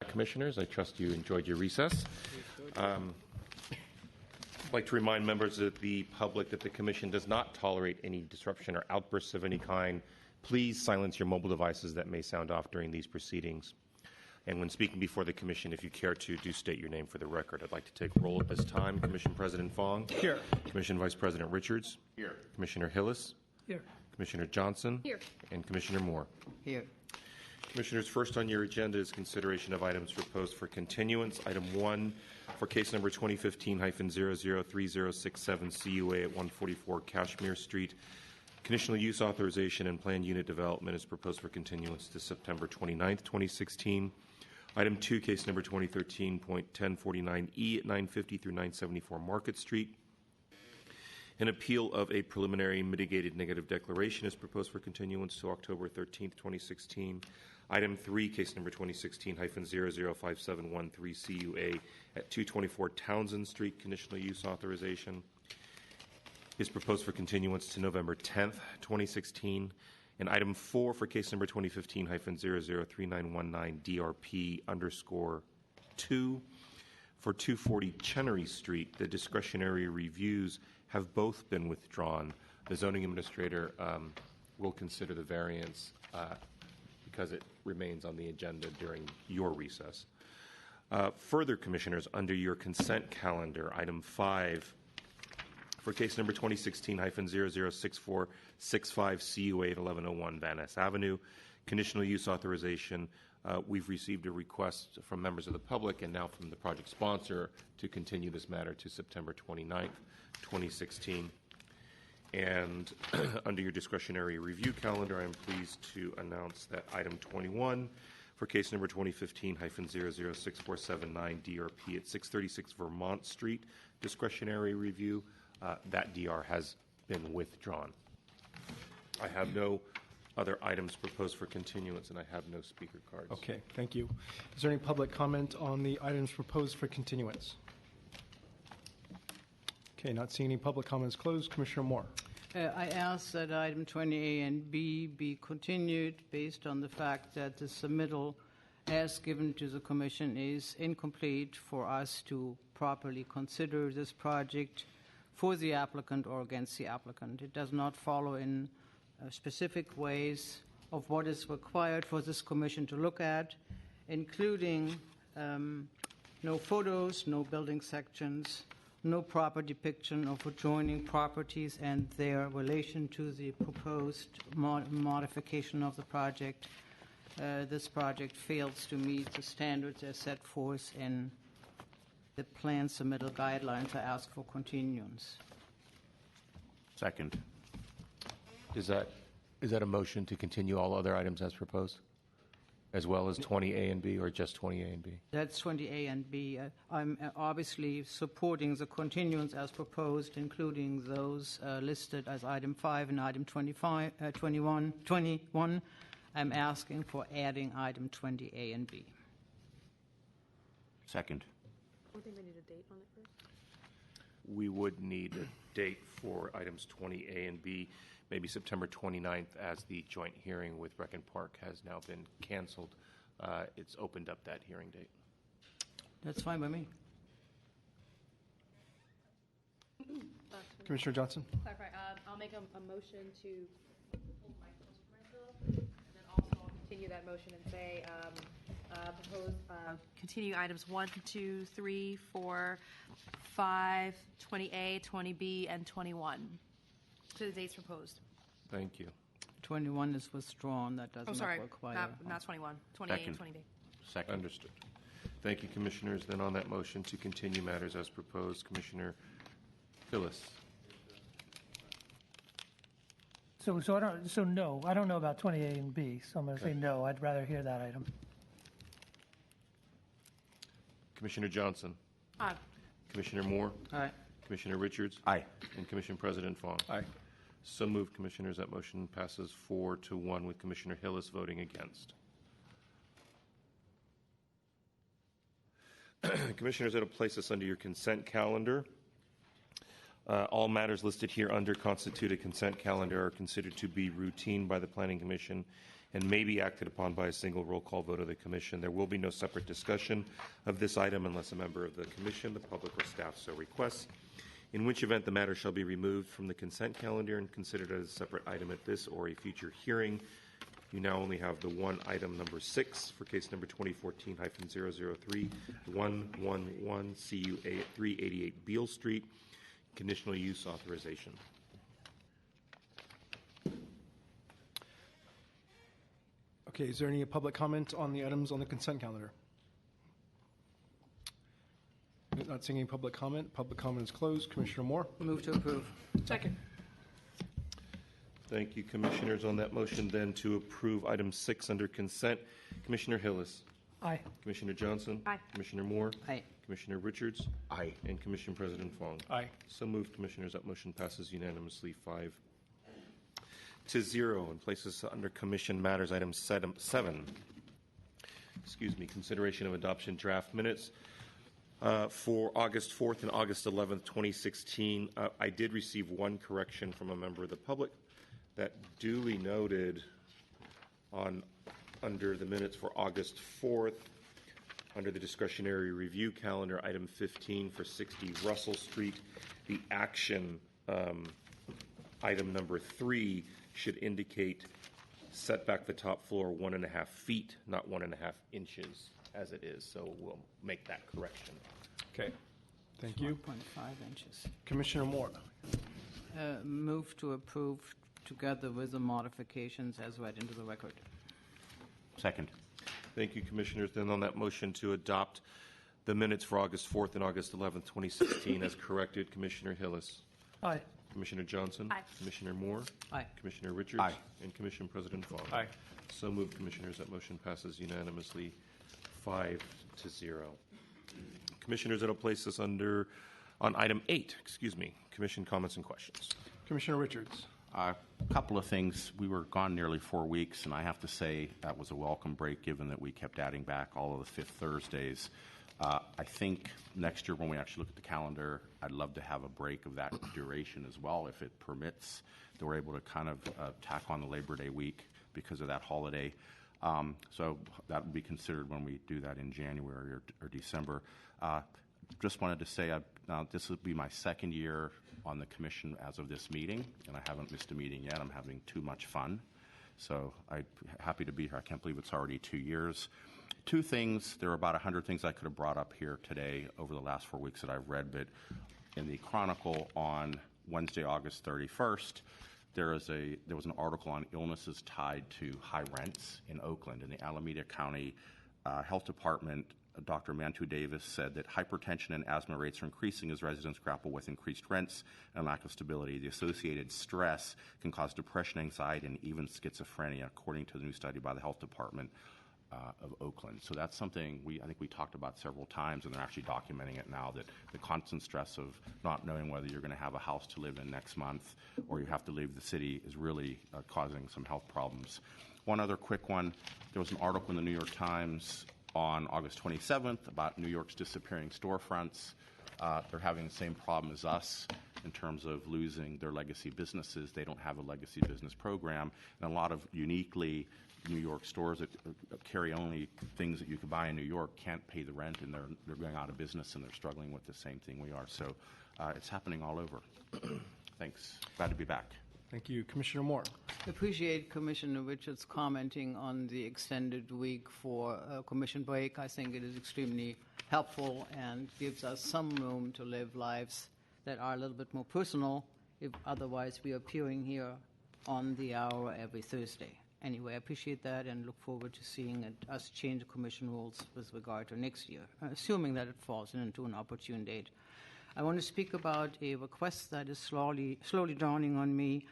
back, Commissioners. I trust you enjoyed your recess. I'd like to remind members of the public that the Commission does not tolerate any disruption or outbursts of any kind. Please silence your mobile devices that may sound off during these proceedings. And when speaking before the Commission, if you care to, do state your name for the record. I'd like to take roll at this time. Commission President Fong. Here. Commission Vice President Richards. Here. Commissioner Hillis. Here. Commissioner Johnson. Here. And Commissioner Moore. Here. Commissioners, first on your agenda is consideration of items proposed for continuance. Item 1 for case number 2015-003067 CUA at 144 Kashmir Street. Conditional use authorization and planned unit development is proposed for continuance to September 29th, 2016. Item 2, case number 2013.1049E at 950 through 974 Market Street. An appeal of a preliminary mitigated negative declaration is proposed for continuance to October 13th, 2016. Item 3, case number 2016-005713 CUA at 224 Townsend Street, conditional use authorization is proposed for continuance to November 10th, 2016. And item 4 for case number 2015-003919 DRP_2 for 240 Chenery Street. The discretionary reviews have both been withdrawn. The zoning administrator will consider the variance because it remains on the agenda during your recess. Further, Commissioners, under your consent calendar, item 5 for case number 2016-006465 CUA at 1101 Van Ness Avenue, conditional use authorization. We've received a request from members of the public and now from the project sponsor to continue this matter to September 29th, 2016. And under your discretionary review calendar, I'm pleased to announce that item 21 for case number 2015-006479 DRP at 636 Vermont Street, discretionary review, that DR has been withdrawn. I have no other items proposed for continuance, and I have no speaker cards. Okay, thank you. Is there any public comment on the items proposed for continuance? Okay, not seeing any public comments closed. Commissioner Moore. I ask that item 20A and B be continued based on the fact that the submittal as given to the Commission is incomplete for us to properly consider this project for the applicant or against the applicant. It does not follow in specific ways of what is required for this Commission to look at, including no photos, no building sections, no proper depiction of adjoining properties and their relation to the proposed modification of the project. This project fails to meet the standards as set forth in the plan submittal guidelines. I ask for continuance. Second. Is that a motion to continue all other items as proposed, as well as 20A and B, or just 20A and B? That's 20A and B. I'm obviously supporting the continuance as proposed, including those listed as item 5 and item 21. I'm asking for adding item 20A and B. Second. I think we need a date on it first. We would need a date for items 20A and B, maybe September 29th, as the joint hearing with Rec and Park has now been canceled. It's opened up that hearing date. That's fine by me. Commissioner Johnson. Clarify. I'll make a motion to hold my commercial, and then also I'll continue that motion and say propose continue items 1, 2, 3, 4, 5, 20A, 20B, and 21 to the dates proposed. Thank you. 21 is withdrawn. That does not require. Not 21. 20A and 20B. Second. Understood. Thank you, Commissioners. Then on that motion to continue matters as proposed, Commissioner Phyllis. So no. I don't know about 20A and B, so I'm going to say no. I'd rather hear that item. Commissioner Johnson. Aye. Commissioner Moore. Aye. Commissioner Richards. Aye. And Commission President Fong. Aye. So moved, Commissioners. That motion passes 4-1 with Commissioner Hillis voting against. Commissioners, that'll place us under your consent calendar. All matters listed here under constitute a consent calendar are considered to be routine by the Planning Commission and may be acted upon by a single roll call vote of the Commission. There will be no separate discussion of this item unless a member of the Commission, the public, or staff so requests, in which event the matter shall be removed from the consent calendar and considered as a separate item at this or a future hearing. You now only have the one item number 6 for case number 2014-003, 111 CU 388 Beale Street, conditional use authorization. Okay, is there any public comment on the items on the consent calendar? Not seeing any public comment. Public comment is closed. Commissioner Moore? Move to approve. Second. Thank you, Commissioners. On that motion, then, to approve item 6 under consent, Commissioner Hillis, Aye. Commissioner Johnson, Aye. Commissioner Moore, Aye. Commissioner Richards, Aye. and Commission President Fong. Aye. So moved, Commissioners. That motion passes unanimously 5-0 and places under Commission Matters item 7. Consideration of adoption draft minutes for August 4th and August 11th, 2016. I did receive one correction from a member of the public that duly noted under the minutes for August 4th, under the discretionary review calendar, item 15 for 60 Russell Street, the action item number 3 should indicate set back the top floor 1.5 feet, not 1.5 inches, as it is. So we'll make that correction. Okay. Thank you. 1.5 inches. Commissioner Moore? Move to approve together with the modifications as read into the record. Second. Thank you, Commissioners. Then on that motion to adopt the minutes for August 4th and August 11th, 2016 as corrected, Commissioner Hillis, Aye. Commissioner Johnson, Aye. Commissioner Moore, Aye. Commissioner Richards, Aye. and Commission President Fong. Aye. So moved, Commissioners. That motion passes unanimously 5-0. Commissioners, that'll place us on item 8, Commission comments and questions. Commissioner Richards? A couple of things. We were gone nearly 4 weeks, and I have to say that was a welcome break given that we kept adding back all of the fifth Thursdays. I think next year when we actually look at the calendar, I'd love to have a break of that duration as well, if it permits, that we're able to kind of tack on the Labor Day week because of that holiday. So that would be considered when we do that in January or December. Just wanted to say this would be my second year on the commission as of this meeting, and I haven't missed a meeting yet. I'm having too much fun. So I'm happy to be here. I can't believe it's already 2 years. Two things, there are about 100 things I could have brought up here today over the last 4 weeks that I've read, but in the Chronicle on Wednesday, August 31st, there was an article on illnesses tied to high rents in Oakland. In the Alameda County Health Department, Dr. Mantu Davis said that hypertension and asthma rates are increasing as residents grapple with increased rents and lack of stability. The associated stress can cause depression, anxiety, and even schizophrenia, according to the new study by the Health Department of Oakland. So that's something I think we talked about several times, and they're actually documenting it now, that the constant stress of not knowing whether you're going to have a house to live in next month or you have to leave the city is really causing some health problems. One other quick one, there was an article in the New York Times on August 27th about New York's disappearing storefronts. They're having the same problem as us in terms of losing their legacy businesses. They don't have a legacy business program, and a lot of uniquely New York stores that carry only things that you can buy in New York can't pay the rent, and they're going out of business, and they're struggling with the same thing we are. So it's happening all over. Thanks. Glad to be back. Thank you. Commissioner Moore? Appreciate Commissioner Richards commenting on the extended week for commission break. I think it is extremely helpful and gives us some room to live lives that are a little bit more personal, if otherwise we are appearing here on the hour every Thursday. Anyway, I appreciate that and look forward to seeing us change the commission rules with regard to next year, assuming that it falls into an opportune date. I want to speak about a request that is slowly dawning on me.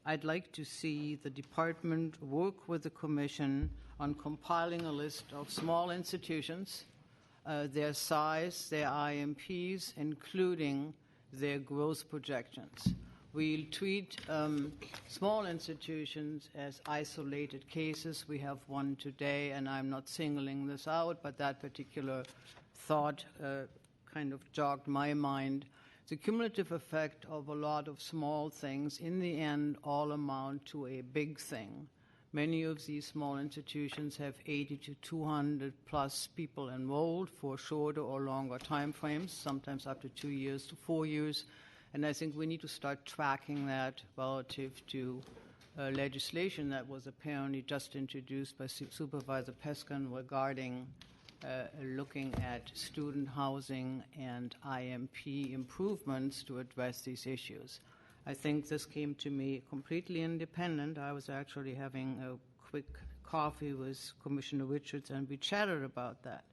I'd like to see the department work with the commission on compiling a list of small institutions, their size, their IMPs, including their growth projections. We'll treat small institutions as isolated cases. We have one today, and I'm not singling this out, but that particular thought kind of jogged my mind. The cumulative effect of a lot of small things, in the end, all amount to a big thing Many of these small institutions have 80 to 200 plus people enrolled for shorter or longer time frames, sometimes up to 2 years to 4 years. And I think we need to start tracking that relative to legislation that was apparently just introduced by Supervisor Peskin regarding looking at student housing and IMP improvements to address these issues. I think this came to me completely independent. I was actually having a quick coffee with Commissioner Richards, and we chatted about that.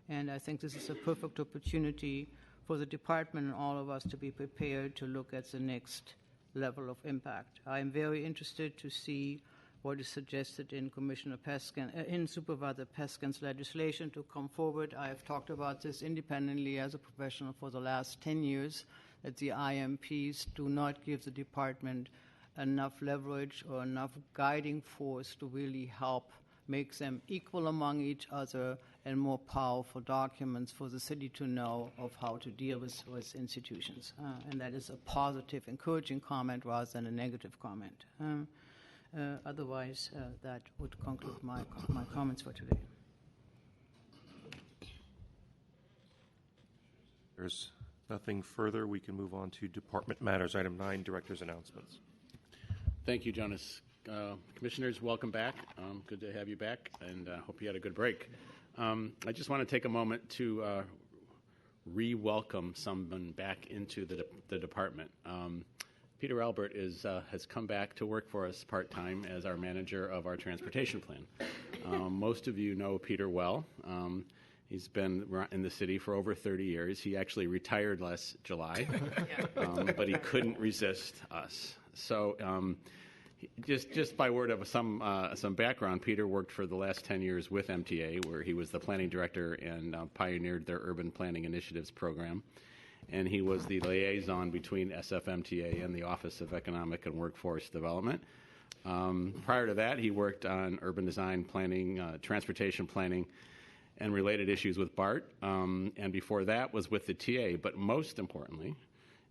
And I think this is a perfect opportunity for the department and all of us to be prepared to look at the next level of impact. I'm very interested to see what is suggested in Commissioner Peskin, in Supervisor Peskin's legislation to come forward. I have talked about this independently as a professional for the last 10 years, that the IMPs do not give the department enough leverage or enough guiding force to really help make them equal among each other and more powerful documents for the city to know of how to deal with institutions. And that is a positive, encouraging comment rather than a negative comment. Otherwise, that would conclude my comments for today. There's nothing further. We can move on to department matters. Item 9, director's announcements. Thank you, Jonas. Commissioners, welcome back. Good to have you back, and hope you had a good break. I just want to take a moment to re-welcome someone back into the department. Peter Albert has come back to work for us part-time as our manager of our transportation plan. Most of you know Peter well. He's been in the city for over 30 years. He actually retired last July, but he couldn't resist us. So just by word of some background, Peter worked for the last 10 years with MTA, where he was the planning director and pioneered their urban planning initiatives program. And he was the liaison between SFMTA and the Office of Economic and Workforce Development. Prior to that, he worked on urban design planning, transportation planning, and related issues with BART. And before that was with the TA. But most importantly,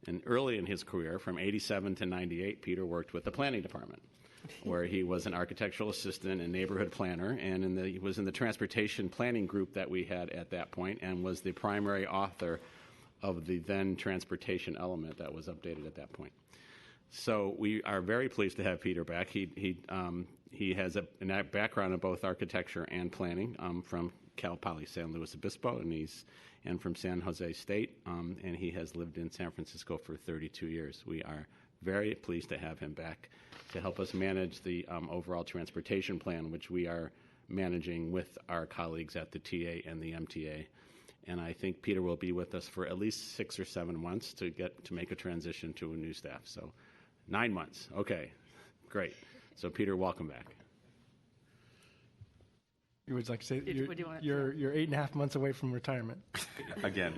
and early in his career, from 87 to 98, Peter worked with the planning department, where he was an architectural assistant and neighborhood planner, and he was in the transportation planning group that we had at that point, and was the primary author of the then transportation element that was updated at that point. So we are very pleased to have Peter back. He has a background in both architecture and planning from Cal Poly San Luis Obispo, and from San Jose State, and he has lived in San Francisco for 32 years. We are very pleased to have him back to help us manage the overall transportation plan, which we are managing with our colleagues at the TA and the MTA. And I think Peter will be with us for at least 6 or 7 months to make a transition to a new staff. So 9 months. Okay, great. So Peter, welcome back. You would like to say What do you want to you're 8.5 months away from retirement. Again.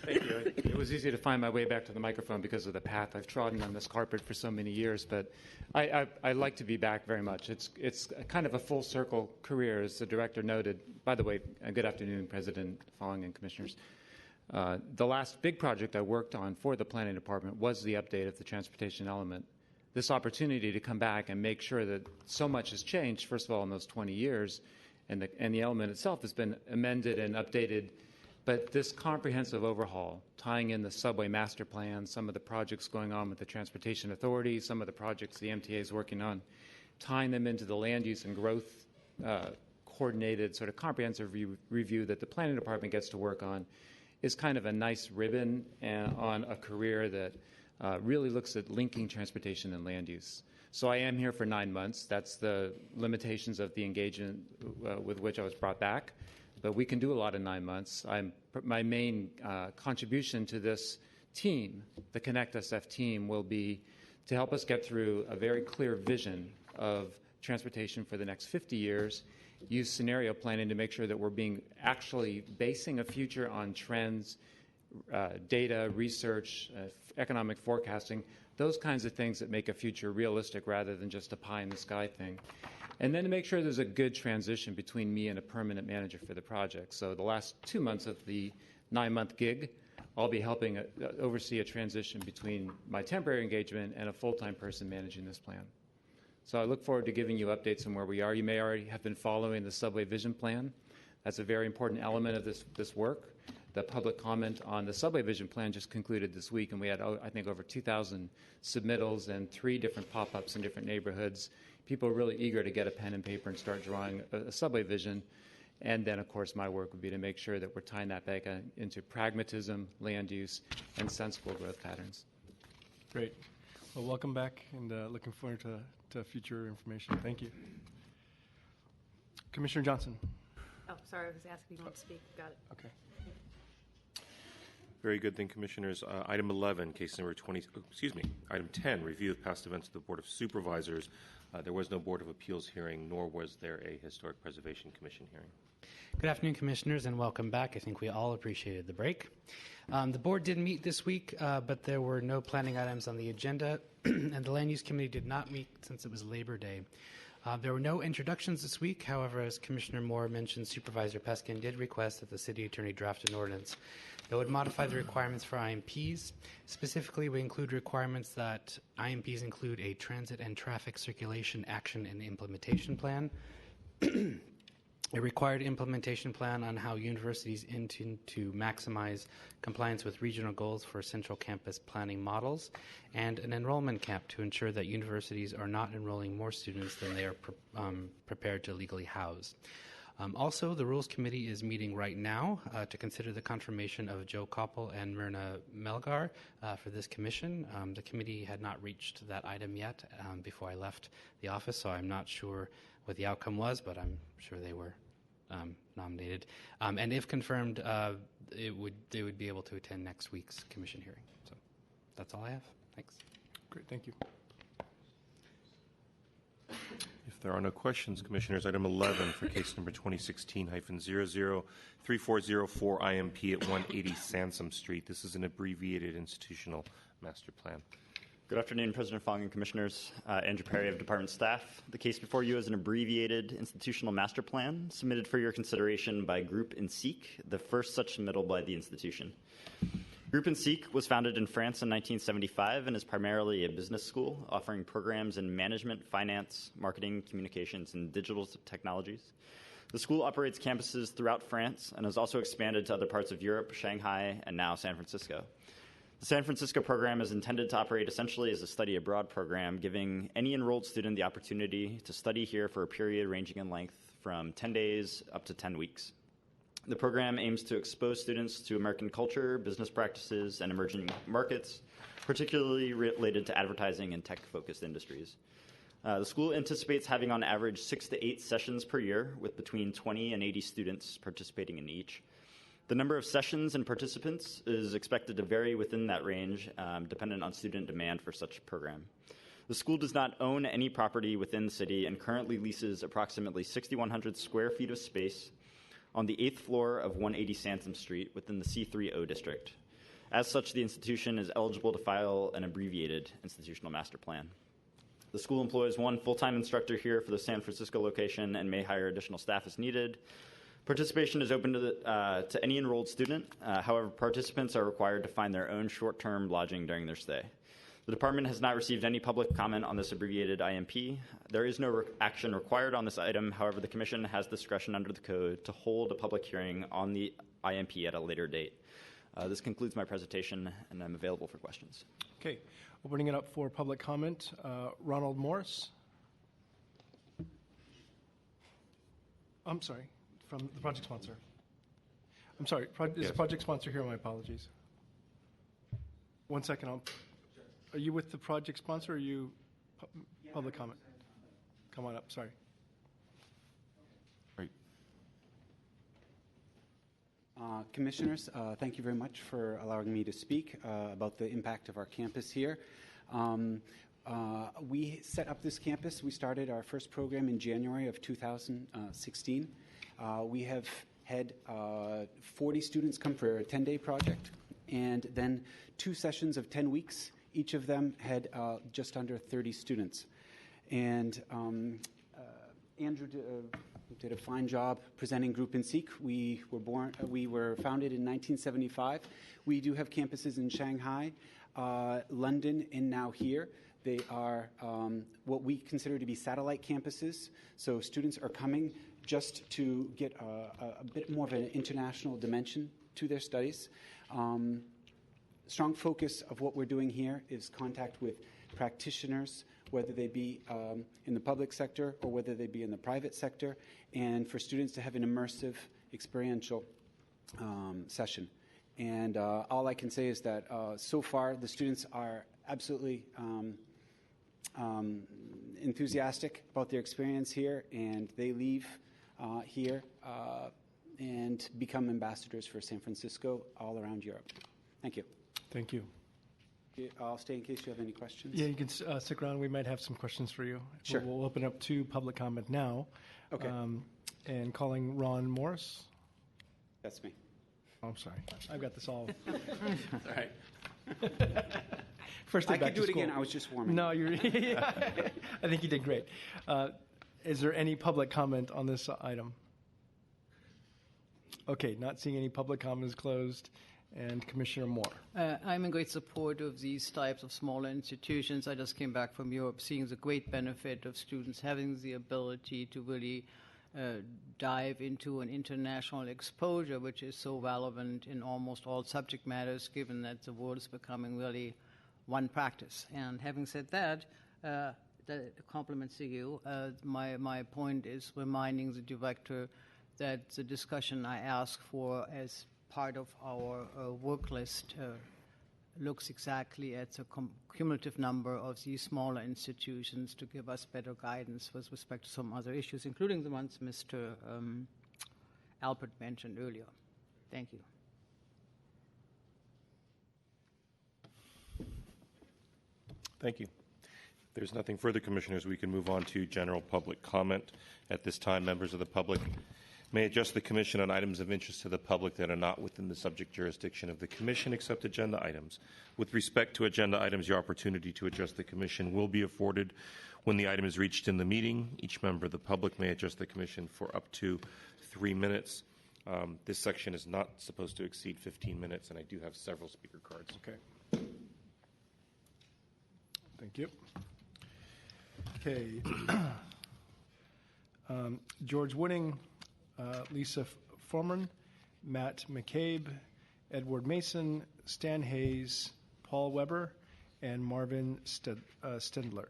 Thank you. It was easy to find my way back to the microphone because of the path I've trodden on this carpet for so many years, but I like to be back very much. It's kind of a full circle career, as the director noted. By the way, good afternoon, President Fong and Commissioners. The last big project I worked on for the planning department was the update of the transportation element. This opportunity to come back and make sure that so much has changed, first of all, in those 20 years, and the element itself has been amended and updated. But this comprehensive overhaul, tying in the subway master plan, some of the projects going on with the Transportation Authority, some of the projects the MTA is working on, tying them into the land use and growth coordinated sort of comprehensive review that the planning department gets to work on, is kind of a nice ribbon on a career that really looks at linking transportation and land use. So I am here for 9 months. That's the limitations of the engagement with which I was brought back. But we can do a lot in 9 months. My main contribution to this team, the Connect SF team, will be to help us get through a very clear vision of transportation for the next 50 years, use scenario planning to make sure that we're actually basing a future on trends, data, research, economic forecasting, those kinds of things that make a future realistic rather than just a pie-in-the-sky thing. And then to make sure there's a good transition between me and a permanent manager for the project. So the last 2 months of the 9-month gig, I'll be helping oversee a transition between my temporary engagement and a full-time person managing this plan. So I look forward to giving you updates on where we are. You may already have been following the subway vision plan. That's a very important element of this work. The public comment on the subway vision plan just concluded this week, and we had, I think, over 2,000 submittals and 3 different pop-ups in different neighborhoods. People are really eager to get a pen and paper and start drawing a subway vision. And then, of course, my work would be to make sure that we're tying that back into pragmatism, land use, and sensible growth patterns. Great. Well, welcome back, and looking forward to future information. Thank you. Commissioner Johnson. Oh, sorry, I was asking if you want to speak. Got it. Okay. Very good, then, Commissioners. Item 11, case number 20, item 10, review of past events of the Board of Supervisors. There was no Board of Appeals hearing, nor was there a Historic Preservation Commission hearing. Good afternoon, Commissioners, and welcome back. I think we all appreciated the break. The board did meet this week, but there were no planning items on the agenda, and the Land Use Committee did not meet since it was Labor Day. There were no introductions this week. However, as Commissioner Moore mentioned, Supervisor Peskin did request that the City Attorney draft an ordinance that would modify the requirements for IMPs. Specifically, we include requirements that IMPs include a transit and traffic circulation action and implementation plan, a required implementation plan on how universities intend to maximize compliance with regional goals for central campus planning models, and an enrollment cap to ensure that universities are not enrolling more students than they are prepared to legally house. Also, the Rules Committee is meeting right now to consider the confirmation of Joe Koppel and Myrna Melgar for this commission. The committee had not reached that item yet before I left the office, so I'm not sure what the outcome was, but I'm sure they were nominated. And if confirmed, they would be able to attend next week's commission hearing. So that's all I have. Thanks. Great. Thank you. If there are no questions, Commissioners, item 11 for case number 2016-003404 IMP at 180 Sansom Street. This is an abbreviated institutional master plan. Good afternoon, President Fong and Commissioners. Andrew Perry of Department Staff. The case before you is an abbreviated institutional master plan submitted for your consideration by Group and Seek, the first such submittal by the institution. Group and Seek was founded in France in 1975 and is primarily a business school offering programs in management, finance, marketing, communications, and digital technologies. The school operates campuses throughout France and has also expanded to other parts of Europe, Shanghai, and now San Francisco. The San Francisco program is intended to operate essentially as a study abroad program, giving any enrolled student the opportunity to study here for a period ranging in length from 10 days up to 10 weeks. The program aims to expose students to American culture, business practices, and emerging markets, particularly related to advertising and tech-focused industries. The school anticipates having on average 6 to 8 sessions per year, with between 20 and 80 students participating in each. The number of sessions and participants is expected to vary within that range, dependent on student demand for such a program. The school does not own any property within the city and currently leases approximately 6,100 square feet of space on the 8th floor of 180 Sansom Street within the C3O district. As such, the institution is eligible to file an abbreviated institutional master plan. The school employs 1 full-time instructor here for the San Francisco location and may hire additional staff as needed. Participation is open to any enrolled student. However, participants are required to find their own short-term lodging during their stay. The department has not received any public comment on this abbreviated IMP. There is no action required on this item. However, the Commission has discretion under the code to hold a public hearing on the IMP at a later date. This concludes my presentation, and I'm available for questions. Okay. Opening it up for public comment. Ronald Morris. I'm sorry, from the project sponsor. I'm sorry, is the project sponsor here? My apologies. 1 second. Are you with the project sponsor or are you public comment? Come on up, sorry. Right. Commissioners, thank you very much for allowing me to speak about the impact of our campus here. We set up this campus. We started our first program in January of 2016. We have had 40 students come for a 10-day project, and then 2 sessions of 10 weeks. Each of them had just under 30 students. And Andrew did a fine job presenting Group and Seek. We were founded in 1975. We do have campuses in Shanghai, London, and now here. They are what we consider to be satellite campuses. So students are coming just to get a bit more of an international dimension to their studies. Strong focus of what we're doing here is contact with practitioners, whether they be in the public sector or whether they be in the private sector, and for students to have an immersive, experiential session. And all I can say is that so far the students are absolutely enthusiastic about their experience here, and they leave here and become ambassadors for San Francisco all around Europe. Thank you. Thank you. I'll stay in case you have any questions. Yeah, you can stick around. We might have some questions for you. Sure. We'll open up to public comment now. Okay. And calling Ron Morris. That's me. Oh, I'm sorry. I've got this all. All right. First day I back could do to it school. again. I was just warming. No, you're. I think you did great. Is there any public comment on this item? Okay, not seeing any public comments closed. And Commissioner Moore. I'm in great support of these types of smaller institutions. I just came back from Europe, seeing the great benefit of students having the ability to really dive into an international exposure, which is so relevant in almost all subject matters, given that the world is becoming really one practice. And having said that, the compliments to you. My point is reminding the director that the discussion I asked for as part of our work list looks exactly at the cumulative number of these smaller institutions to give us better guidance with respect to some other issues, including the ones Mr. Alpert mentioned earlier. Thank you. Thank you. If there's nothing further, Commissioners, we can move on to general public comment. At this time, members of the public may address the Commission on items of interest to the public that are not within the subject jurisdiction of the Commission except agenda items. With respect to agenda items, your opportunity to address the Commission will be afforded when the item is reached in the meeting. Each member of the public may address the Commission for up to 3 minutes. This section is not supposed to exceed 15 minutes, and I do have several speaker cards. Okay. Thank you. Okay. George Wooding, Lisa Forman, Matt McCabe, Edward Mason, Stan Hayes, Paul Weber, and Marvin Stender.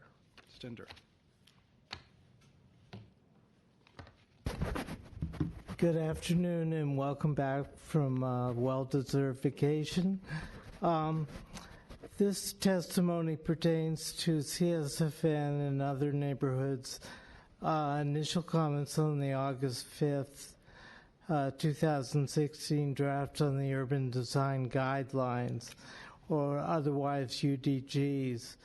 Good afternoon and welcome back from well-deserved vacation. This testimony pertains to CSFN and other neighborhoods. Initial comments on the August 5th, 2016 draft on the Urban Design Guidelines, or otherwise UDGs.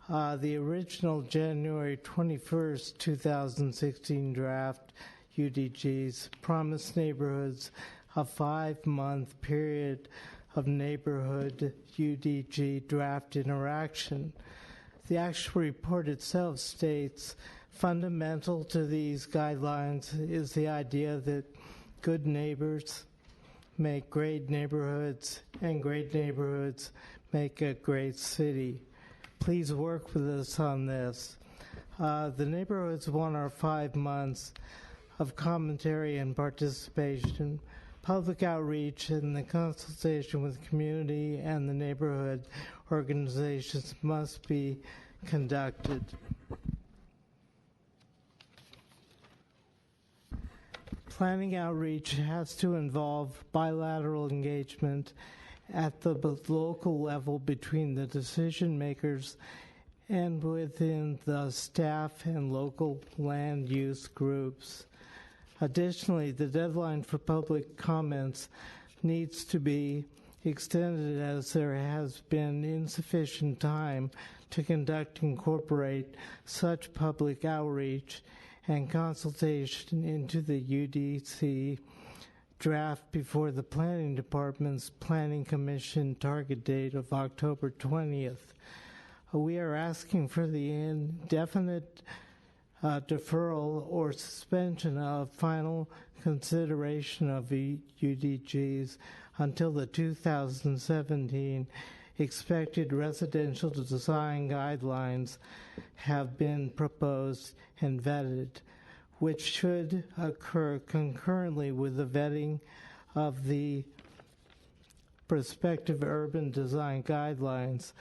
The original January 21st, 2016 draft UDGs promised neighborhoods a 5-month period of neighborhood UDG draft interaction. The actual report itself states, fundamental to these guidelines is the idea that good neighbors make great neighborhoods, and great neighborhoods make a great city. Please work with us on this. The neighborhoods want our 5 months of commentary and participation, public outreach, and the consultation with the community and the neighborhood organizations must be conducted. Planning outreach has to involve bilateral engagement at the local level between the decision makers and within the staff and local land use groups. Additionally, the deadline for public comments needs to be extended as there has been insufficient time to conduct and incorporate such public outreach and consultation into the UDC draft before the Planning Department's Planning Commission target date of October 20th. We are asking for the indefinite deferral or suspension of final consideration of UDGs until the 2017 expected residential design guidelines have been proposed and vetted, which should occur concurrently with the vetting of the prospective urban design guidelines.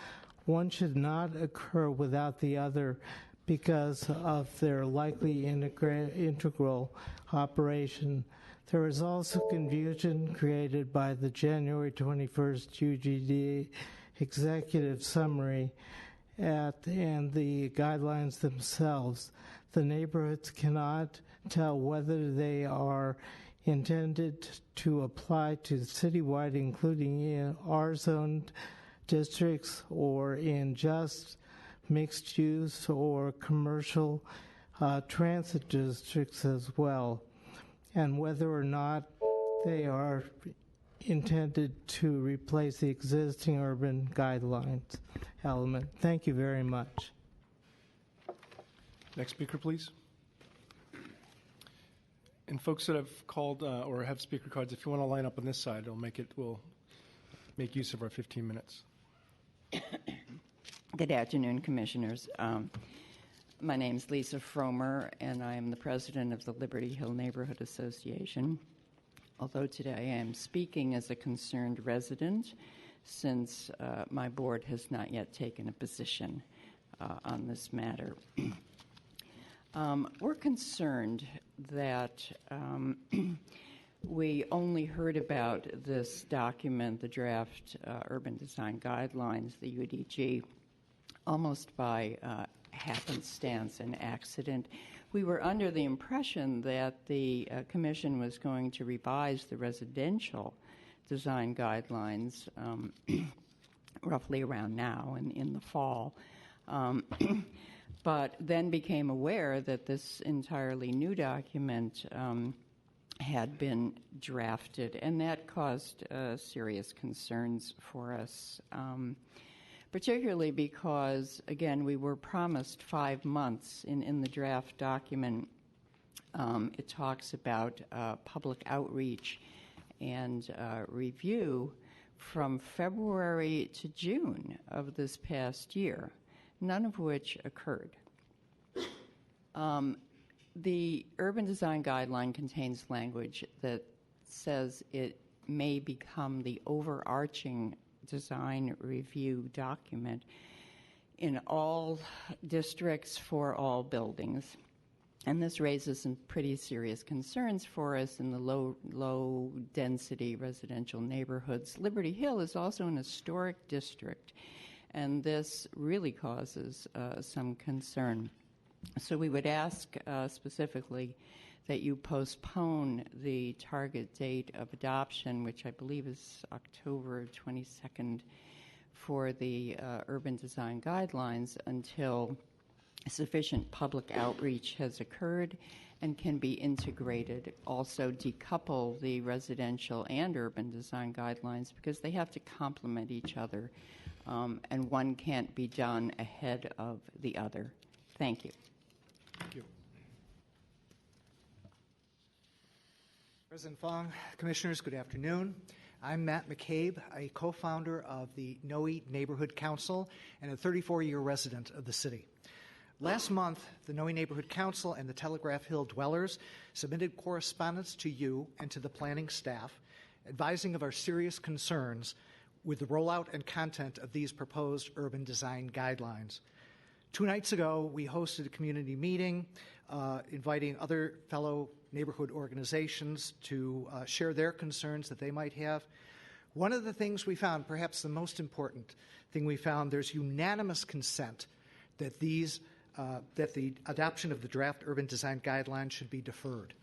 One should not occur without the other because of their likely integral operation. There is also confusion created by the January 21st UGD executive summary and the guidelines themselves. The neighborhoods cannot tell whether they are intended to apply to citywide, including in R-zoned districts or in just mixed use or commercial transit districts as well, and whether or not they are intended to replace the existing urban guidelines element. Thank you very much. Next speaker, please. And folks that have called or have speaker cards, if you want to line up on this side, we'll make use of our 15 minutes. Good afternoon, Commissioners. My name is Lisa Fromer, and I am the president of the Liberty Hill Neighborhood Association. Although today I am speaking as a concerned resident, since my board has not yet taken a position on this matter. We're concerned that we only heard about this document, the draft Urban Design Guidelines, the UDG, almost by happenstance and accident. We were under the impression that the Commission was going to revise the residential design guidelines roughly around now in the fall. But then became aware that this entirely new document had been drafted, and that caused serious concerns for us, particularly because, again, we were promised 5 months in the draft document. It talks about public outreach and review from February to June of this past year, none of which occurred. The Urban Design Guideline contains language that says it may become the overarching design review document in all districts for all buildings. And this raises some pretty serious concerns for us in the low density residential neighborhoods. Liberty Hill is also an historic district, and this really causes some concern. So we would ask specifically that you postpone the target date of adoption, which I believe is October 22nd, for the Urban Design Guidelines until sufficient public outreach has occurred and can be integrated. Also decouple the residential and urban design guidelines because they have to complement each other, and one can't be done ahead of the other. Thank you. Thank you. President Fong, Commissioners, good afternoon. I'm Matt McCabe, a co-founder of the Noe Neighborhood Council and a 34-year resident of the city. Last month, the Noe Neighborhood Council and the Telegraph Hill dwellers submitted correspondence to you and to the planning staff advising of our serious concerns with the rollout and content of these proposed urban design guidelines. 2 nights ago, we hosted a community meeting inviting other fellow neighborhood organizations to share their concerns that they might have. One of the things we found, perhaps the most important thing we found, there's unanimous consent that that the adoption of the draft urban design guidelines should be deferred.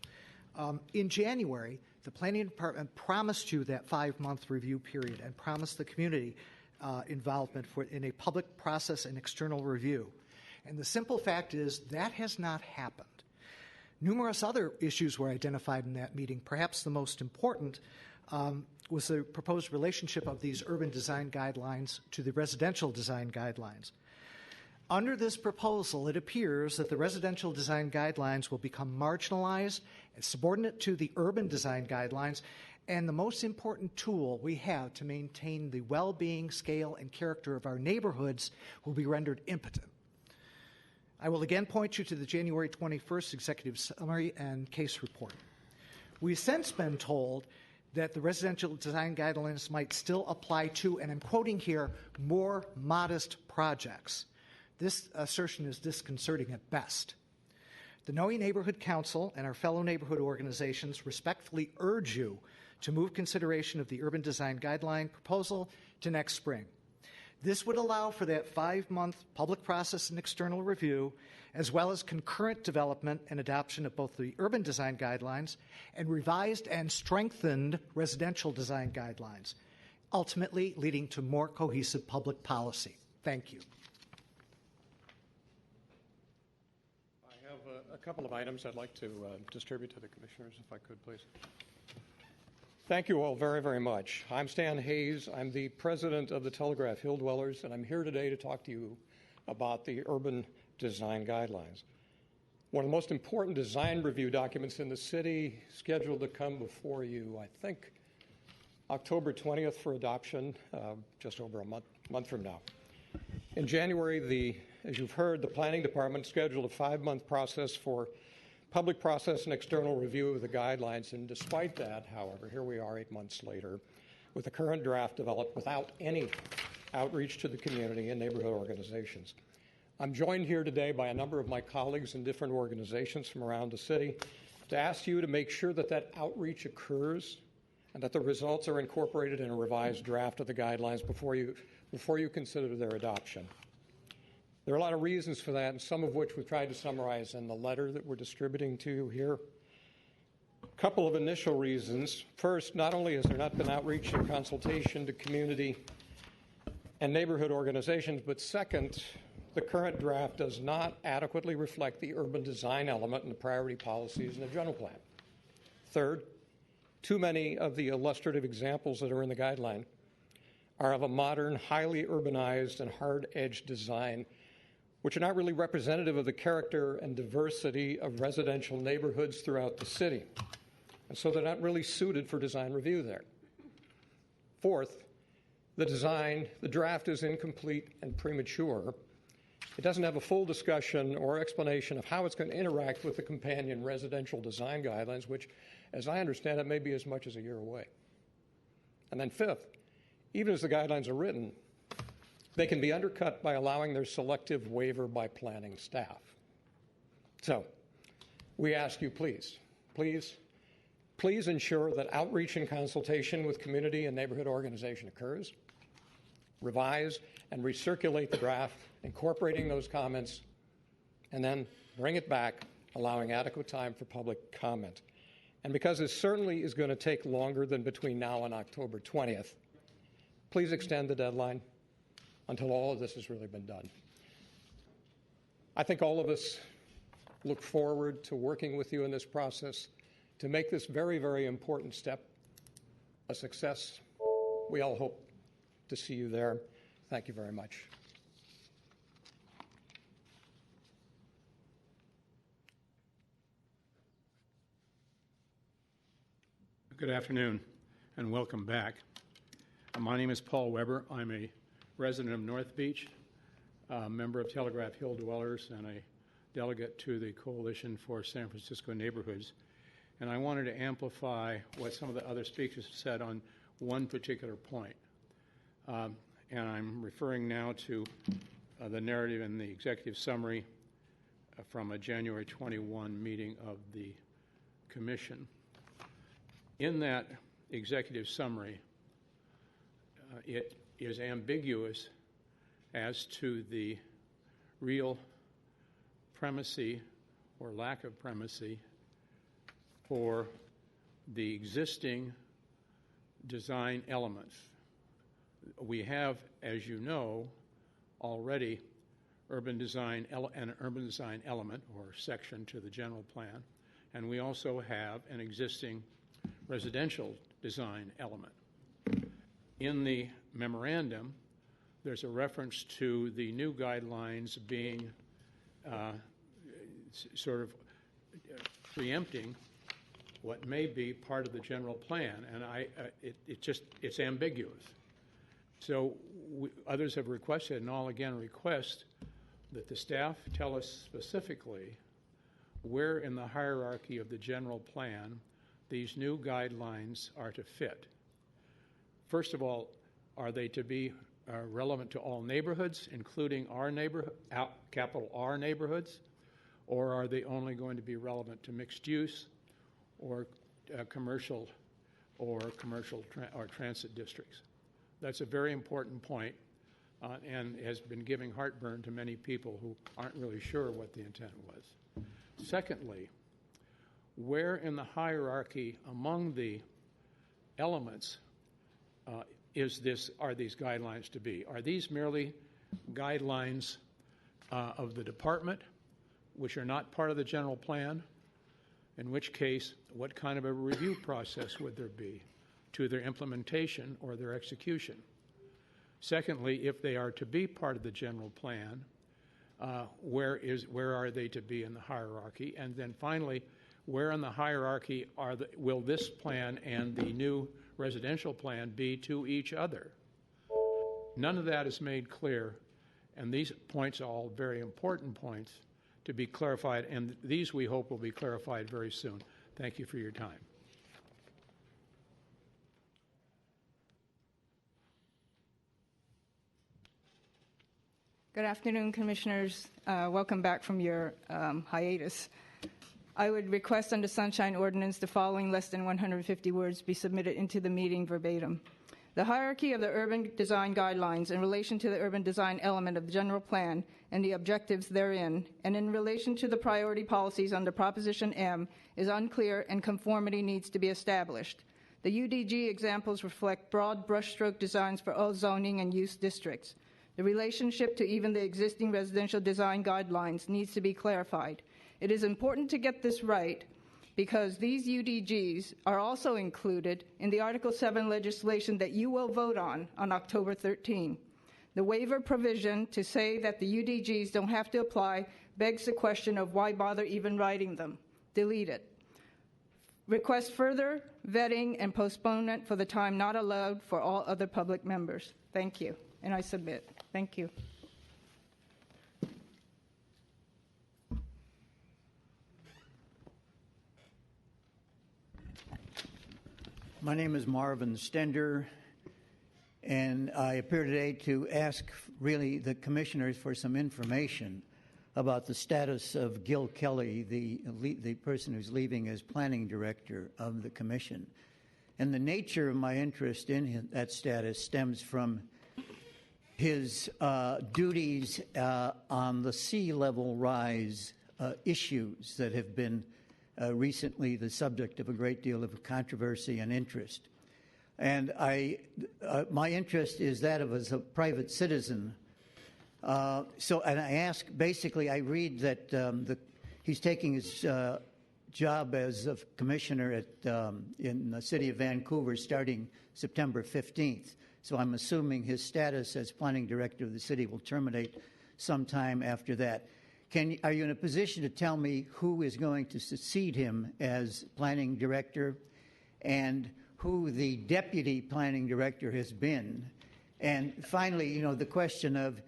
In January, the Planning Department promised you that 5-month review period and promised the community involvement in a public process and external review. And the simple fact is that has not happened. Numerous other issues were identified in that meeting. Perhaps the most important was the proposed relationship of these urban design guidelines to the residential design guidelines. Under this proposal, it appears that the residential design guidelines will become marginalized and subordinate to the urban design guidelines, and the most important tool we have to maintain the well-being, scale, and character of our neighborhoods will be rendered impotent. I will again point you to the January 21st Executive Summary and Case Report. We've since been told that the residential design guidelines might still apply to, and I'm quoting here, more modest projects. This assertion is disconcerting at best. The Noe Neighborhood Council and our fellow neighborhood organizations respectfully urge you to move consideration of the urban design guideline proposal to next spring. This would allow for that 5-month public process and external review, as well as concurrent development and adoption of both the urban design guidelines and revised and strengthened residential design guidelines, ultimately leading to more cohesive public policy. Thank you. I have a couple of items I'd like to distribute to the commissioners, if I could, please. Thank you all very, very much. I'm Stan Hayes. I'm the president of the Telegraph Hill Dwellers, and I'm here today to talk to you about the urban design guidelines. One of the most important design review documents in the city, scheduled to come before you, I think, October 20th for adoption, just over a month from now. In January, as you've heard, the planning department scheduled a 5-month process for public process and external review of the guidelines, and despite that, however, here we are 8 months later with the current draft developed without any outreach to the community and neighborhood organizations. I'm joined here today by a number of my colleagues in different organizations from around the city to ask you to make sure that that outreach occurs and that the results are incorporated in a revised draft of the guidelines before you consider their adoption. There are a lot of reasons for that, and some of which we've tried to summarize in the letter that we're distributing to you here. A couple of initial reasons. First, not only has there not been outreach and consultation to community and neighborhood organizations, but second, the current draft does not adequately reflect the urban design element in the priority policies in the general plan. Third, too many of the illustrative examples that are in the guideline are of a modern, highly urbanized, and hard-edged design, which are not really representative of the character and diversity of residential neighborhoods throughout the city. And so they're not really suited for design review there. Fourth, the draft is incomplete and premature. It doesn't have a full discussion or explanation of how it's going to interact with the companion residential design guidelines, which, as I understand it, may be as much as a year away. And then fifth, even as the guidelines are written, they can be undercut by allowing their selective waiver by planning staff. So, we ask you, please ensure that outreach and consultation with community and neighborhood organization occurs. Revise and recirculate the draft, incorporating those comments, and then bring it back, allowing adequate time for public comment. And because this certainly is going to take longer than between now and October 20th, please extend the deadline until all of this has really been done. I think all of us look forward to working with you in this process to make this very, very important step a success. We all hope to see you there. Thank you very much. Good afternoon and welcome back. My name is Paul Weber. I'm a resident of North Beach, a member of Telegraph Hill Dwellers, and a delegate to the Coalition for San Francisco Neighborhoods. And I wanted to amplify what some of the other speakers said on one particular point. And I'm referring now to the narrative in the executive summary from a January 21 meeting of the Commission. In that executive summary, it is ambiguous as to the real primacy or lack of primacy for the existing design elements. We have, as you know, already an urban design element or section to the general plan, and we also have an existing residential design element. In the memorandum, there's a reference to the new guidelines being sort of preempting what may be part of the general plan, and it's ambiguous. So others have requested, and I'll again request that the staff tell us specifically where in the hierarchy of the general plan these new guidelines are to fit. First of all, are they to be relevant to all neighborhoods, including our neighborhood, capital R neighborhoods, or are they only going to be relevant to mixed use or commercial or transit districts? That's a very important point, and has been giving heartburn to many people who aren't really sure what the intent was. Secondly, where in the hierarchy among the elements are these guidelines to be? Are these merely guidelines of the department, which are not part of the general plan? In which case, what kind of a review process would there be to their implementation or their execution? Secondly, if they are to be part of the general plan, where are they to be in the hierarchy? And then finally, where in the hierarchy will this plan and the new residential plan be to each other? None of that is made clear, and these points are all very important points to be clarified, and these we hope will be clarified very soon. Thank you for your time. Good afternoon, Commissioners. Welcome back from your hiatus. I would request under Sunshine Ordinance the following less than 150 words be submitted into the meeting verbatim. The hierarchy of the urban design guidelines in relation to the urban design element of the general plan and the objectives therein, and in relation to the priority policies under Proposition M, is unclear and conformity needs to be established. The UDG examples reflect broad brushstroke designs for all zoning and use districts. The relationship to even the existing residential design guidelines needs to be clarified. It is important to get this right because these UDGs are also included in the Article 7 legislation that you will vote on October 13. The waiver provision to say that the UDGs don't have to apply begs the question of why bother even writing them. Delete it. Request further vetting and postponement for the time not allowed for all other public members. Thank you. And I submit. Thank you. My name is Marvin Stender, and I appear today to ask really the commissioners for some information about the status of Gil Kelly, the person who's leaving as planning director of the commission. And the nature of my interest in that status stems from his duties on the sea level rise issues that have been recently the subject of a great deal of controversy and interest. And my interest is that of as a private citizen. And I ask, basically, I read that he's taking his job as a commissioner in the city of Vancouver starting September 15th. So I'm assuming his status as planning director of the city will terminate sometime after that. Are you in a position to tell me who is going to succeed him as planning director and who the deputy planning director has been? And finally, the question of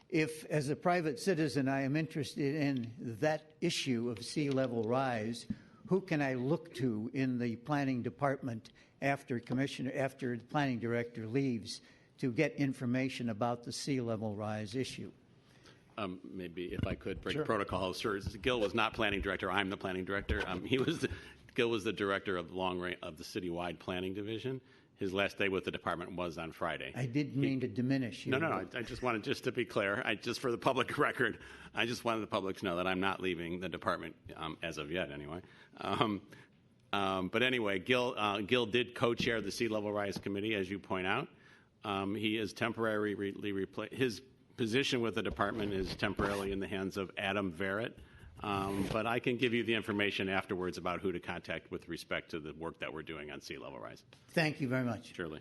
if, as a private citizen, I am interested in that issue of sea level rise, who can I look to in the planning department after the planning director leaves to get information about the sea level rise issue? Maybe if I could break protocol. Sure. Gil was not planning director. I'm the planning director. Gil was the director of the citywide planning division. His last day with the department was on Friday. I didn't mean to diminish you. No. I just wanted, just to be clear, just for the public record, I just wanted the public to know that I'm not leaving the department as of yet, anyway. But anyway, Gil did co-chair the Sea Level Rise Committee, as you point out. He is temporarily replaced. His position with the department is temporarily in the hands of Adam Verrett. But I can give you the information afterwards about who to contact with respect to the work that we're doing on sea level rise. Thank you very much. Surely.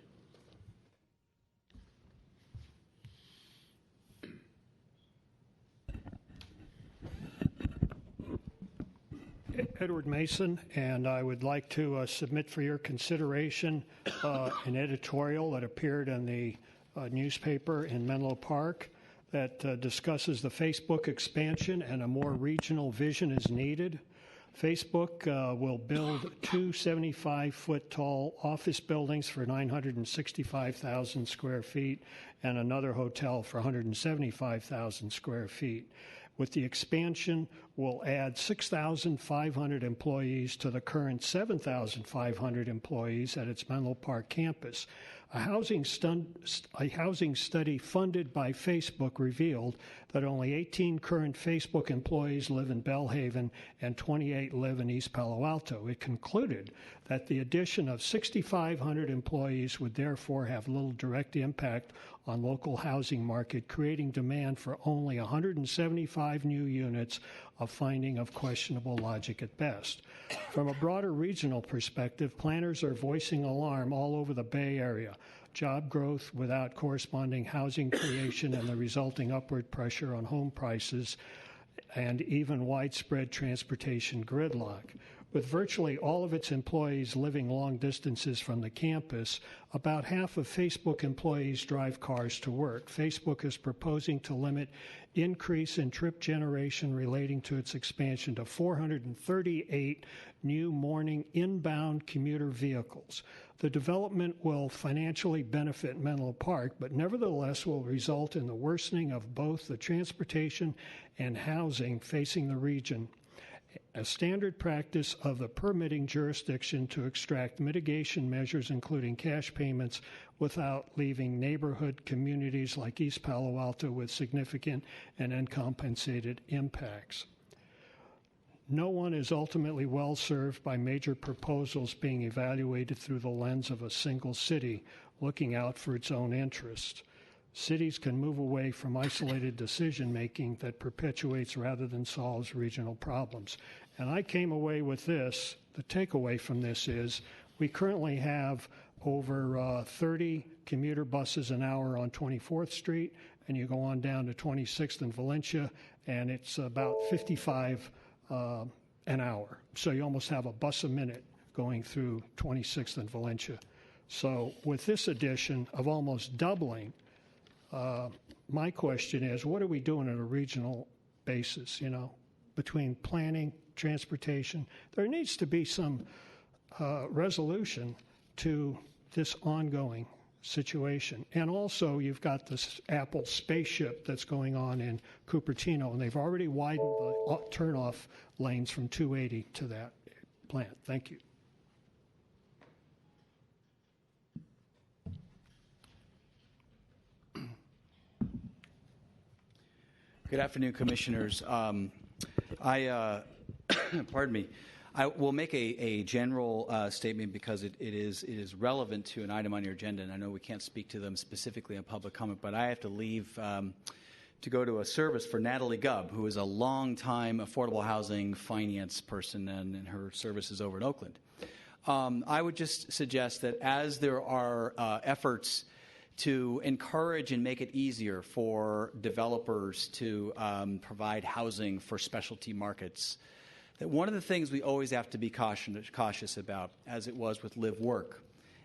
Edward Mason, and I would like to submit for your consideration an editorial that appeared in the newspaper in Menlo Park that discusses the Facebook expansion and a more regional vision is needed. Facebook will build two 75-foot tall office buildings for 965,000 square feet and another hotel for 175,000 square feet. With the expansion, we'll add 6,500 employees to the current 7,500 employees at its Menlo Park campus. A housing study funded by Facebook revealed that only 18 current Facebook employees live in Bellhaven and 28 live in East Palo Alto. It concluded that the addition of 6,500 employees would therefore have little direct impact on local housing market, creating demand for only 175 new units, a finding of questionable logic at best. From a broader regional perspective, planners are voicing alarm all over the Bay Area. Job growth without corresponding housing creation and the resulting upward pressure on home prices, and even widespread transportation gridlock. With virtually all of its employees living long distances from the campus, about half of Facebook employees drive cars to work. Facebook is proposing to limit increase in trip generation relating to its expansion to 438 new morning inbound commuter vehicles. The development will financially benefit Menlo Park, but nevertheless will result in the worsening of both the transportation and housing facing the region. A standard practice of the permitting jurisdiction to extract mitigation measures, including cash payments, without leaving neighborhood communities like East Palo Alto with significant and uncompensated impacts. No one is ultimately well served by major proposals being evaluated through the lens of a single city looking out for its own interests. Cities can move away from isolated decision-making that perpetuates rather than solves regional problems. And I came away with this. The takeaway from this is we currently have over 30 commuter buses an hour on 24th Street, and you go on down to 26th and Valencia, and it's about 55 an hour. So you almost have a bus a minute going through 26th and Valencia. So with this addition of almost doubling, my question is, what are we doing on a regional basis, between planning, transportation? There needs to be some resolution to this ongoing situation. And also, you've got this Apple spaceship that's going on in Cupertino, and they've already widened the turnoff lanes from 280 to that plant. Thank you. Good afternoon, Commissioners. Pardon me. I will make a general statement because it is relevant to an item on your agenda, and I know we can't speak to them specifically in public comment, but I have to leave to go to a service for Natalie Gubb, who is a longtime affordable housing finance person, and her service is over in Oakland. I would just suggest that as there are efforts to encourage and make it easier for developers to provide housing for specialty markets, that one of the things we always have to be cautious about, as it was with Live Work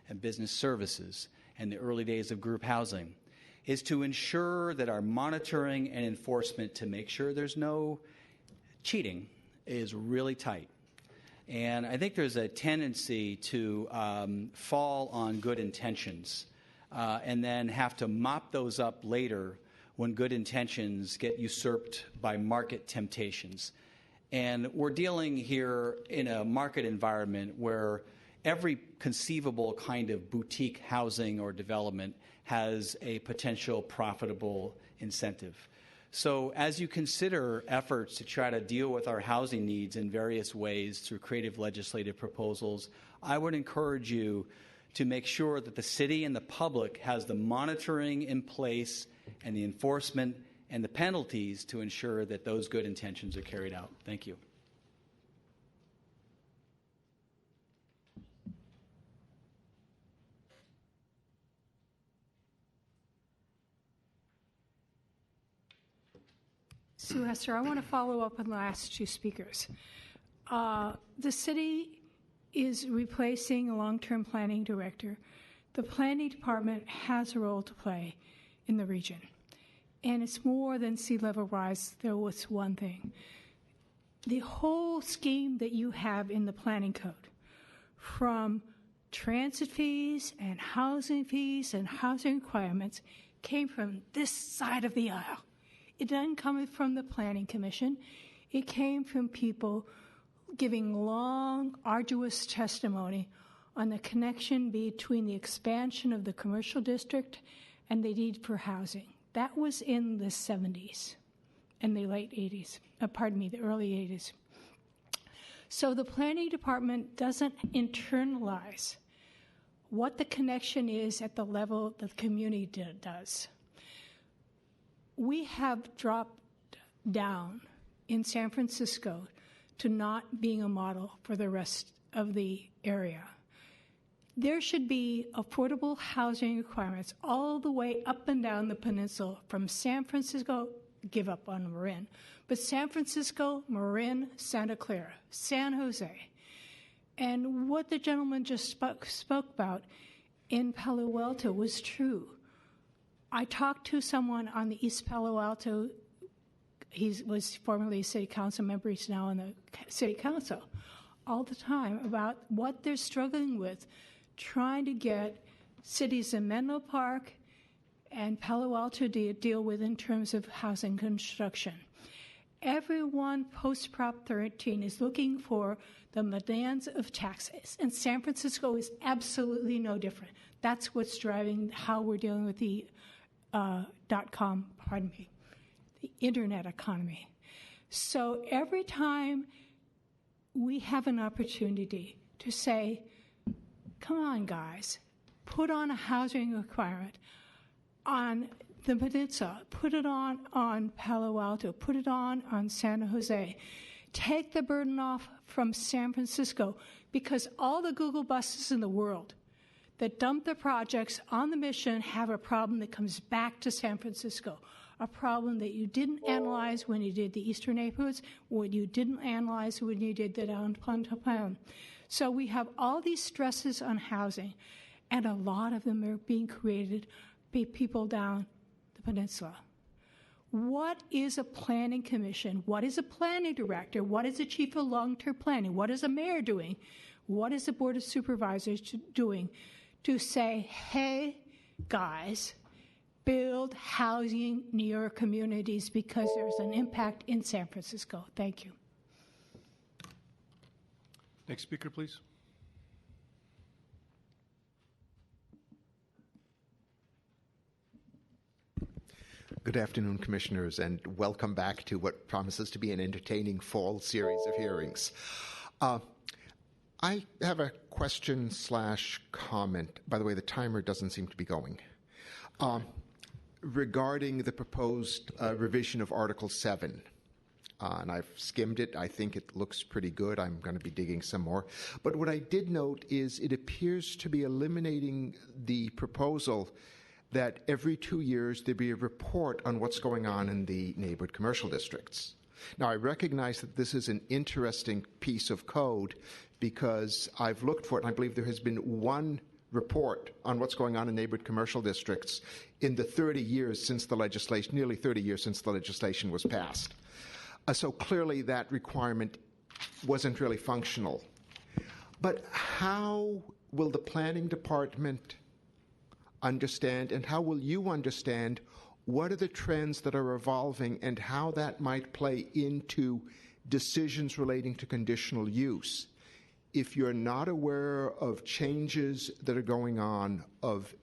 and business services and the early days of group housing, is to ensure that our monitoring and enforcement to make sure there's no cheating is really tight. And I think there's a tendency to fall on good intentions and then have to mop those up later when good intentions get usurped by market temptations. And we're dealing here in a market environment where every conceivable kind of boutique housing or development has a potential profitable incentive. So as you consider efforts to try to deal with our housing needs in various ways through creative legislative proposals, I would encourage you to make sure that the city and the public has the monitoring in place and the enforcement and the penalties to ensure that those good intentions are carried out. Thank you. Sue Hester, I want to follow up on the last two speakers. The city is replacing a long-term planning director. The planning department has a role to play in the region. And it's more than sea level rise, there was one thing. The whole scheme that you have in the planning code, from transit fees and housing requirements, came from this side of the aisle. It didn't come from the Planning Commission. It came from people giving long, arduous testimony on the connection between the expansion of the commercial district and the need for housing. That was in the 70s and the late 80s, the early 80s. So the planning department doesn't internalize what the connection is at the level that the community does. We have dropped down in San Francisco to not being a model for the rest of the area. There should be affordable housing requirements all the way up and down the peninsula from San Francisco, give up on Marin, but San Francisco, Marin, Santa Clara, San Jose. And what the gentleman just spoke about in Palo Alto was true. I talked to someone on the East Palo Alto. He was formerly a city council member. He's now in the city council all the time about what they're struggling with, trying to get cities in Menlo Park and Palo Alto to deal with in terms of housing construction. Everyone post-Prop 13 is looking for the demands of taxes, and San Francisco is absolutely no different. That's what's driving how we're dealing with the the internet economy. So every time we have an opportunity to say, come on, guys, put on a housing requirement on the peninsula, put it on Palo Alto, put it on San Jose, take the burden off from San Francisco, because all the Google buses in the world that dump the projects on the mission have a problem that comes back to San Francisco, a problem that you didn't analyze when you did the eastern neighborhoods, what you didn't analyze when you did the downtown. So we have all these stresses on housing, and a lot of them are being created by people down the peninsula. What is a planning commission? What is a planning director? What is a chief of long-term planning? What is a mayor doing? What is the board of supervisors doing to say, hey, guys, build housing near your communities because there's an impact in San Francisco? Thank you. Next speaker, please. Good afternoon, Commissioners, and welcome back to what promises to be an entertaining fall series of hearings. I have a question/comment. By the way, the timer doesn't seem to be going. Regarding the proposed revision of Article 7. And I've skimmed it. I think it looks pretty good. I'm going to be digging some more. But what I did note is it appears to be eliminating the proposal that every 2 years there be a report on what's going on in the neighborhood commercial districts. Now, I recognize that this is an interesting piece of code because I've looked for it, and I believe there has been one report on what's going on in neighborhood commercial districts in the 30 years since the legislation, nearly 30 years since the legislation was passed. So clearly that requirement wasn't really functional. But how will the planning department understand, and how will you understand, what are the trends that are evolving and how that might play into decisions relating to conditional use? If you're not aware of changes that are going on, of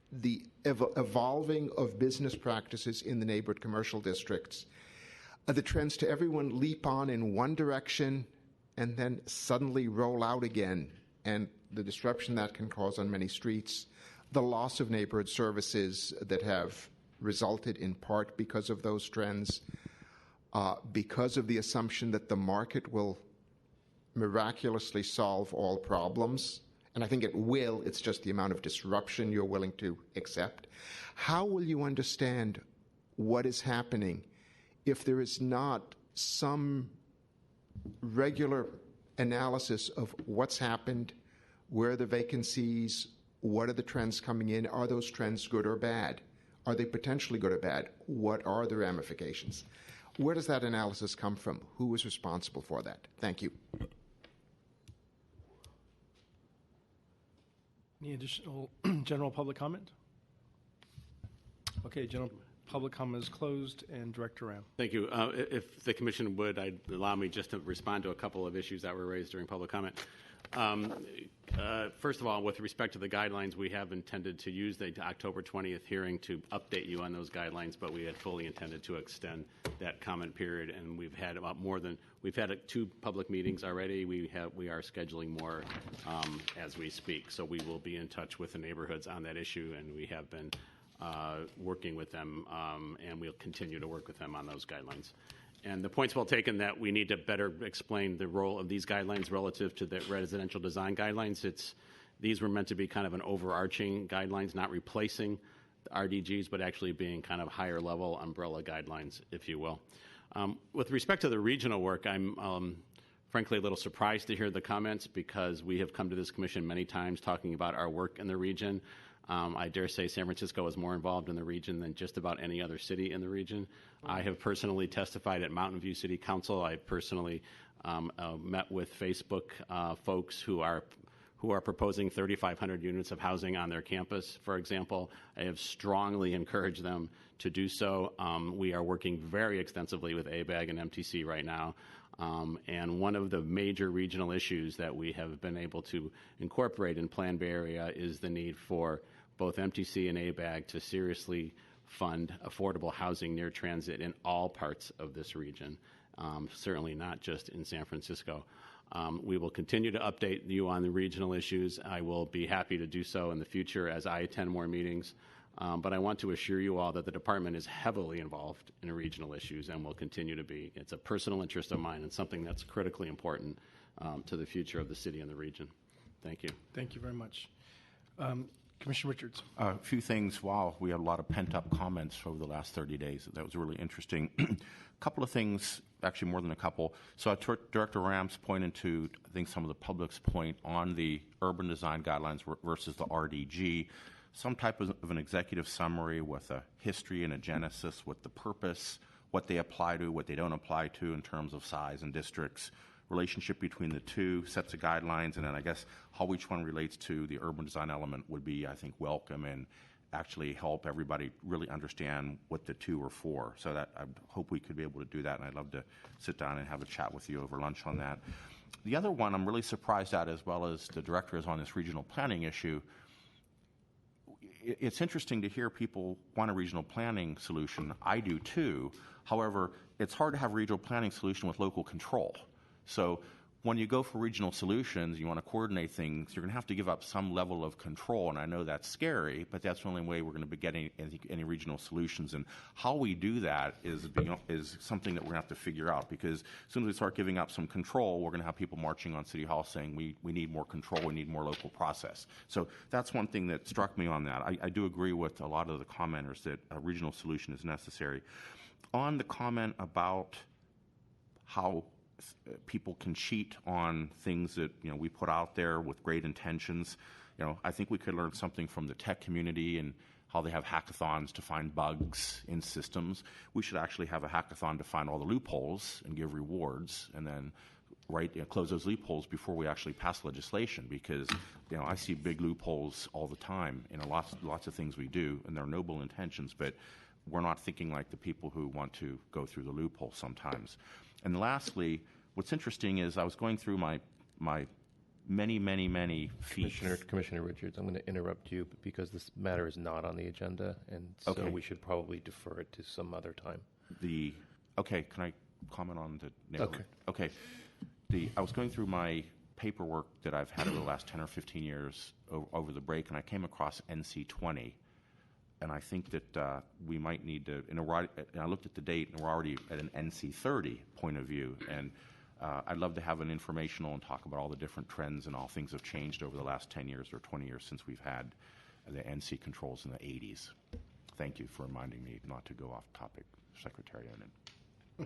the evolving of business practices in the neighborhood commercial districts, the trends to everyone leap on in one direction and then suddenly roll out again, and the disruption that can cause on many streets, the loss of neighborhood services that have resulted in part because of those trends, because of the assumption that the market will miraculously solve all problems. And I think it will, it's just the amount of disruption you're willing to accept. How will you understand what is happening if there is not some regular analysis of what's happened, where are the vacancies, what are the trends coming in, are those trends good or bad? Are they potentially good or bad? What are the ramifications? Where does that analysis come from? Who is responsible for that? Thank you. Any additional general public comment? Okay, general public comment is closed, and Director Ram. Thank you. If the commission would, allow me just to respond to a couple of issues that were raised during public comment. First of all, with respect to the guidelines, we have intended to use the October 20th hearing to update you on those guidelines, but we had fully intended to extend that comment period, and we've had we've had 2 public meetings already. We are scheduling more as we speak, so we will be in touch with the neighborhoods on that issue, and we have been working with them, and we'll continue to work with them on those guidelines. And the point's well taken that we need to better explain the role of these guidelines relative to the residential design guidelines. These were meant to be kind of an overarching guidelines, not replacing the RDGs, but actually being kind of higher level umbrella guidelines, if you will. With respect to the regional work, I'm frankly a little surprised to hear the comments, because we have come to this commission many times talking about our work in the region. I dare say San Francisco is more involved in the region than just about any other city in the region. I have personally testified at Mountain View City Council. I personally met with Facebook folks who are proposing 3,500 units of housing on their campus, for example. I have strongly encouraged them to do so. We are working very extensively with ABAG and MTC right now. And one of the major regional issues that we have been able to incorporate in Plan Bay Area is the need for both MTC and ABAG to seriously fund affordable housing near transit in all parts of this region, certainly not just in San Francisco. We will continue to update you on the regional issues. I will be happy to do so in the future as I attend more meetings. But I want to assure you all that the department is heavily involved in regional issues and will continue to be. It's a personal interest of mine and something that's critically important to the future of the city and the region. Thank you. Thank you very much. Commissioner Richards. A few things. Wow, we had a lot of pent-up comments over the last 30 days. That was really interesting. A couple of things, actually more than a couple. So Director Rams pointed to, I think, some of the public's point on the urban design guidelines versus the RDG. Some type of an executive summary with a history and a genesis, with the purpose, what they apply to, what they don't apply to in terms of size and districts, relationship between the two sets of guidelines, and then I guess how each one relates to the urban design element would be, I think, welcome and actually help everybody really understand what the two are for. So that I hope we could be able to do that, and I'd love to sit down and have a chat with you over lunch on that. The other one I'm really surprised at, as well as the director, is on this regional planning issue. It's interesting to hear people want a regional planning solution. I do too. However, it's hard to have a regional planning solution with local control. So when you go for regional solutions, you want to coordinate things, you're going to have to give up some level of control, and I know that's scary, but that's the only way we're going to be getting any regional solutions. And how we do that is something that we're going to have to figure out, because as soon as we start giving up some control, we're going to have people marching on City Hall saying we need more control, we need more local process. So that's one thing that struck me on that. I do agree with a lot of the commenters that a regional solution is necessary. On the comment about how people can cheat on things that we put out there with great intentions, I think we could learn something from the tech community and how they have hackathons to find bugs in systems. We should actually have a hackathon to find all the loopholes and give rewards, and then close those loopholes before we actually pass legislation, because I see big loopholes all the time in lots of things we do, and they're noble intentions, but we're not thinking like the people who want to go through the loophole sometimes. And lastly, what's interesting is I was going through my many feet. Commissioner Richards, I'm going to interrupt you because this matter is not on the agenda, and so we should probably defer it to some other time. Can I comment on the neighborhood? Okay. I was going through my paperwork that I've had over the last 10 or 15 years over the break, and I came across NC 20. And I think that we might need to, and I looked at the date, and we're already at an NC 30 point of view. And I'd love to have an informational and talk about all the different trends and all things have changed over the last 10 years or 20 years since we've had the NC controls in the 80s. Thank you for reminding me not to go off topic, Secretary Onen.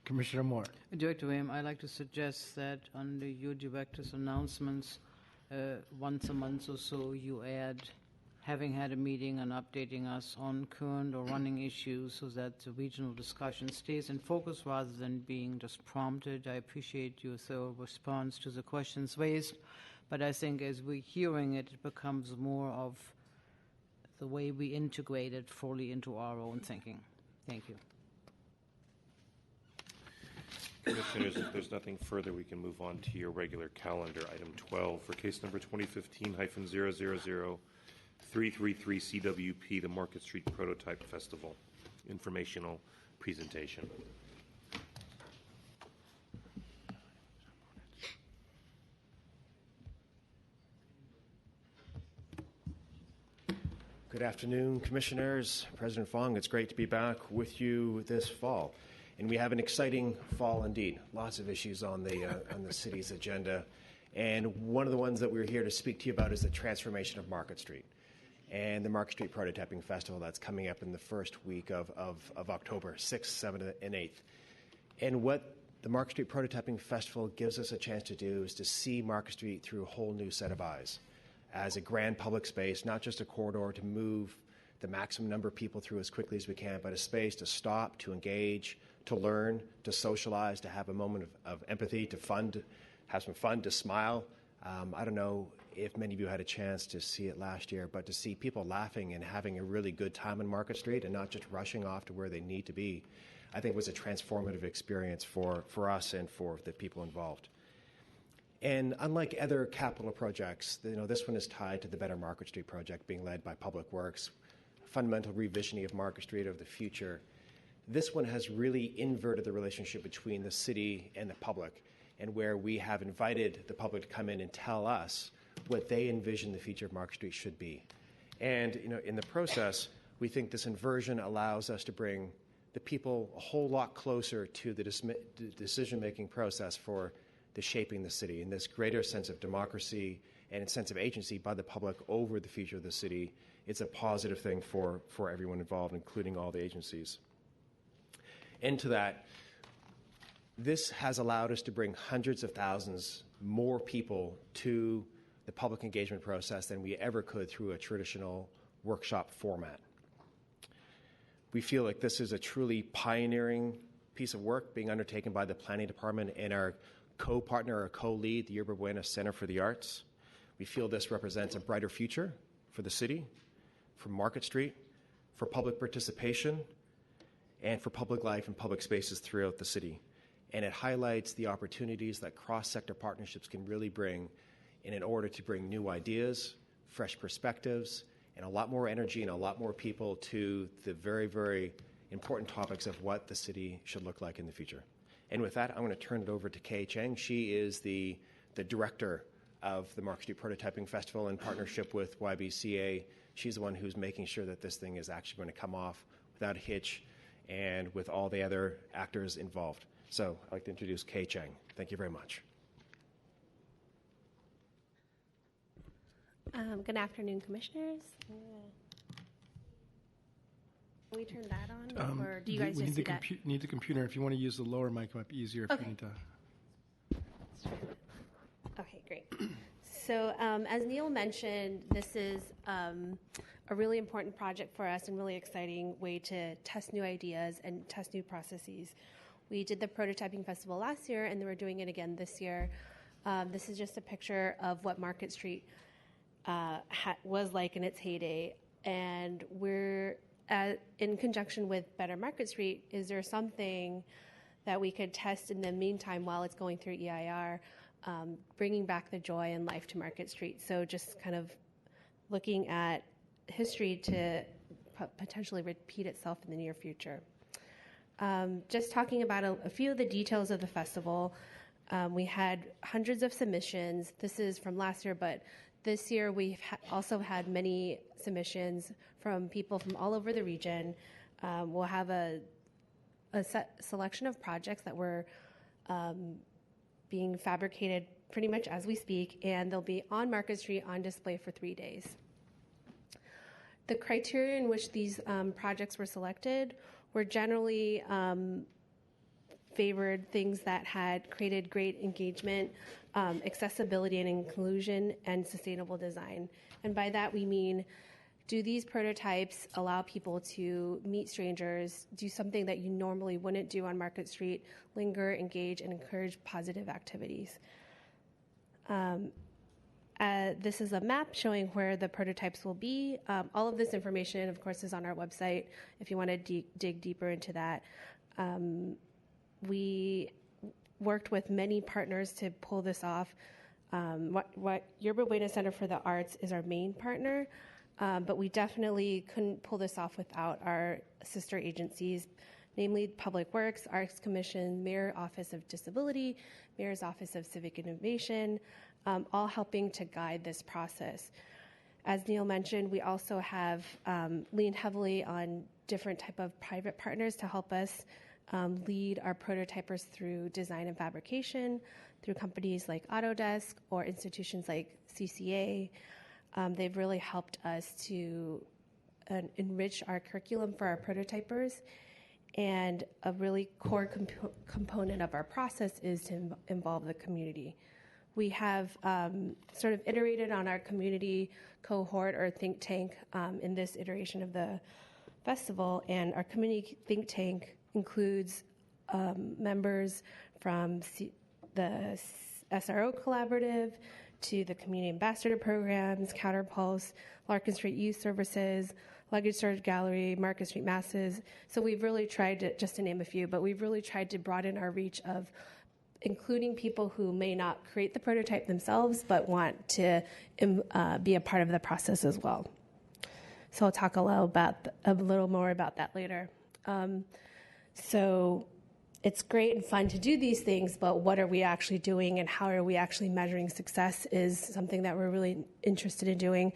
Commissioner Moore. Director William, I'd like to suggest that under your director's announcements, once a month or so, you add having had a meeting and updating us on current or running issues so that the regional discussion stays in focus rather than being just prompted. I appreciate your thorough response to the questions raised, but I think as we're hearing it, it becomes more of the way we integrate it fully into our own thinking. Thank you. Commissioners, if there's nothing further, we can move on to your regular calendar. Item 12 for case number 2015-000-333 CWP, the Market Street Prototype Festival, informational presentation. Good afternoon, Commissioners. President Fong, it's great to be back with you this fall. And we have an exciting fall indeed. Lots of issues on the city's agenda. And one of the ones that we're here to speak to you about is the transformation of Market Street and the Market Street Prototyping Festival that's coming up in the first week of October, 6th, 7th, and 8th. And what the Market Street Prototyping Festival gives us a chance to do is to see Market Street through a whole new set of eyes as a grand public space, not just a corridor to move the maximum number of people through as quickly as we can, but a space to stop, to engage, to learn, to socialize, to have a moment of empathy, to have some fun, to smile. I don't know if many of you had a chance to see it last year, but to see people laughing and having a really good time in Market Street and not just rushing off to where they need to be, I think was a transformative experience for us and for the people involved. And unlike other capital projects, this one is tied to the Better Market Street project being led by Public Works, fundamental revisioning of Market Street of the future. This one has really inverted the relationship between the city and the public, and where we have invited the public to come in and tell us what they envision the future of Market Street should be. And in the process, we think this inversion allows us to bring the people a whole lot closer to the decision-making process for the shaping the city, and this greater sense of democracy and a sense of agency by the public over the future of the city. It's a positive thing for everyone involved, including all the agencies. And to that, this has allowed us to bring hundreds of thousands more people to the public engagement process than we ever could through a traditional workshop format. We feel like this is a truly pioneering piece of work being undertaken by the Planning Department and our co-partner or co-lead, the Yerba Buena Center for the Arts. We feel this represents a brighter future for the city, for Market Street, for public participation, and for public life and public spaces throughout the city. And it highlights the opportunities that cross-sector partnerships can really bring in order to bring new ideas, fresh perspectives, and a lot more energy and a lot more people to the very, very important topics of what the city should look like in the future. And with that, I'm going to turn it over to Kay Cheng. She is the director of the Market Street Prototyping Festival in partnership with YBCA. She's the one who's making sure that this thing is actually going to come off without a hitch and with all the other actors involved. So I'd like to introduce Kay Cheng. Thank you very much. Good afternoon, Commissioners. Can we turn that on, or do you guys just see that? Need the computer. If you want to use the lower mic, it might be easier if you need to. Okay, great. So as Neil mentioned, this is a really important project for us and really exciting way to test new ideas and test new processes. We did the prototyping festival last year, and then we're doing it again this year. This is just a picture of what Market Street was like in its heyday, and we're in conjunction with Better Market Street. Is there something that we could test in the meantime while it's going through EIR, bringing back the joy and life to Market Street? So just kind of looking at history to potentially repeat itself in the near future. Just talking about a few of the details of the festival. We had hundreds of submissions. This is from last year, but this year we've also had many submissions from people from all over the region. We'll have a selection of projects that were being fabricated pretty much as we speak, and they'll be on Market Street on display for 3 days. The criteria in which these projects were selected were generally favored things that had created great engagement, accessibility and inclusion, and sustainable design. And by that we mean, do these prototypes allow people to meet strangers, do something that you normally wouldn't do on Market Street, linger, engage, and encourage positive activities? This is a map showing where the prototypes will be. All of this information, of course, is on our website if you want to dig deeper into that. We worked with many partners to pull this off. Yerba Buena Center for the Arts is our main partner, but we definitely couldn't pull this off without our sister agencies, namely Public Works, Arts Commission, Mayor Office of Disability, Mayor's Office of Civic Innovation, all helping to guide this process. As Neil mentioned, we also have leaned heavily on different type of private partners to help us lead our prototypers through design and fabrication, through companies like Autodesk or institutions like CCA. They've really helped us to enrich our curriculum for our prototypers. And a really core component of our process is to involve the community. We have sort of iterated on our community cohort or think tank in this iteration of the festival, and our community think tank includes members from the SRO Collaborative to the Community Ambassador Programs, Counterpulse, Larkin Street Youth Services, Luggage Storage Gallery, Market Street Masses. So we've really tried to, just to name a few, but we've really tried to broaden our reach of including people who may not create the prototype themselves, but want to be a part of the process as well. So I'll talk a little more about that later. So it's great and fun to do these things, but what are we actually doing and how are we actually measuring success is something that we're really interested in doing.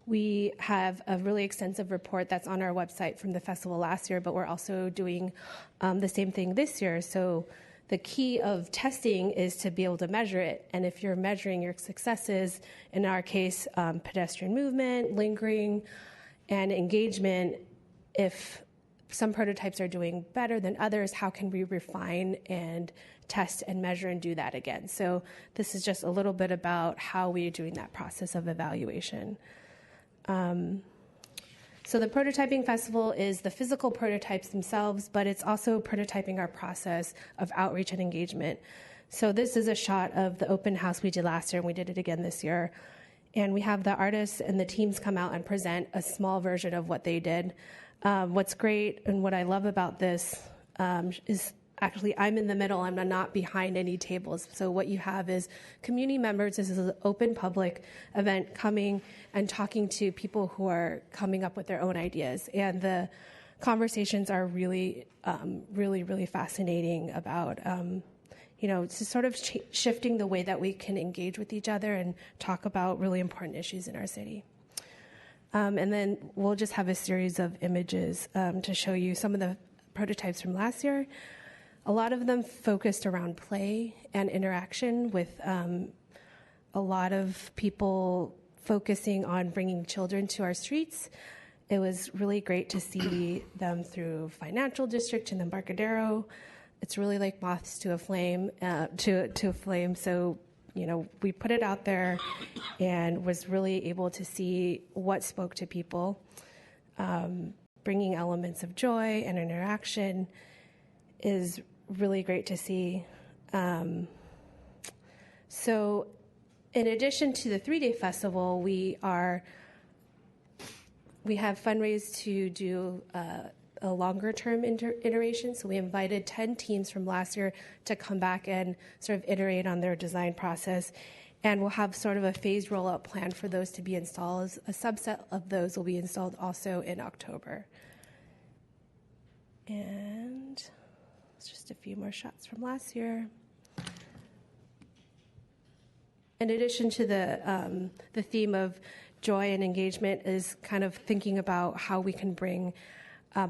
We have a really extensive report that's on our website from the festival last year, but we're also doing the same thing this year. So the key of testing is to be able to measure it. And if you're measuring your successes, in our case, pedestrian movement, lingering, and engagement, if some prototypes are doing better than others, how can we refine and test and measure and do that again? So this is just a little bit about how we're doing that process of evaluation. So the Prototyping Festival is the physical prototypes themselves, but it's also prototyping our process of outreach and engagement. So this is a shot of the open house we did last year, and we did it again this year. And we have the artists and the teams come out and present a small version of what they did. What's great and what I love about this is actually I'm in the middle. I'm not behind any tables. So what you have is community members. This is an open public event coming and talking to people who are coming up with their own ideas. And the conversations are really, really fascinating about, just sort of shifting the way that we can engage with each other and talk about really important issues in our city. And then we'll just have a series of images to show you some of the prototypes from last year. A lot of them focused around play and interaction with a lot of people focusing on bringing children to our streets. It was really great to see them through Financial District and the Embarcadero. It's really like moths to a flame, to a flame. So, we put it out there and was really able to see what spoke to people, bringing elements of joy and interaction is really great to see. So in addition to the 3-day festival, we have fundraised to do a longer term iteration. So we invited 10 teams from last year to come back and sort of iterate on their design process. And we'll have sort of a phased rollout plan for those to be installed. A subset of those will be installed also in October. And just a few more shots from last year. In addition to the theme of joy and engagement is kind of thinking about how we can bring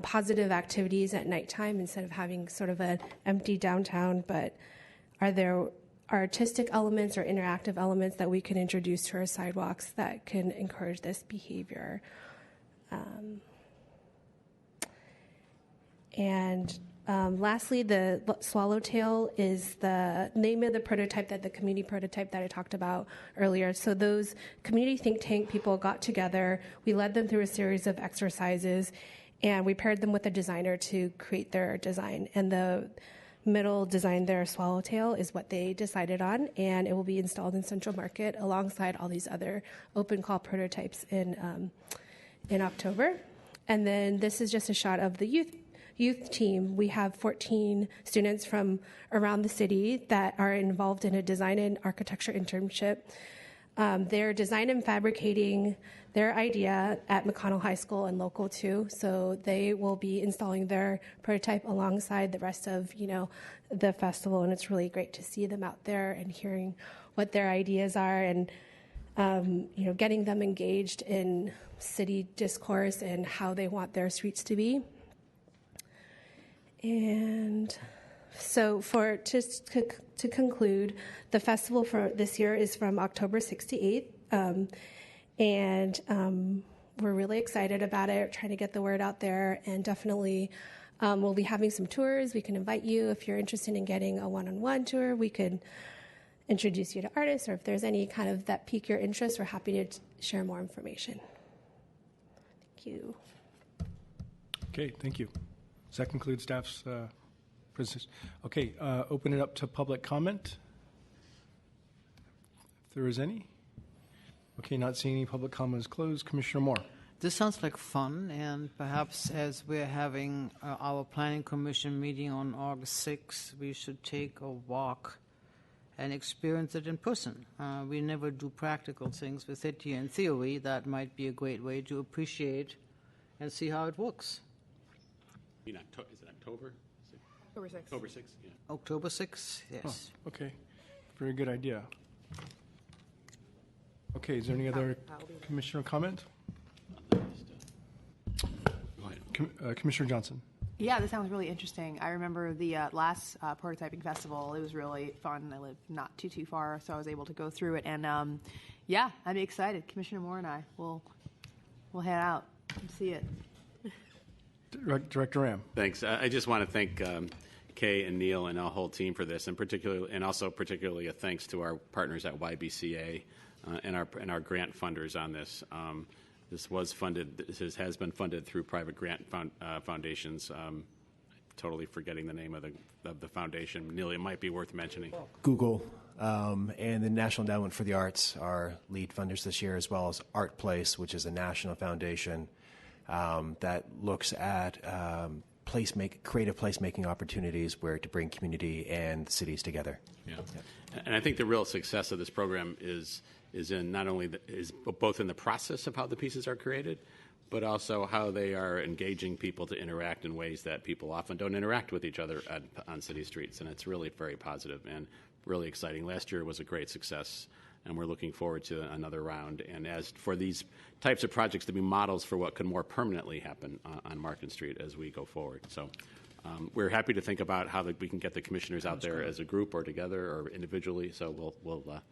positive activities at nighttime instead of having sort of an empty downtown, but are there artistic elements or interactive elements that we can introduce to our sidewalks that can encourage this behavior? And Lastly, the Swallowtail is the name of the prototype, that the community prototype that I talked about earlier. So those community think tank people got together. We led them through a series of exercises, and we paired them with a designer to create their design. And the middle design there, Swallowtail, is what they decided on, and it will be installed in Central Market alongside all these other open call prototypes in October. And then this is just a shot of the youth team. We have 14 students from around the city that are involved in a design and architecture internship. They're design and fabricating their idea at McConnell High School and local too. So they will be installing their prototype alongside the rest of, the festival. And it's really great to see them out there and hearing what their ideas are, and, getting them engaged in city discourse and how they want their streets to be. And so to conclude, the festival for this year is from October 6th to 8th. And we're really excited about it, trying to get the word out there. And definitely we'll be having some tours. We can invite you if you're interested in getting a one-on-one tour. We could introduce you to artists, or if there's any kind of that pique your interest, we're happy to share more information. Thank you. Okay, thank you. Does that conclude staff's presentation? Okay, open it up to public comment, if there is any. Okay, not seeing any public comments closed. Commissioner Moore. This sounds like fun, and perhaps as we're having our Planning Commission meeting on August 6th, we should take a walk and experience it in person. We never do practical things with it here in theory. That might be a great way to appreciate and see how it works. Is it October? October 6th. October 6th, yeah. October 6th, yes. Oh, okay, very good idea. Okay, is there any other commissioner comment? Go ahead. Commissioner Johnson. Yeah, this sounds really interesting. I remember the last prototyping festival. It was really fun. I live not too far, so I was able to go through it. And I'm excited. Commissioner Moore and I will head out and see it. Director Ram. Thanks. I just want to thank Kay and Neil and our whole team for this, and particularly a thanks to our partners at YBCA and our grant funders on this. This was funded. This has been funded through private grant foundations. Totally forgetting the name of the foundation. Neil, it might be worth mentioning. Google and the National Endowment for the Arts are lead funders this year, as well as Art Place, which is a national foundation that looks at creative placemaking opportunities where to bring community and cities together. Yeah. And I think the real success of this program is in not only both in the process of how the pieces are created, but also how they are engaging people to interact in ways that people often don't interact with each other on city streets. And it's really very positive and really exciting. Last year was a great success, and we're looking forward to another round. And as for these types of projects to be models for what could more permanently happen on Market Street as we go forward. So we're happy to think about how we can get the commissioners out there as a group or together or individually. So we'll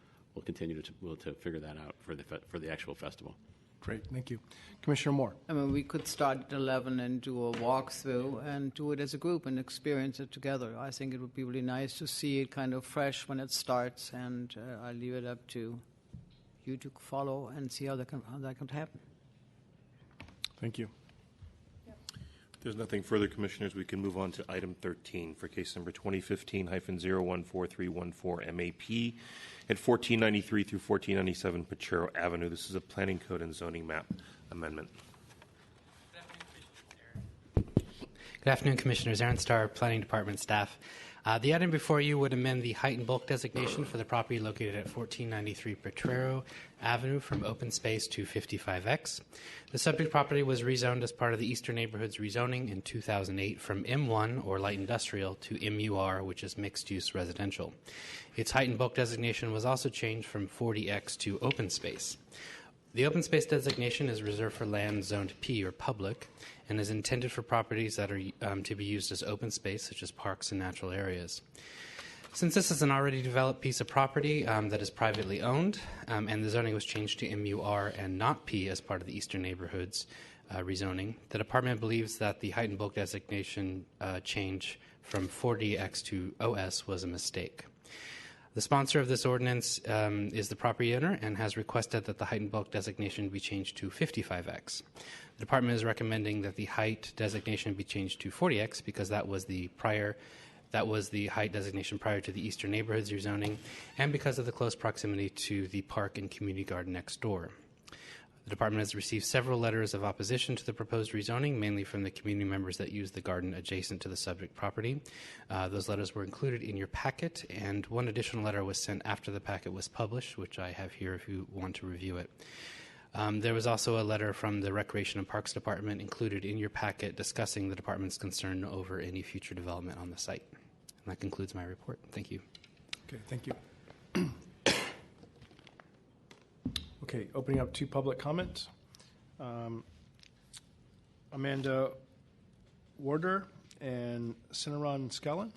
continue to figure that out for the actual festival. Great, thank you. Commissioner Moore. I mean, we could start at 11 and do a walkthrough and do it as a group and experience it together. I think it would be really nice to see it kind of fresh when it starts, and I leave it up to you to follow and see how that can happen. Thank you. If there's nothing further, Commissioners, we can move on to item 13 for case number 2015-014314 MAP at 1493 through 1497 Pochero Avenue. This is a planning code and zoning map amendment. Good afternoon, Commissioners. Aaron Starr, Planning Department staff. The item before you would amend the height and bulk designation for the property located at 1493 Potrero Avenue from open space to 55X. The subject property was rezoned as part of the Eastern Neighborhoods rezoning in 2008 from M1, or light industrial, to MUR, which is mixed-use residential. Its height and bulk designation was also changed from 40X to open space. The open space designation is reserved for land zoned P, or public, and is intended for properties that are to be used as open space, such as parks and natural areas. Since this is an already developed piece of property that is privately owned, and the zoning was changed to MUR and not P as part of the Eastern Neighborhoods rezoning. The department believes that the height and bulk designation change from 40X to OS was a mistake. The sponsor of this ordinance is the property owner and has requested that the height and bulk designation be changed to 55X. The department is recommending that the height designation be changed to 40X because that was the height designation prior to the Eastern Neighborhoods rezoning, and because of the close proximity to the park and community garden next door. The department has received several letters of opposition to the proposed rezoning, mainly from the community members that use the garden adjacent to the subject property. Those letters were included in your packet, and one additional letter was sent after the packet was published, which I have here if you want to review it. There was also a letter from the Recreation and Parks Department included in your packet discussing the department's concern over any future development on the site. And that concludes my report. Thank you. Okay, thank you. Okay, opening up to public comment. Amanda Warder and Cinnamon Scallon.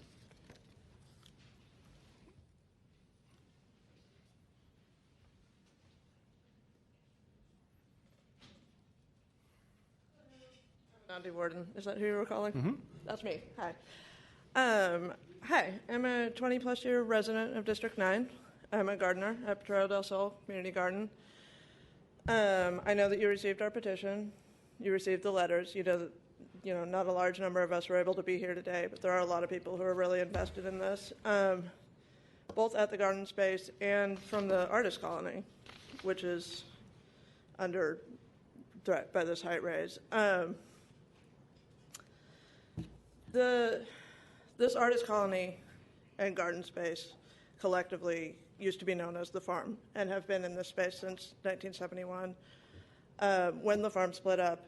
Andy Warden, is that who you were calling? Mm-hmm. That's me. Hi. Hi, I'm a 20-plus year resident of District 9. I'm a gardener at Potrero del Sol Community Garden. I know that you received our petition. You received the letters. You know that, not a large number of us were able to be here today, but there are a lot of people who are really invested in this, both at the garden space and from the artist colony, which is under threat by this height raise. This artist colony and garden space collectively used to be known as the farm and have been in this space since 1971. When the farm split up,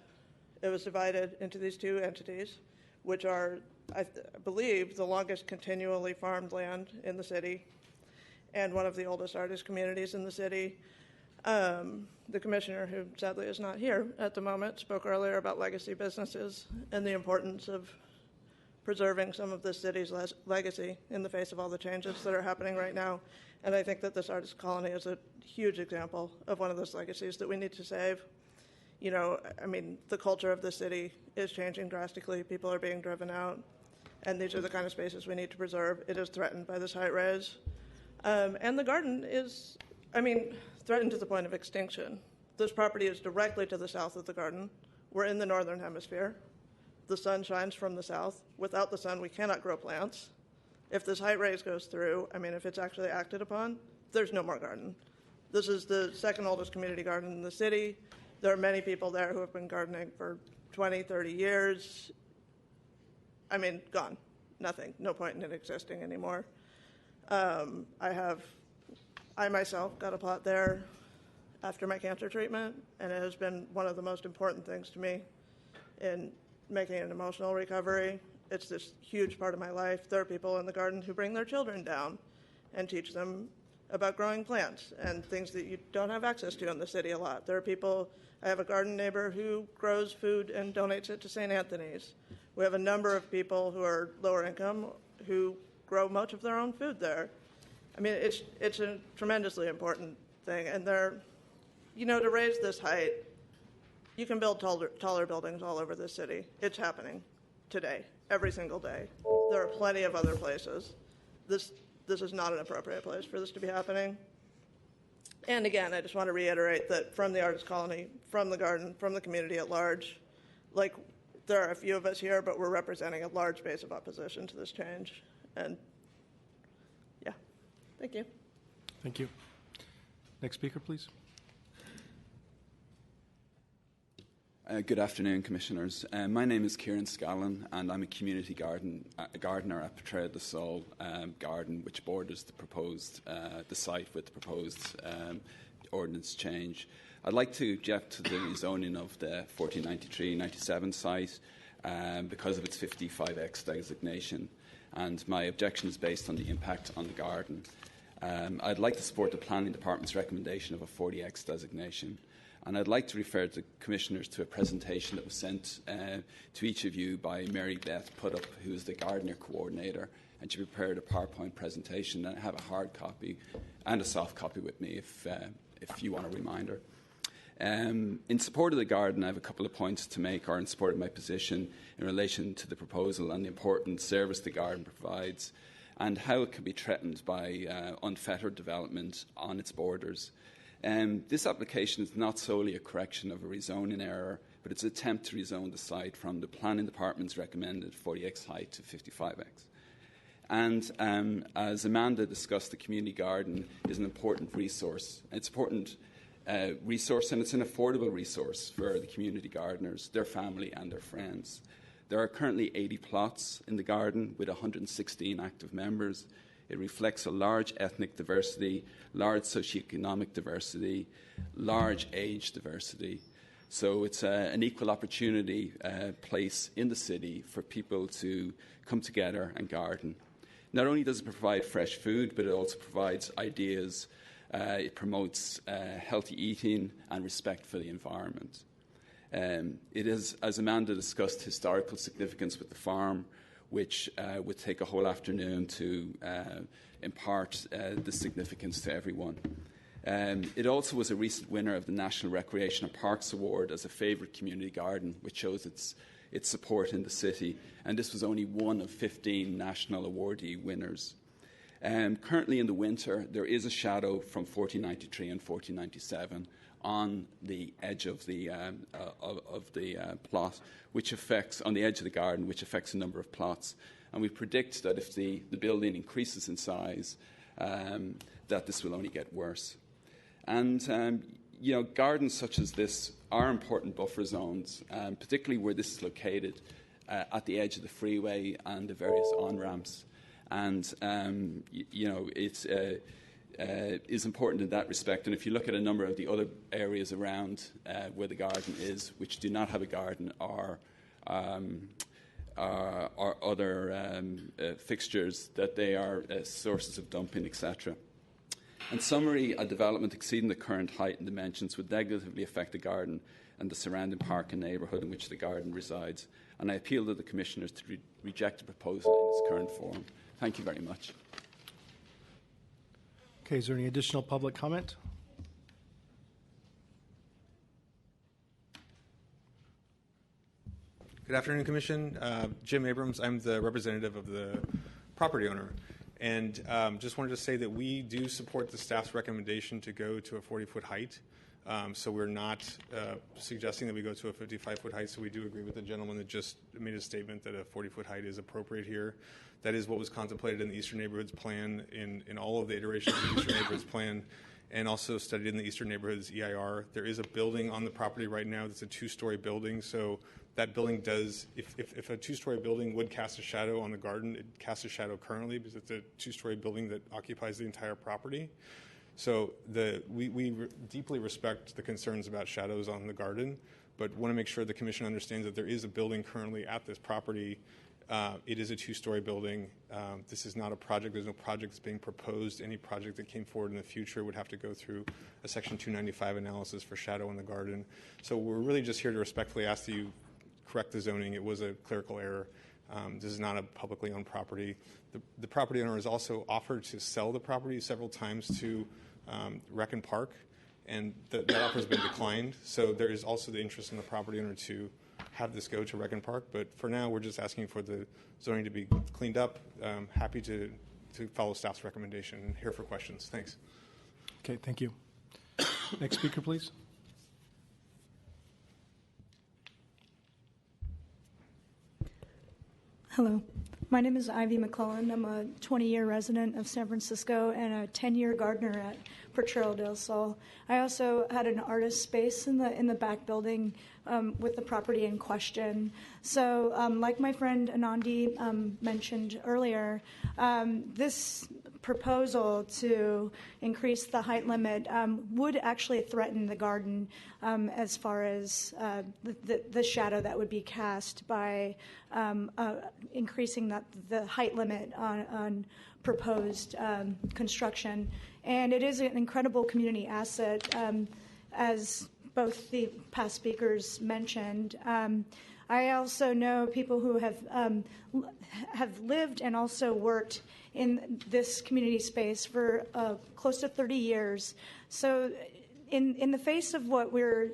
it was divided into these two entities, which are, I believe, the longest continually farmed land in the city and one of the oldest artist communities in the city. The commissioner, who sadly is not here at the moment, spoke earlier about legacy businesses and the importance of preserving some of the city's legacy in the face of all the changes that are happening right now. And I think that this artist colony is a huge example of one of those legacies that we need to save. The culture of the city is changing drastically. People are being driven out. And these are the kind of spaces we need to preserve. It is threatened by this height raise. And the garden is, threatened to the point of extinction. This property is directly to the south of the garden. We're in the northern hemisphere. The sun shines from the south. Without the sun, we cannot grow plants. If this height raise goes through, if it's actually acted upon, there's no more garden. This is the second oldest community garden in the city. There are many people there who have been gardening for 20, 30 years. Gone. Nothing. No point in it existing anymore. I myself got a plot there after my cancer treatment, and it has been one of the most important things to me in making an emotional recovery. It's this huge part of my life. There are people in the garden who bring their children down and teach them about growing plants and things that you don't have access to in the city a lot. There are people, I have a garden neighbor who grows food and donates it to St. Anthony's. We have a number of people who are lower income who grow much of their own food there. It's a tremendously important thing. And to raise this height, you can build taller buildings all over the city. It's happening today, every single day. There are plenty of other places. This is not an appropriate place for this to be happening. And again, I just want to reiterate that from the artist colony, from the garden, from the community at large, there are a few of us here, but we're representing a large base of opposition to this change. And yeah, thank you. Thank you. Next speaker, please. Good afternoon, Commissioners. My name is Kieran Scallon, and I'm a community gardener at Potrero del Sol Garden, which borders the site with the proposed ordinance change. I'd like to object to the rezoning of the 1493-97 site because of its 55X designation, and my objection is based on the impact on the garden. I'd like to support the Planning Department's recommendation of a 40X designation. And I'd like to refer the Commissioners to a presentation that was sent to each of you by Mary Beth Puttup, who is the Gardener Coordinator, and she prepared a PowerPoint presentation. And I have a hard copy and a soft copy with me if you want a reminder. In support of the garden, I have a couple of points to make, or in support of my position in relation to the proposal and the important service the garden provides, and how it can be threatened by unfettered development on its borders. This application is not solely a correction of a rezoning error, but it's an attempt to rezone the site from the Planning Department's recommended 40x height to 55x. And as Amanda discussed, the community garden is an important resource. It's an important resource, and it's an affordable resource for the community gardeners, their family and their friends. There are currently 80 plots in the garden with 116 active members. It reflects a large ethnic diversity, large socioeconomic diversity, large age diversity. So it's an equal opportunity place in the city for people to come together and garden. Not only does it provide fresh food, but it also provides ideas. It promotes healthy eating and respect for the environment. It is, as Amanda discussed, historical significance with the farm, which would take a whole afternoon to impart the significance to everyone. It also was a recent winner of the National Recreation and Parks Award as a favourite community garden, which shows its support in the city. And this was only one of 15 national awardee winners. Currently in the winter, there is a shadow from 1493 and 1497 on the edge of the plot, which affects, on the edge of the garden, which affects a number of plots. And we predict that if the building increases in size, that this will only get worse. And, gardens such as this are important buffer zones, particularly where this is located at the edge of the freeway and the various on-ramps. And, it is important in that respect. And if you look at a number of the other areas around where the garden is, which do not have a garden, or other fixtures, that they are sources of dumping, etc. In summary, a development exceeding the current height and dimensions would negatively affect the garden and the surrounding park and neighbourhood in which the garden resides. And I appeal to the Commissioners to reject the proposal in its current form. Thank you very much. Okay, is there any additional public comment? Good afternoon, Commission. Jim Abrams. I'm the representative of the property owner. And just wanted to say that we do support the staff's recommendation to go to a 40-foot height. So we're not suggesting that we go to a 55-foot height. So we do agree with the gentleman that just made a statement that a 40-foot height is appropriate here. That is what was contemplated in the Eastern Neighborhoods Plan, in all of the iterations of the Eastern Neighborhoods Plan, and also studied in the Eastern Neighborhoods EIR. There is a building on the property right now that's a two-story building. So that building does, if a two-story building would cast a shadow on the garden, it casts a shadow currently because it's a two-story building that occupies the entire property. So we deeply respect the concerns about shadows on the garden, but want to make sure the Commission understands that there is a building currently at this property. It is a two-story building. This is not a project. There's no project that's being proposed. Any project that came forward in the future would have to go through a Section 295 analysis for shadow in the garden. So we're really just here to respectfully ask that you correct the zoning. It was a clerical error. This is not a publicly owned property. The property owner has also offered to sell the property several times to Rec and Park, and that offer has been declined. So there is also the interest in the property owner to have this go to Rec and Park. But for now, we're just asking for the zoning to be cleaned up. Happy to follow staff's recommendation and here for questions. Thanks. Okay, thank you. Next speaker, please. Hello. My name is Ivy McClellan. I'm a 20-year resident of San Francisco and a 10-year gardener at Potrero del Sol. I also had an artist space in the back building with the property in question. So like my friend Anandi mentioned earlier, this proposal to increase the height limit would actually threaten the garden as far as the shadow that would be cast by increasing the height limit on proposed construction. And it is an incredible community asset, as both the past speakers mentioned. I also know people who have lived and also worked in this community space for close to 30 years. So in the face of what we're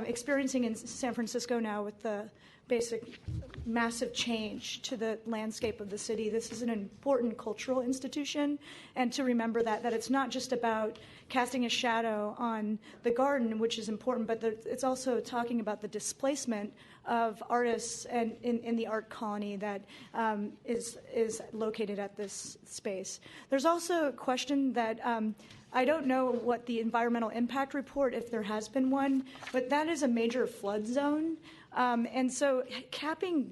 experiencing in San Francisco now with the basic massive change to the landscape of the city, this is an important cultural institution, and to remember that it's not just about casting a shadow on the garden, which is important, but it's also talking about the displacement of artists and in the art colony that is located at this space. There's also a question that I don't know what the environmental impact report, if there has been one, but that is a major flood zone. And so capping,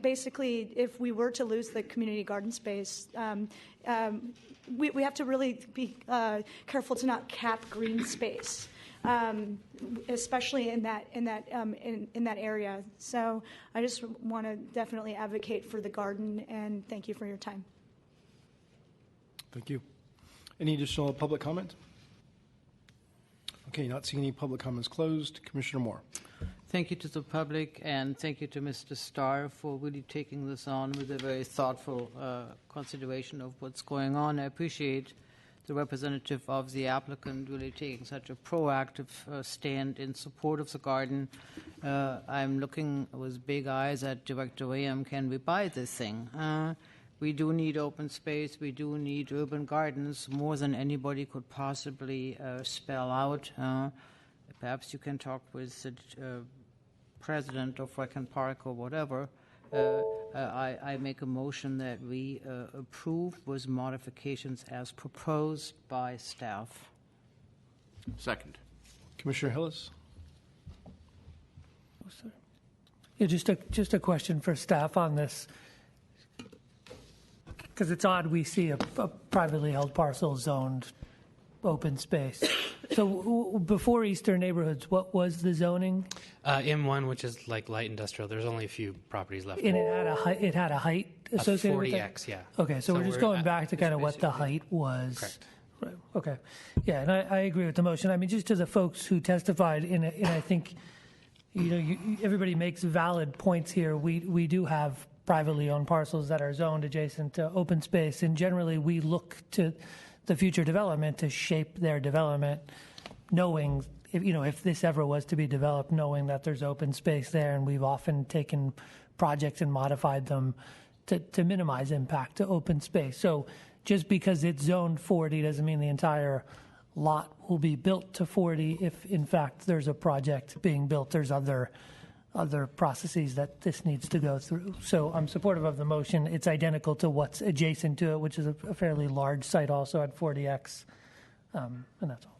basically, if we were to lose the community garden space, we have to really be careful to not cap green space, especially in that area. So I just want to definitely advocate for the garden, and thank you for your time. Thank you. Any additional public comment? Okay, not seeing any public comments closed. Commissioner Moore. Thank you to the public, and thank you to Mr. Starr for really taking this on with a very thoughtful consideration of what's going on. I appreciate the representative of the applicant really taking such a proactive stand in support of the garden. I'm looking with big eyes at Director William. Can we buy this thing? We do need open space. We do need urban gardens more than anybody could possibly spell out. Perhaps you can talk with the president of Rackham Park or whatever. I make a motion that we approve with modifications as proposed by staff. Second. Commissioner Hillis. Yeah, just a question for staff on this, because it's odd we see a privately held parcel zoned open space. So before Eastern Neighborhoods, what was the zoning? M1, which is like light industrial. There's only a few properties left. And it had a height associated with it? 40X, yeah. Okay, so we're just going back to kind of what the height was. Correct. Right. Okay. Yeah, and I agree with the motion. I mean, just to the folks who testified, and I think, everybody makes valid points here. We do have privately owned parcels that are zoned adjacent to open space, and generally we look to the future development to shape their development, knowing if this ever was to be developed, knowing that there's open space there, and we've often taken projects and modified them to minimize impact to open space. So just because it's zoned 40 doesn't mean the entire lot will be built to 40. If in fact there's a project being built, there's other processes that this needs to go through. So I'm supportive of the motion. It's identical to what's adjacent to it, which is a fairly large site also at 40X, and that's all.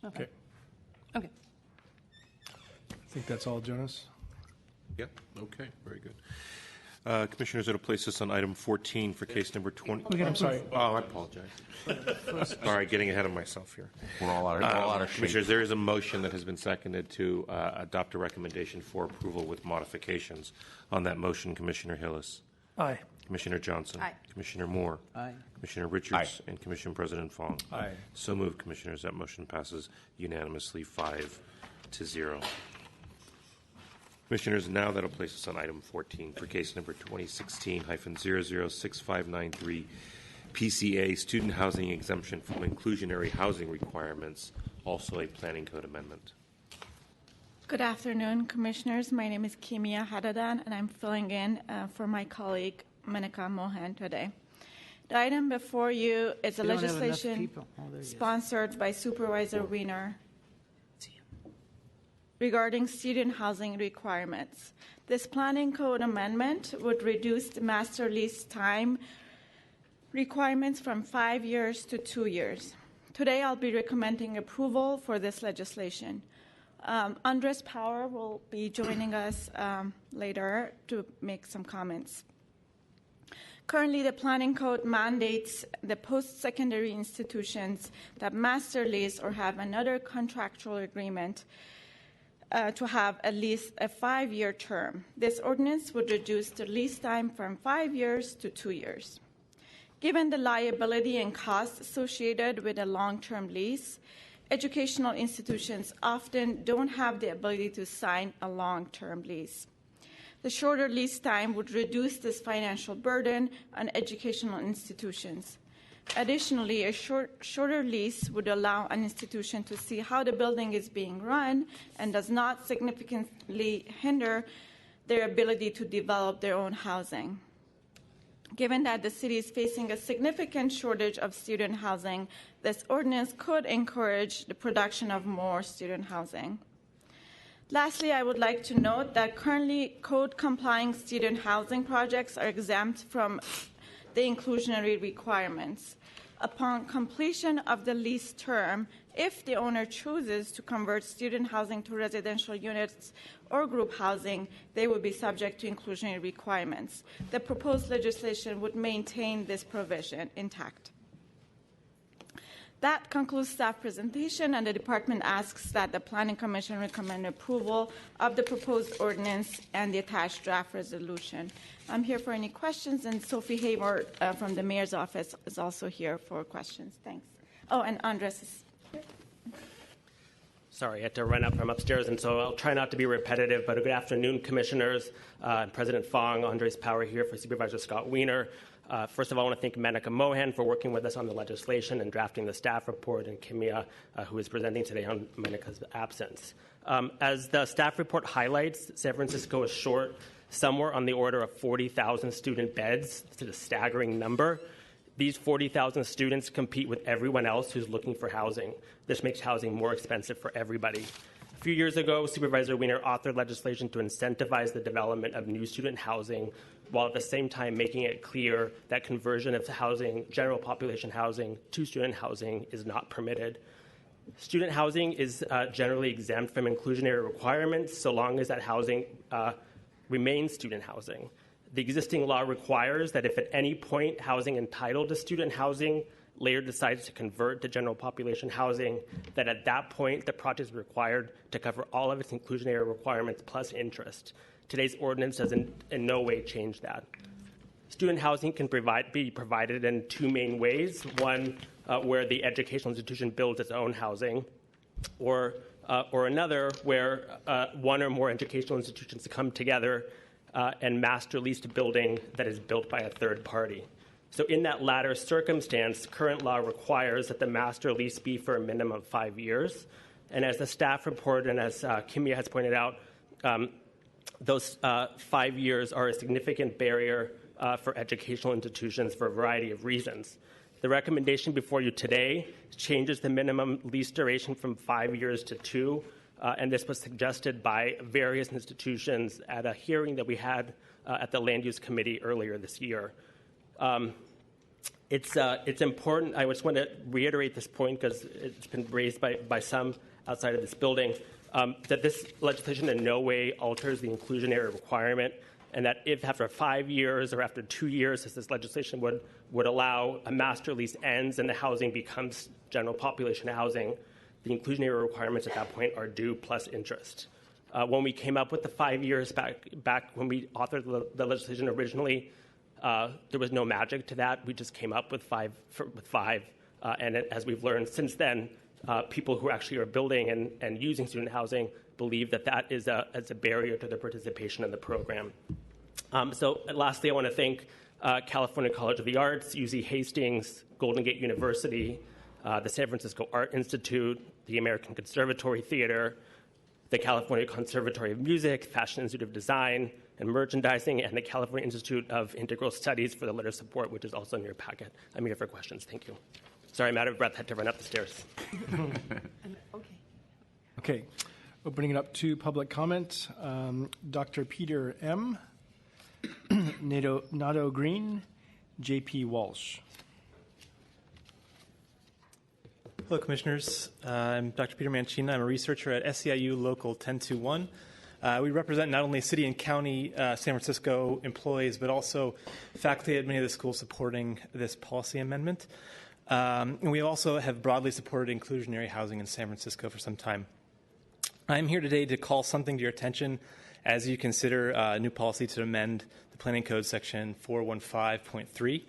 Okay. Okay. I think that's all, Jonas. Yep. Okay. Very good. Commissioners, it'll place us on item 14 for case number 20. I'm sorry. Oh, I apologize. Sorry, getting ahead of myself here. We're all out of shape. Commissioners, there is a motion that has been seconded to adopt a recommendation for approval with modifications. On that motion, Commissioner Hillis. Aye. Commissioner Johnson. Aye. Commissioner Moore. Aye. Commissioner Richards. And Commission President Fong. Aye. So moved, Commissioners. That motion passes unanimously 5-0. Commissioners, now that'll place us on item 14 for case number 2016-006593, PCA, Student Housing Exemption from Inclusionary Housing Requirements, also a Planning Code amendment. Good afternoon, Commissioners. My name is Kimia Hadadan, and I'm filling in for my colleague, Manika Mohan, today. The item before you is a legislation sponsored by Supervisor Wiener regarding student housing requirements. This planning code amendment would reduce the master lease time requirements from 5 years to 2 years. Today, I'll be recommending approval for this legislation. Andres Power will be joining us later to make some comments. Currently, the planning code mandates the post-secondary institutions that master lease or have another contractual agreement to have at least a 5-year term. This ordinance would reduce the lease time from 5 years to 2 years. Given the liability and costs associated with a long-term lease, educational institutions often don't have the ability to sign a long-term lease. The shorter lease time would reduce this financial burden on educational institutions. Additionally, a shorter lease would allow an institution to see how the building is being run and does not significantly hinder their ability to develop their own housing. Given that the city is facing a significant shortage of student housing, this ordinance could encourage the production of more student housing. Lastly, I would like to note that currently code-complying student housing projects are exempt from the inclusionary requirements. Upon completion of the lease term, if the owner chooses to convert student housing to residential units or group housing, they will be subject to inclusionary requirements. The proposed legislation would maintain this provision intact. That concludes staff presentation, and the department asks that the Planning Commission recommend approval of the proposed ordinance and the attached draft resolution. I'm here for any questions, and Sophie Hayward from the Mayor's Office is also here for questions. Thanks. Oh, and Andres is here. Sorry, I had to run up from upstairs, and so I'll try not to be repetitive, but good afternoon, Commissioners. President Fong, Andres Power here for Supervisor Scott Wiener. First of all, I want to thank Menaka Mohan for working with us on the legislation and drafting the staff report, and Kimia, who is presenting today on Menaka's absence. As the staff report highlights, San Francisco is short somewhere on the order of 40,000 student beds. It's a staggering number. These 40,000 students compete with everyone else who's looking for housing. This makes housing more expensive for everybody. A few years ago, Supervisor Wiener authored legislation to incentivize the development of new student housing, while at the same time making it clear that conversion of housing, general population housing, to student housing is not permitted. Student housing is generally exempt from inclusionary requirements so long as that housing remains student housing. The existing law requires that if at any point housing entitled to student housing later decides to convert to general population housing, that at that point the project is required to cover all of its inclusionary requirements plus interest. Today's ordinance doesn't in no way change that. Student housing can be provided in two main ways. One, where the educational institution builds its own housing, or another where one or more educational institutions come together and master lease a building that is built by a third party. So in that latter circumstance, current law requires that the master lease be for a minimum of 5 years. And as the staff report and as Kimia has pointed out, those 5 years are a significant barrier for educational institutions for a variety of reasons. The recommendation before you today changes the minimum lease duration from 5 years to 2, and this was suggested by various institutions at a hearing that we had at the Land Use Committee earlier this year. It's important. I just want to reiterate this point because it's been raised by some outside of this building, that this legislation in no way alters the inclusionary requirement, and that if after 5 years or after 2 years, as this legislation would allow, a master lease ends and the housing becomes general population housing, the inclusionary requirements at that point are due plus interest. When we came up with the 5 years back when we authored the legislation originally, there was no magic to that. We just came up with five, and as we've learned since then, people who actually are building and using student housing believe that is a barrier to their participation in the program. So lastly, I want to thank California College of the Arts, UC Hastings, Golden Gate University, the San Francisco Art Institute, the American Conservatory Theater, the California Conservatory of Music, Fashion Institute of Design and Merchandising, and the California Institute of Integral Studies for the letter support, which is also in your packet. I'm here for questions. Thank you. Sorry, I'm out of breath. Had to run up the stairs. Okay. Opening it up to public comment. Dr. Peter M., Nato Green, J.P. Walsh. Hello, Commissioners. I'm Dr. Peter Mancina. I'm a researcher at SEIU Local 1021. We represent not only city and county San Francisco employees, but also faculty at many of the schools supporting this policy amendment. And we also have broadly supported inclusionary housing in San Francisco for some time. I'm here today to call something to your attention as you consider a new policy to amend the Planning Code Section 415.3.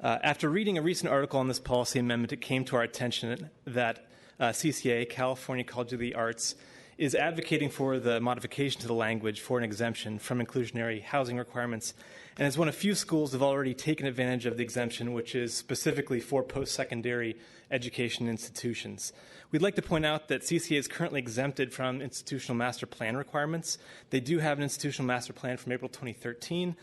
After reading a recent article on this policy amendment, it came to our attention that CCA, California College of the Arts, is advocating for the modification to the language for an exemption from inclusionary housing requirements, and is one of few schools that have already taken advantage of the exemption, which is specifically for post-secondary education institutions. We'd like to point out that CCA is currently exempted from institutional master plan requirements. They do have an institutional master plan from April 2013,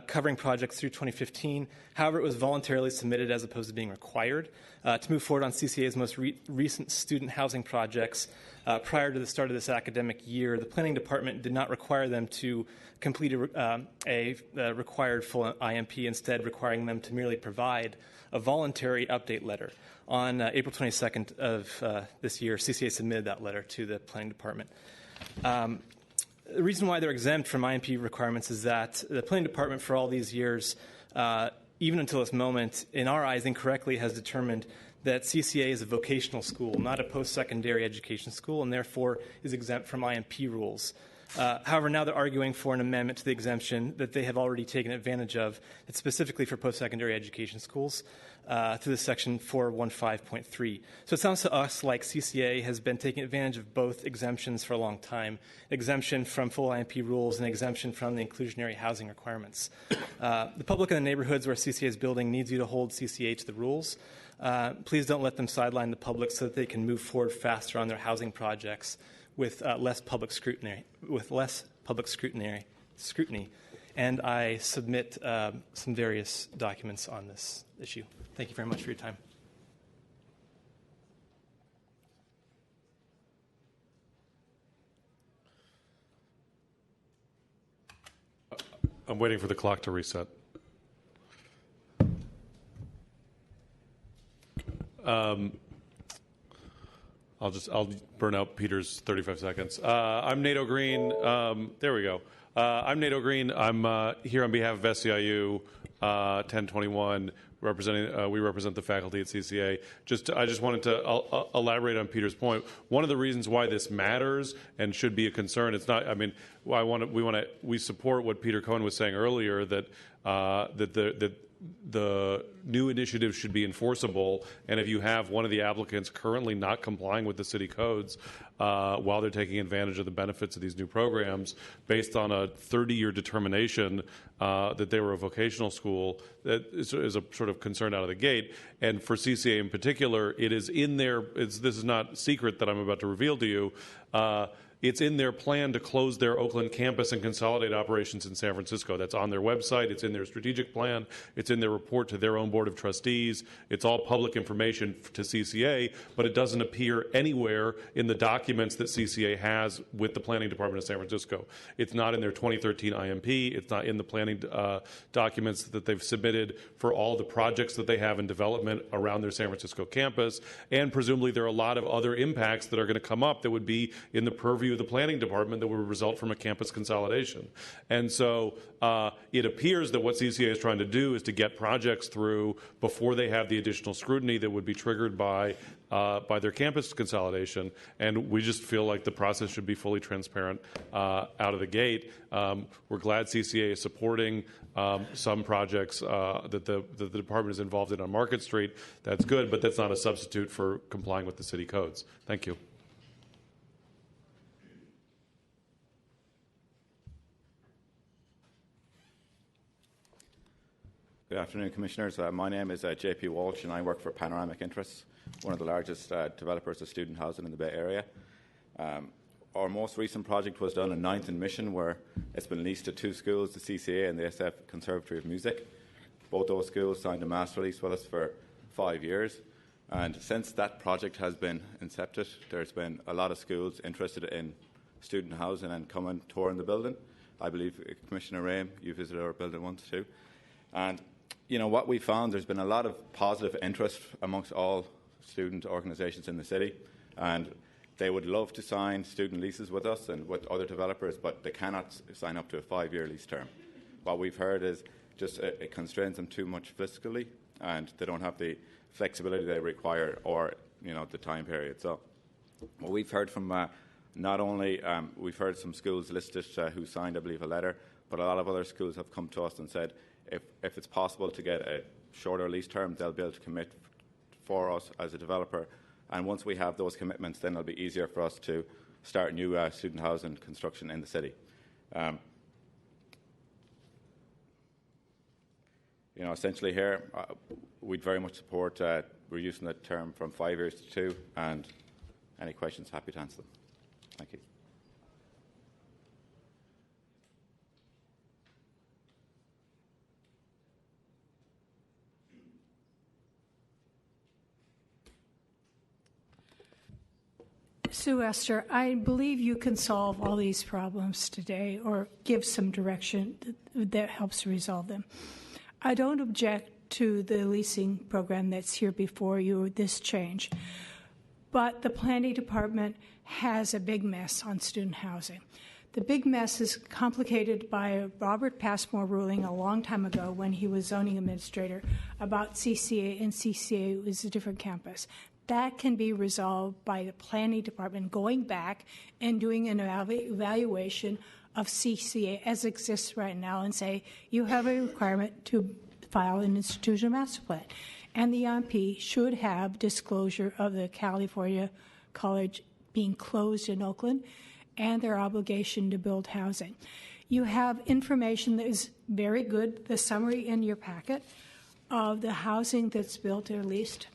covering projects through 2015. However, it was voluntarily submitted as opposed to being required. To move forward on CCA's most recent student housing projects, prior to the start of this academic year, the planning department did not require them to complete a required full IMP, instead requiring them to merely provide a voluntary update letter. On April 22nd of this year, CCA submitted that letter to the planning department. The reason why they're exempt from IMP requirements is that the planning department for all these years, even until this moment, in our eyes incorrectly has determined that CCA is a vocational school, not a post-secondary education school, and therefore is exempt from IMP rules. However, now they're arguing for an amendment to the exemption that they have already taken advantage of. It's specifically for post-secondary education schools through the section 415.3. So it sounds to us like CCA has been taking advantage of both exemptions for a long time, exemption from full IMP rules and exemption from the inclusionary housing requirements. The public in the neighborhoods where CCA is building needs you to hold CCA to the rules. Please don't let them sideline the public so that they can move forward faster on their housing projects with less public scrutiny. And I submit some various documents on this issue. Thank you very much for your time. I'm waiting for the clock to reset. I'll burn out Peter's 35 seconds. I'm Nato Green. There we go. I'm Nato Green. I'm here on behalf of SEIU 1021. We represent the faculty at CCA. I just wanted to elaborate on Peter's point. One of the reasons why this matters and should be a concern. It's not. I mean, we support what Peter Cohen was saying earlier, that the new initiative should be enforceable, and if you have one of the applicants currently not complying with the city codes while they're taking advantage of the benefits of these new programs based on a 30-year determination that they were a vocational school, that is a sort of concern out of the gate. And for CCA in particular, it is in their, this is not secret that I'm about to reveal to you, it's in their plan to close their Oakland campus and consolidate operations in San Francisco. That's on their website. It's in their strategic plan. It's in their report to their own board of trustees. It's all public information to CCA, but it doesn't appear anywhere in the documents that CCA has with the planning department of San Francisco. It's not in their 2013 IMP. It's not in the planning documents that they've submitted for all the projects that they have in development around their San Francisco campus. And presumably there are a lot of other impacts that are going to come up that would be in the purview of the planning department that would result from a campus consolidation. And so it appears that what CCA is trying to do is to get projects through before they have the additional scrutiny that would be triggered by their campus consolidation. And we just feel like the process should be fully transparent out of the gate. We're glad CCA is supporting some projects that the department is involved in on Market Street. That's good, but that's not a substitute for complying with the city codes. Thank you. Good afternoon, Commissioners. My name is JP Walsh, and I work for Panoramic Interests, one of the largest developers of student housing in the Bay Area. Our most recent project was done in 9th and Mission, where it's been leased to two schools, the CCA and the SF Conservatory of Music. Both those schools signed a master lease with us for 5 years. And since that project has been incepted, there's been a lot of schools interested in student housing and come and tour in the building. I believe, Commissioner Rame, you visited our building once too. And you know what we found, there's been a lot of positive interest amongst all student organisations in the city, and they would love to sign student leases with us and with other developers, but they cannot sign up to a 5-year lease term. What we've heard is just it constrains them too much fiscally, and they don't have the flexibility they require, or the time period. So what we've heard from not only we've heard some schools listed who signed, I believe, a letter, but a lot of other schools have come to us and said, if it's possible to get a shorter lease term, they'll be able to commit for us as a developer. And once we have those commitments, then it'll be easier for us to start new student housing construction in the city. Essentially here, we'd very much support reducing the term from 5 years to 2, and any questions, happy to answer them. Thank you. Sue Esther, I believe you can solve all these problems today or give some direction that helps resolve them. I don't object to the leasing program that's here before you or this change, but the planning department has a big mess on student housing. The big mess is complicated by a Robert Passmore ruling a long time ago when he was zoning administrator about CCA, and CCA was a different campus. That can be resolved by the planning department going back and doing an evaluation of CCA as it exists right now and say, you have a requirement to file an institutional master plan. And the IMP should have disclosure of the California College being closed in Oakland and their obligation to build housing. You have information that is very good, the summary in your packet of the housing that's built or leased.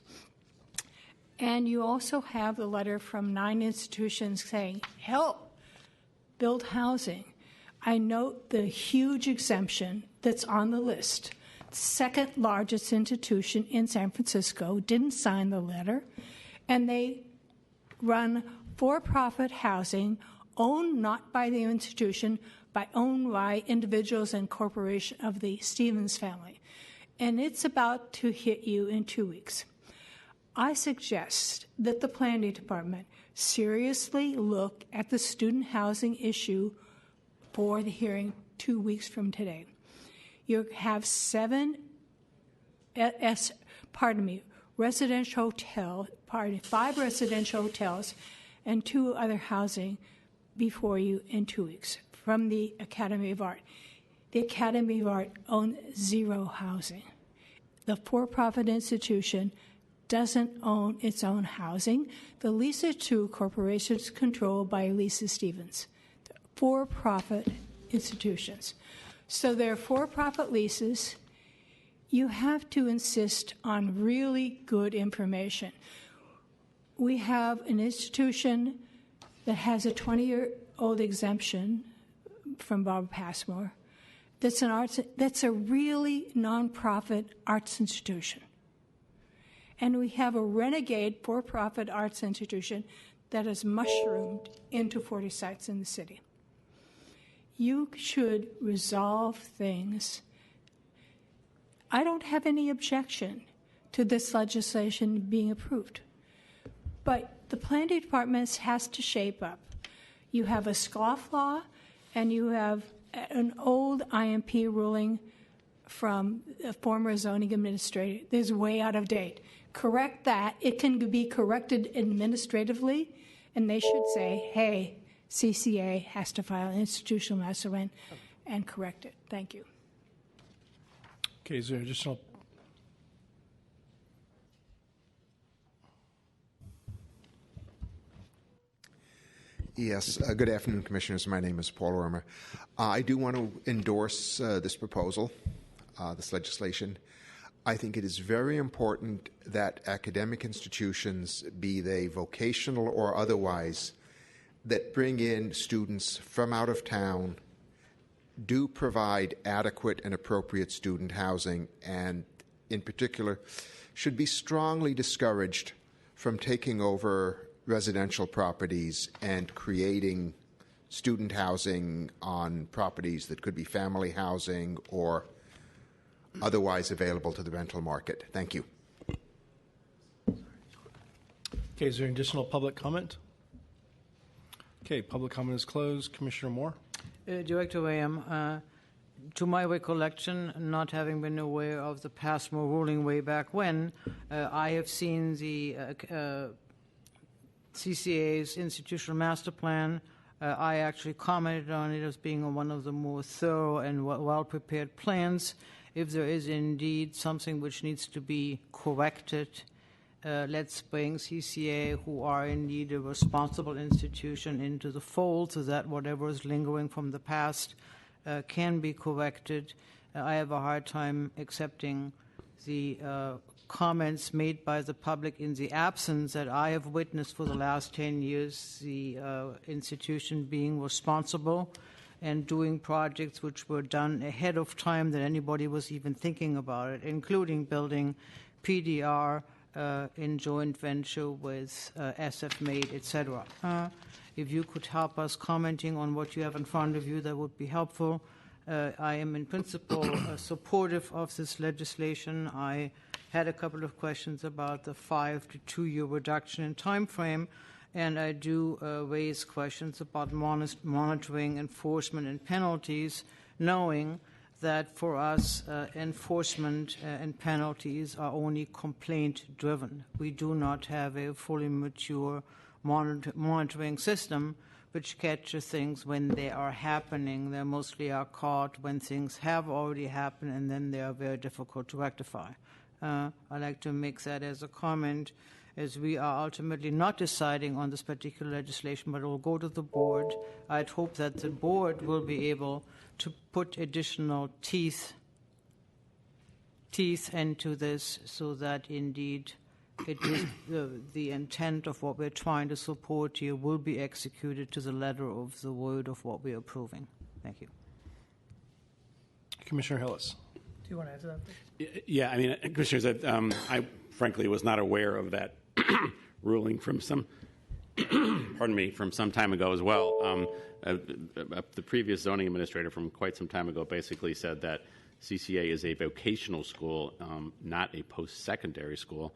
And you also have the letter from 9 institutions saying, help, build housing. I note the huge exemption that's on the list. The second largest institution in San Francisco didn't sign the letter, and they run for-profit housing owned not by the institution, but owned by individuals and corporations of the Stevens family. And it's about to hit you in 2 weeks. I suggest that the planning department seriously look at the student housing issue for the hearing 2 weeks from today. You have 5 residential hotels and 2 other housing before you in 2 weeks from the Academy of Art. The Academy of Art owns 0 housing. The for-profit institution doesn't own its own housing. The Lisa 2 Corporation is controlled by Lisa Stevens, for-profit institutions. So they're for-profit leases. You have to insist on really good information. We have an institution that has a 20-year-old exemption from Bob Passmore. That's a really nonprofit arts institution. And we have a renegade for-profit arts institution that has mushroomed into 40 sites in the city. You should resolve things. I don't have any objection to this legislation being approved, but the planning department has to shape up. You have a scofflaw, and you have an old IMP ruling from a former zoning administrator that is way out of date. Correct that. It can be corrected administratively, and they should say, hey, CCA has to file an institutional master plan and correct it. Thank you. Okay, is there additional? Yes, good afternoon, Commissioners. My name is Paul Romer. I do want to endorse this proposal, this legislation. I think it is very important that academic institutions, be they vocational or otherwise, that bring in students from out of town do provide adequate and appropriate student housing, and in particular should be strongly discouraged from taking over residential properties and creating student housing on properties that could be family housing or otherwise available to the rental market. Thank you. Okay, is there additional public comment? Okay, public comment is closed. Commissioner Moore? Director Wayam, to my recollection, not having been aware of the Passmore ruling way back when, I have seen the CCA's institutional master plan. I actually commented on it as being one of the more thorough and well-prepared plans. If there is indeed something which needs to be corrected, let's bring CCA, who are indeed a responsible institution, into the fold so that whatever is lingering from the past can be corrected. I have a hard time accepting the comments made by the public in the absence that I have witnessed for the last 10 years, the institution being responsible and doing projects which were done ahead of time that anybody was even thinking about it, including building PDR in joint venture with SF Made, etc. If you could help us commenting on what you have in front of you, that would be helpful. I am in principle supportive of this legislation. I had a couple of questions about the 5 to 2 year reduction in time frame, and I do raise questions about monitoring, enforcement, and penalties, knowing that for us, enforcement and penalties are only complaint-driven. We do not have a fully mature monitoring system which catches things when they are happening. They mostly are caught when things have already happened, and then they are very difficult to rectify. I'd like to make that as a comment, as we are ultimately not deciding on this particular legislation, but it will go to the board. I'd hope that the board will be able to put additional teeth into this so that indeed it is the intent of what we're trying to support here will be executed to the letter of the word of what we're approving. Thank you. Commissioner Hillis. Do you want to answer that? Yeah, I mean, Commissioners, I frankly was not aware of that ruling from some, pardon me, from some time ago as well. The previous zoning administrator from quite some time ago basically said that CCA is a vocational school, not a post-secondary school,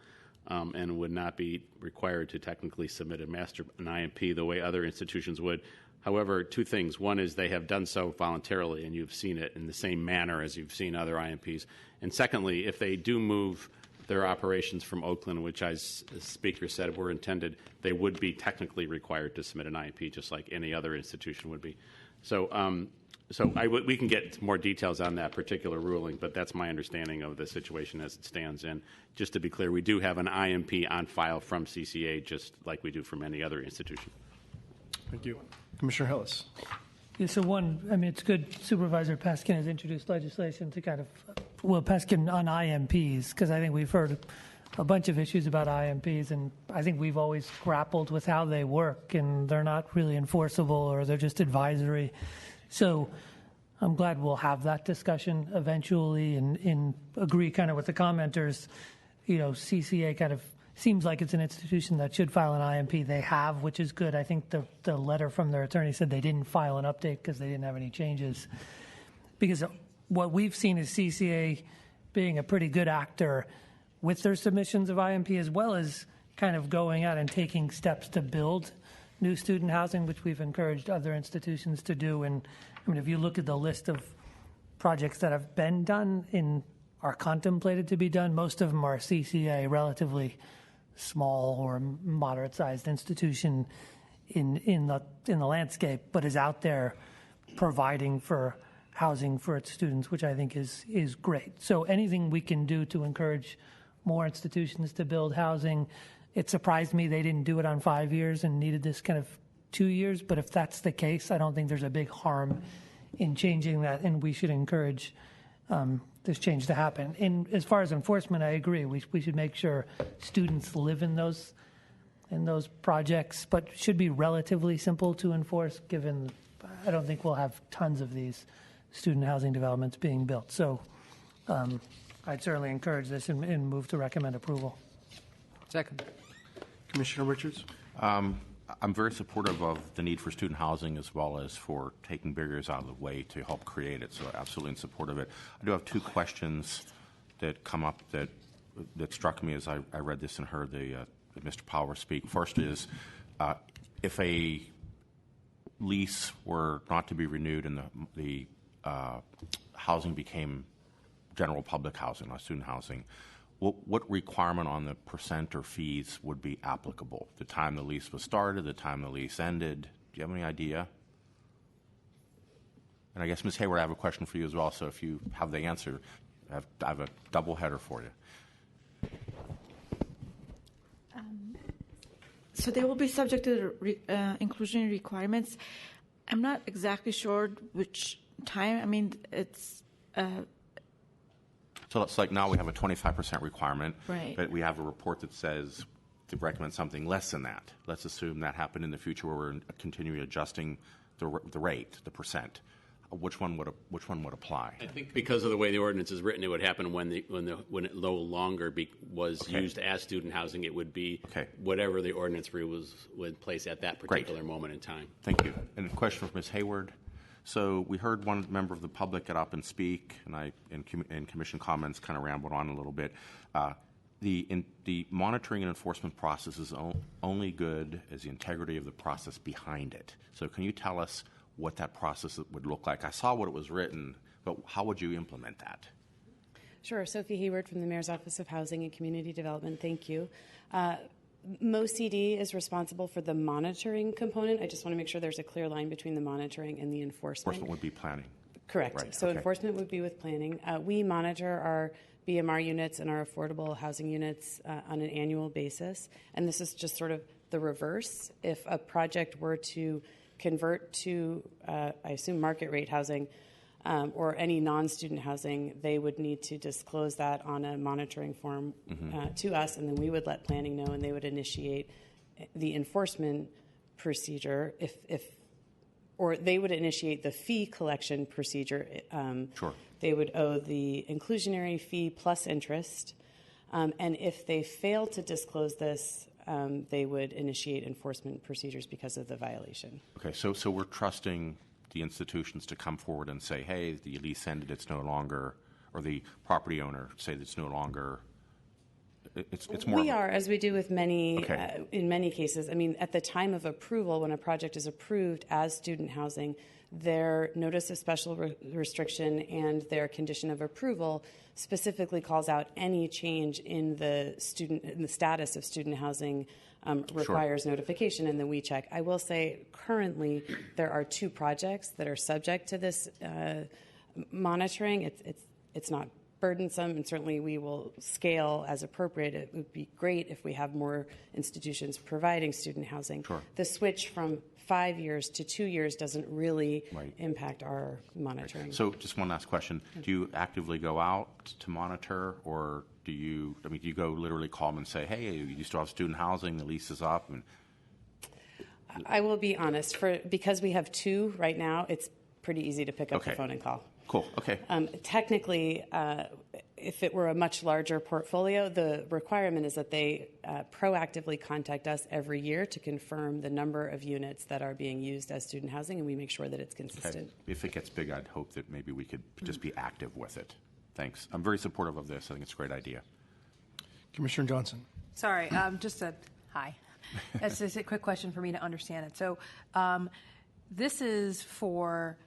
and would not be required to technically submit an IMP the way other institutions would. However, two things. One is they have done so voluntarily, and you've seen it in the same manner as you've seen other IMPs. And secondly, if they do move their operations from Oakland, which, as the speaker said, were intended, they would be technically required to submit an IMP, just like any other institution would be. So, we can get more details on that particular ruling, but that's my understanding of the situation as it stands. And just to be clear, we do have an IMP on file from CCA, just like we do from any other institution. Thank you. Commissioner Hillis. Yeah, so it's good Supervisor Peskin has introduced legislation to Peskin on IMPs, because I think we've heard a bunch of issues about IMPs, and I think we've always grappled with how they work, and they're not really enforceable, or they're just advisory. So I'm glad we'll have that discussion eventually and agree kind of with the commenters. CCA kind of seems like it's an institution that should file an IMP. They have, which is good. I think the letter from their attorney said they didn't file an update because they didn't have any changes. Because what we've seen is CCA being a pretty good actor with their submissions of IMP, as well as kind of going out and taking steps to build new student housing, which we've encouraged other institutions to do. And I mean, if you look at the list of projects that have been done and are contemplated to be done, most of them are CCA, relatively small or moderate-sized institution in the landscape, but is out there providing for housing for its students, which I think is great. So anything we can do to encourage more institutions to build housing. It surprised me they didn't do it on 5 years and needed this kind of 2 years, but if that's the case, I don't think there's a big harm in changing that, and we should encourage this change to happen. And as far as enforcement, I agree. We should make sure students live in those projects, but should be relatively simple to enforce, given I don't think we'll have tons of these student housing developments being built. So I'd certainly encourage this and move to recommend approval. Second. Commissioner Richards. I'm very supportive of the need for student housing as well as for taking barriers out of the way to help create it. So absolutely in support of it. I do have two questions that come up that struck me as I read this and heard Mr. Power speak. First is if a lease were not to be renewed and the housing became general public housing, not student housing, what requirement on the percent or fees would be applicable? The time the lease was started, the time the lease ended? Do you have any idea? And I guess, Ms. Hayward, I have a question for you as well, so if you have the answer, I have a double header for you. So they will be subject to the inclusionary requirements. I'm not exactly sure which time. I mean, it's. So it's like now we have a 25% requirement, Right. but we have a report that says to recommend something less than that. Let's assume that happened in the future where we're continually adjusting the rate, the percent. Which one would apply? I think because of the way the ordinance is written, it would happen when it no longer was used as student housing. It would be whatever the ordinance was in place at that particular moment in time. Thank you. And a question for Ms. Hayward. So we heard one member of the public get up and speak, and I, in commission comments, kind of rambled on a little bit. The monitoring and enforcement process is only good as the integrity of the process behind it. So can you tell us what that process would look like? I saw what it was written, but how would you implement that? Sure. Sophie Hayward from the Mayor's Office of Housing and Community Development. Thank you. MoCD is responsible for the monitoring component. I just want to make sure there's a clear line between the monitoring and the enforcement. Enforcement would be planning. Correct. Right. So okay. Enforcement would be with planning. We monitor our BMR units and our affordable housing units on an annual basis. And this is just sort of the reverse. If a project were to convert to, I assume, market rate housing or any non-student housing, they would need to disclose that on a monitoring form to us, and then we would let planning know, and they would initiate the enforcement procedure or they would initiate the fee collection procedure. Sure. They would owe the inclusionary fee plus interest, and if they fail to disclose this, they would initiate enforcement procedures because of the violation. Okay, so we're trusting the institutions to come forward and say, hey, the lease ended, it's no longer, or the property owner say that it's no longer, it's more. We are, as we do with many, Okay. In many cases. I mean, at the time of approval, when a project is approved as student housing, their notice of special restriction and their condition of approval specifically calls out any change in the status of student housing requires notification, and then we check. I will say currently there are 2 projects that are subject to this monitoring. It's not burdensome, and certainly we will scale as appropriate. It would be great if we have more institutions providing student housing. Sure. The switch from 5 years to 2 years doesn't really impact our monitoring. So just one last question. Do you actively go out to monitor, or do you go literally call them and say, hey, you still have student housing, the lease is up? And I will be honest, because we have 2 right now, it's pretty easy to pick up the phone and call. Cool, okay. Technically, if it were a much larger portfolio, the requirement is that they proactively contact us every year to confirm the number of units that are being used as student housing, and we make sure that it's consistent. Okay. If it gets big, I'd hope that maybe we could just be active with it. Thanks. I'm very supportive of this. I think it's a great idea. Commissioner Johnson. Sorry, hi. That's just a quick question for me to understand it. So this is for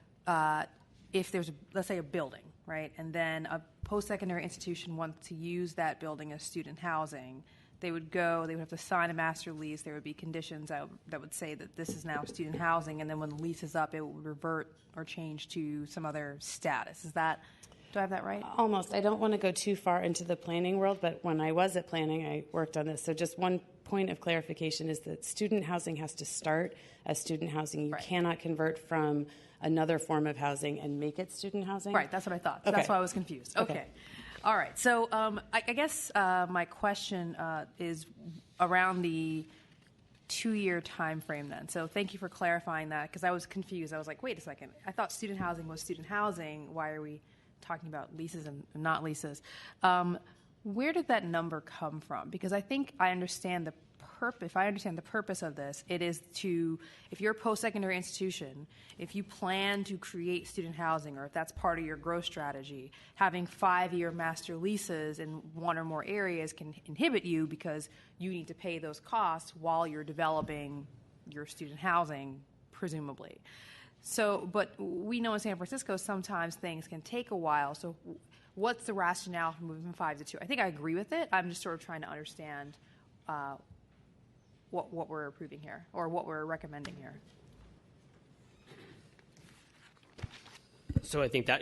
if there's, let's say, a building, right, and then a post-secondary institution wants to use that building as student housing, they would have to sign a master lease. There would be conditions that would say that this is now student housing, and then when the lease is up, it would revert or change to some other status. Do I have that right? Almost. I don't want to go too far into the planning world, but when I was at planning, I worked on this. So just one point of clarification is that student housing has to start as student housing. You cannot convert from another form of housing and make it student housing. Right, that's what I thought. Okay. That's why I was confused. Okay. All right. So I guess my question is around the 2-year time frame then. So thank you for clarifying that, because I was confused. I was like, wait a second. I thought student housing was student housing. Why are we talking about leases and not leases? Where did that number come from? Because I think I understand the purpose. If I understand the purpose of this, it is to, if you're a post-secondary institution, if you plan to create student housing, or if that's part of your growth strategy, having 5-year master leases in one or more areas can inhibit you because you need to pay those costs while you're developing your student housing, presumably. So, but we know in San Francisco sometimes things can take a while. So what's the rationale for moving from 5 to 2? I think I agree with it. I'm just sort of trying to understand what we're approving here, or what we're recommending here. So I think that,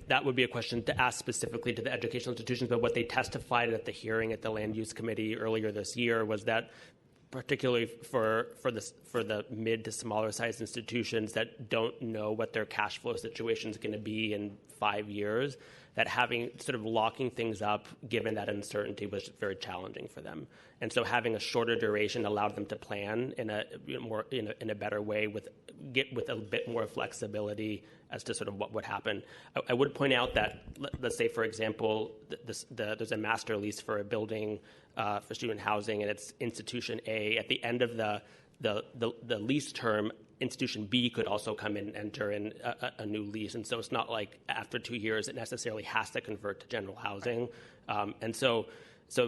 that would be a question to ask specifically to the educational institutions, but what they testified at the hearing at the Land Use Committee earlier this year was that particularly for the mid to smaller sized institutions that don't know what their cash flow situation is going to be in 5 years, that having sort of locking things up, given that uncertainty, was very challenging for them. And so having a shorter duration allowed them to plan in a better way with a bit more flexibility as to sort of what would happen. I would point out that, let's say, for example, there's a master lease for a building for student housing, and it's institution A. At the end of the lease term, institution B could also come in and enter in a new lease. And so it's not like after 2 years it necessarily has to convert to general housing. And so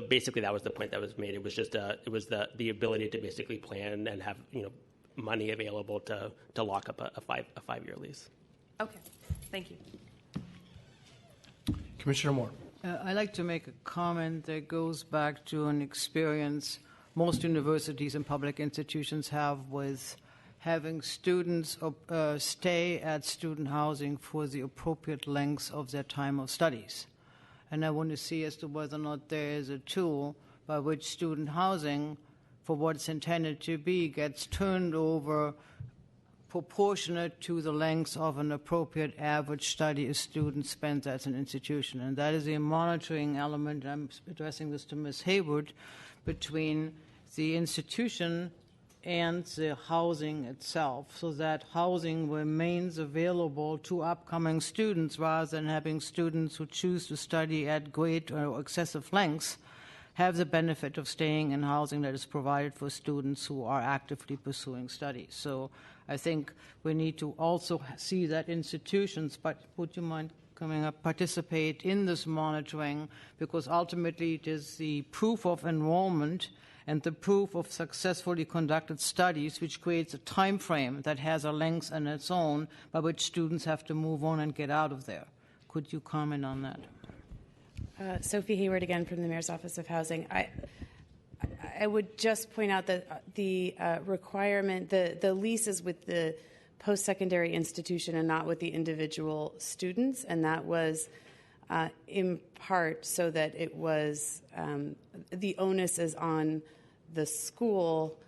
basically that was the point that was made. It was just the ability to basically plan and have money available to lock up a 5-year lease. Okay, thank you. Commissioner Moore. I'd like to make a comment that goes back to an experience most universities and public institutions have with having students stay at student housing for the appropriate length of their time of studies. And I want to see as to whether or not there is a tool by which student housing, for what it's intended to be, gets turned over proportionate to the length of an appropriate average study a student spends at an institution. And that is a monitoring element, and I'm addressing this to Ms. Hayward, between the institution and the housing itself, so that housing remains available to upcoming students rather than having students who choose to study at great or excessive lengths have the benefit of staying in housing that is provided for students who are actively pursuing studies. So I think we need to also see that institutions, but would you mind coming up, participate in this monitoring, because ultimately it is the proof of enrollment and the proof of successfully conducted studies which creates a time frame that has a length on its own by which students have to move on and get out of there. Could you comment on that? Sophie Hayward again from the Mayor's Office of Housing. I would just point out that the requirement, the lease is with the post-secondary institution and not with the individual students, and that was in part so that it was the onus is on the school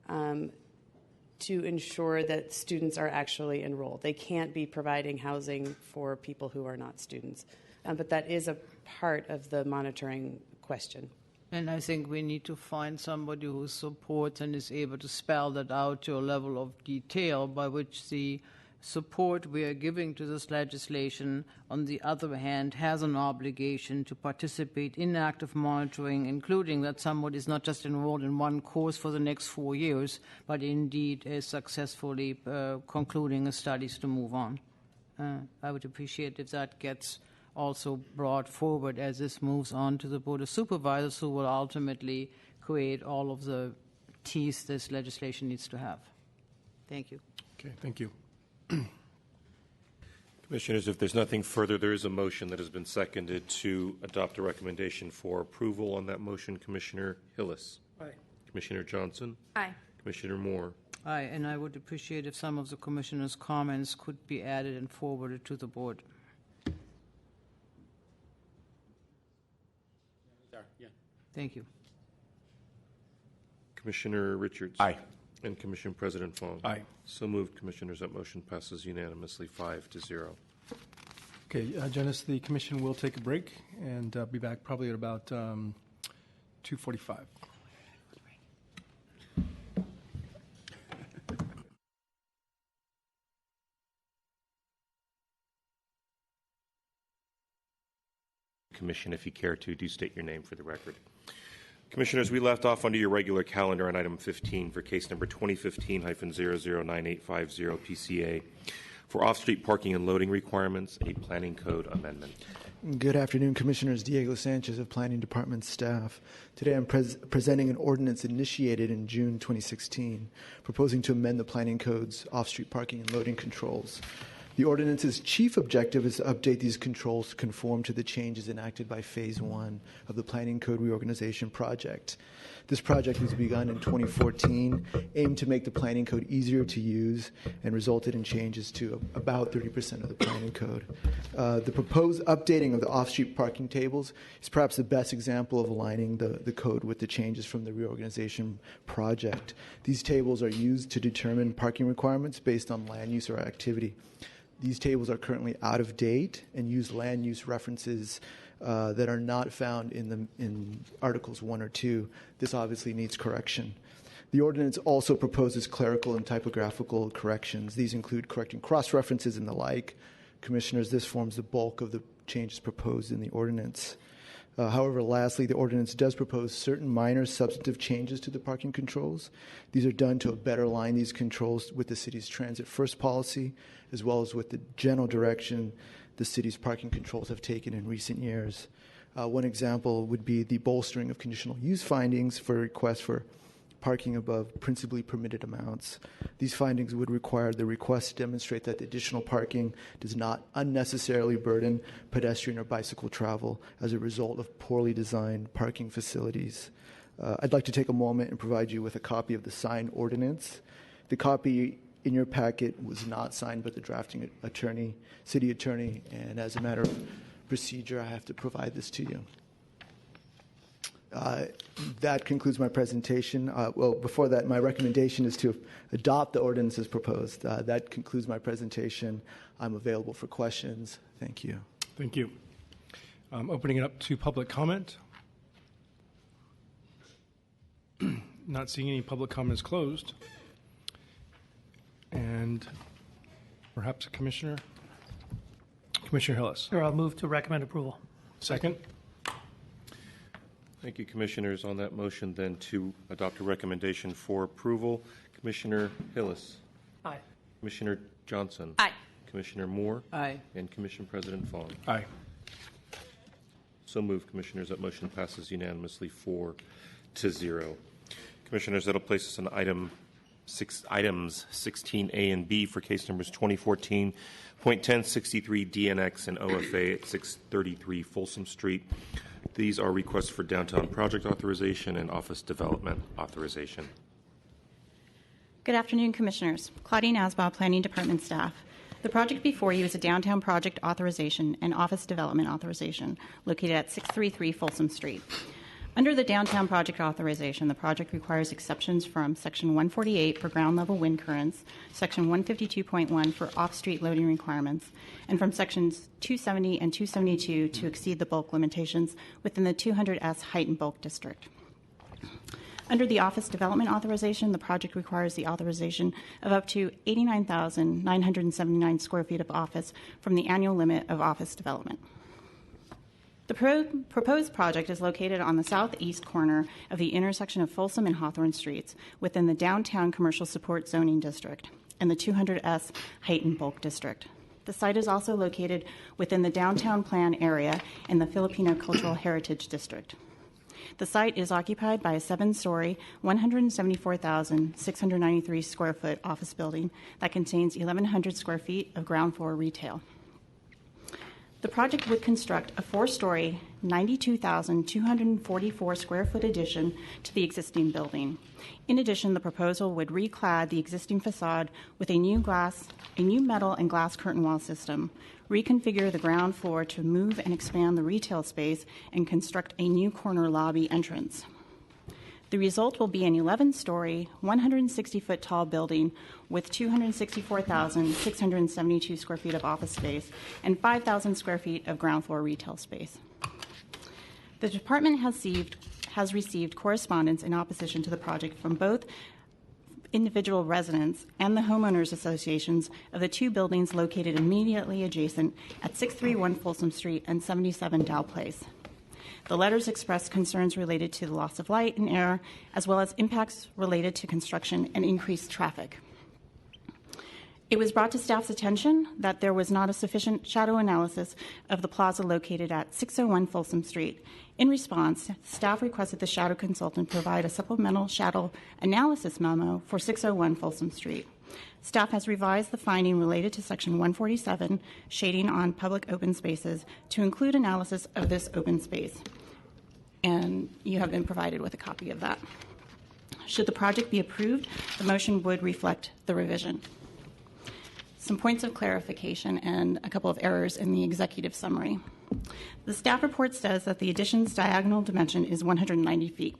to ensure that students are actually enrolled. They can't be providing housing for people who are not students. But that is a part of the monitoring question. And I think we need to find somebody who supports and is able to spell that out to a level of detail by which the support we are giving to this legislation, on the other hand, has an obligation to participate in active monitoring, including that somebody is not just enrolled in one course for the next 4 years, but indeed is successfully concluding his studies to move on. I would appreciate if that gets also brought forward as this moves on to the Board of Supervisors, who will ultimately create all of the teeth this legislation needs to have. Thank you. Okay, thank you. Commissioners, if there's nothing further, there is a motion that has been seconded to adopt a recommendation for approval on that motion. Commissioner Hillis. Aye. Commissioner Johnson. Aye. Commissioner Moore. Aye, and I would appreciate if some of the Commissioner's comments could be added and forwarded to the Board. Yeah. Thank you. Commissioner Richards. Aye. And Commission President Fong. Aye. So moved, Commissioners. That motion passes unanimously 5-0. Okay, Janice, the commission will take a break and be back probably at about 2:45. Commission, if you care to, do state your name for the record. Commissioners, we left off under your regular calendar on item 15 for case number 2015-009850 PCA for off-street parking and loading requirements, a planning code amendment. Good afternoon, Commissioners. Diego Sanchez of Planning Department staff. Today I'm presenting an ordinance initiated in June 2016, proposing to amend the planning code's off-street parking and loading controls. The ordinance's chief objective is to update these controls to conform to the changes enacted by Phase 1 of the Planning Code Reorganization Project. This project was begun in 2014, aimed to make the Planning Code easier to use, and resulted in changes to about 30% of the Planning Code. The proposed updating of the off-street parking tables is perhaps the best example of aligning the code with the changes from the reorganization project. These tables are used to determine parking requirements based on land use or activity. These tables are currently out of date and use land use references that are not found in Articles 1 or 2. This obviously needs correction. The ordinance also proposes clerical and typographical corrections. These include correcting cross-references and the like. Commissioners, this forms the bulk of the changes proposed in the ordinance. However, lastly, the ordinance does propose certain minor substantive changes to the parking controls. These are done to better align these controls with the city's transit first policy, as well as with the general direction the city's parking controls have taken in recent years. One example would be the bolstering of conditional use findings for requests for parking above principally permitted amounts. These findings would require the request to demonstrate that the additional parking does not unnecessarily burden pedestrian or bicycle travel as a result of poorly designed parking facilities. I'd like to take a moment and provide you with a copy of the signed ordinance. The copy in your packet was not signed by the drafting attorney, city attorney, and as a matter of procedure, I have to provide this to you. That concludes my presentation. Well, before that, my recommendation is to adopt the ordinance as proposed. That concludes my presentation. I'm available for questions. Thank you. Thank you. Opening it up to public comment. Not seeing any public comments closed. And perhaps a commissioner? Commissioner Hillis. Sure, I'll move to recommend approval. Second. Thank you, Commissioners. On that motion, then, to adopt a recommendation for approval, Commissioner Hillis. Aye. Commissioner Johnson. Aye. Commissioner Moore. Aye. And Commission President Fong. Aye. So moved, Commissioners. That motion passes unanimously 4-0. Commissioners, that'll place us on items 16A and B for case numbers 2014.1063 DNX and OFA at 633 Folsom Street. These are requests for downtown project authorization and office development authorization. Good afternoon, Commissioners. Claudine Asbaugh, Planning Department staff. The project before you is a downtown project authorization and office development authorization located at 633 Folsom Street. Under the downtown project authorization, the project requires exceptions from Section 148 for ground level wind currents, Section 152.1 for off-street loading requirements, and from Sections 270 and 272 to exceed the bulk limitations within the 200S height and bulk district. Under the office development authorization, the project requires the authorization of up to 89,979 square feet of office from the annual limit of office development. The proposed project is located on the southeast corner of the intersection of Folsom and Hawthorne Streets within the downtown commercial support zoning district and the 200S height and bulk district. The site is also located within the downtown plan area in the Filipino Cultural Heritage District. The site is occupied by a 7-story, 174,693 square foot office building that contains 1,100 square feet of ground floor retail. The project would construct a 4-story, 92,244 square foot addition to the existing building. In addition, the proposal would reclad the existing facade with a new metal and glass curtain wall system, reconfigure the ground floor to move and expand the retail space, and construct a new corner lobby entrance. The result will be an 11-story, 160-foot tall building with 264,672 square feet of office space and 5,000 square feet of ground floor retail space. The department has received correspondence in opposition to the project from both individual residents and the homeowners associations of the two buildings located immediately adjacent at 631 Folsom Street and 77 Dow Place. The letters express concerns related to the loss of light and air, as well as impacts related to construction and increased traffic. It was brought to staff's attention that there was not a sufficient shadow analysis of the plaza located at 601 Folsom Street. In response, staff requested the shadow consultant provide a supplemental shadow analysis memo for 601 Folsom Street. Staff has revised the finding related to Section 147, shading on public open spaces, to include analysis of this open space. And you have been provided with a copy of that. Should the project be approved, the motion would reflect the revision. Some points of clarification and a couple of errors in the executive summary. The staff report says that the addition's diagonal dimension is 190 feet.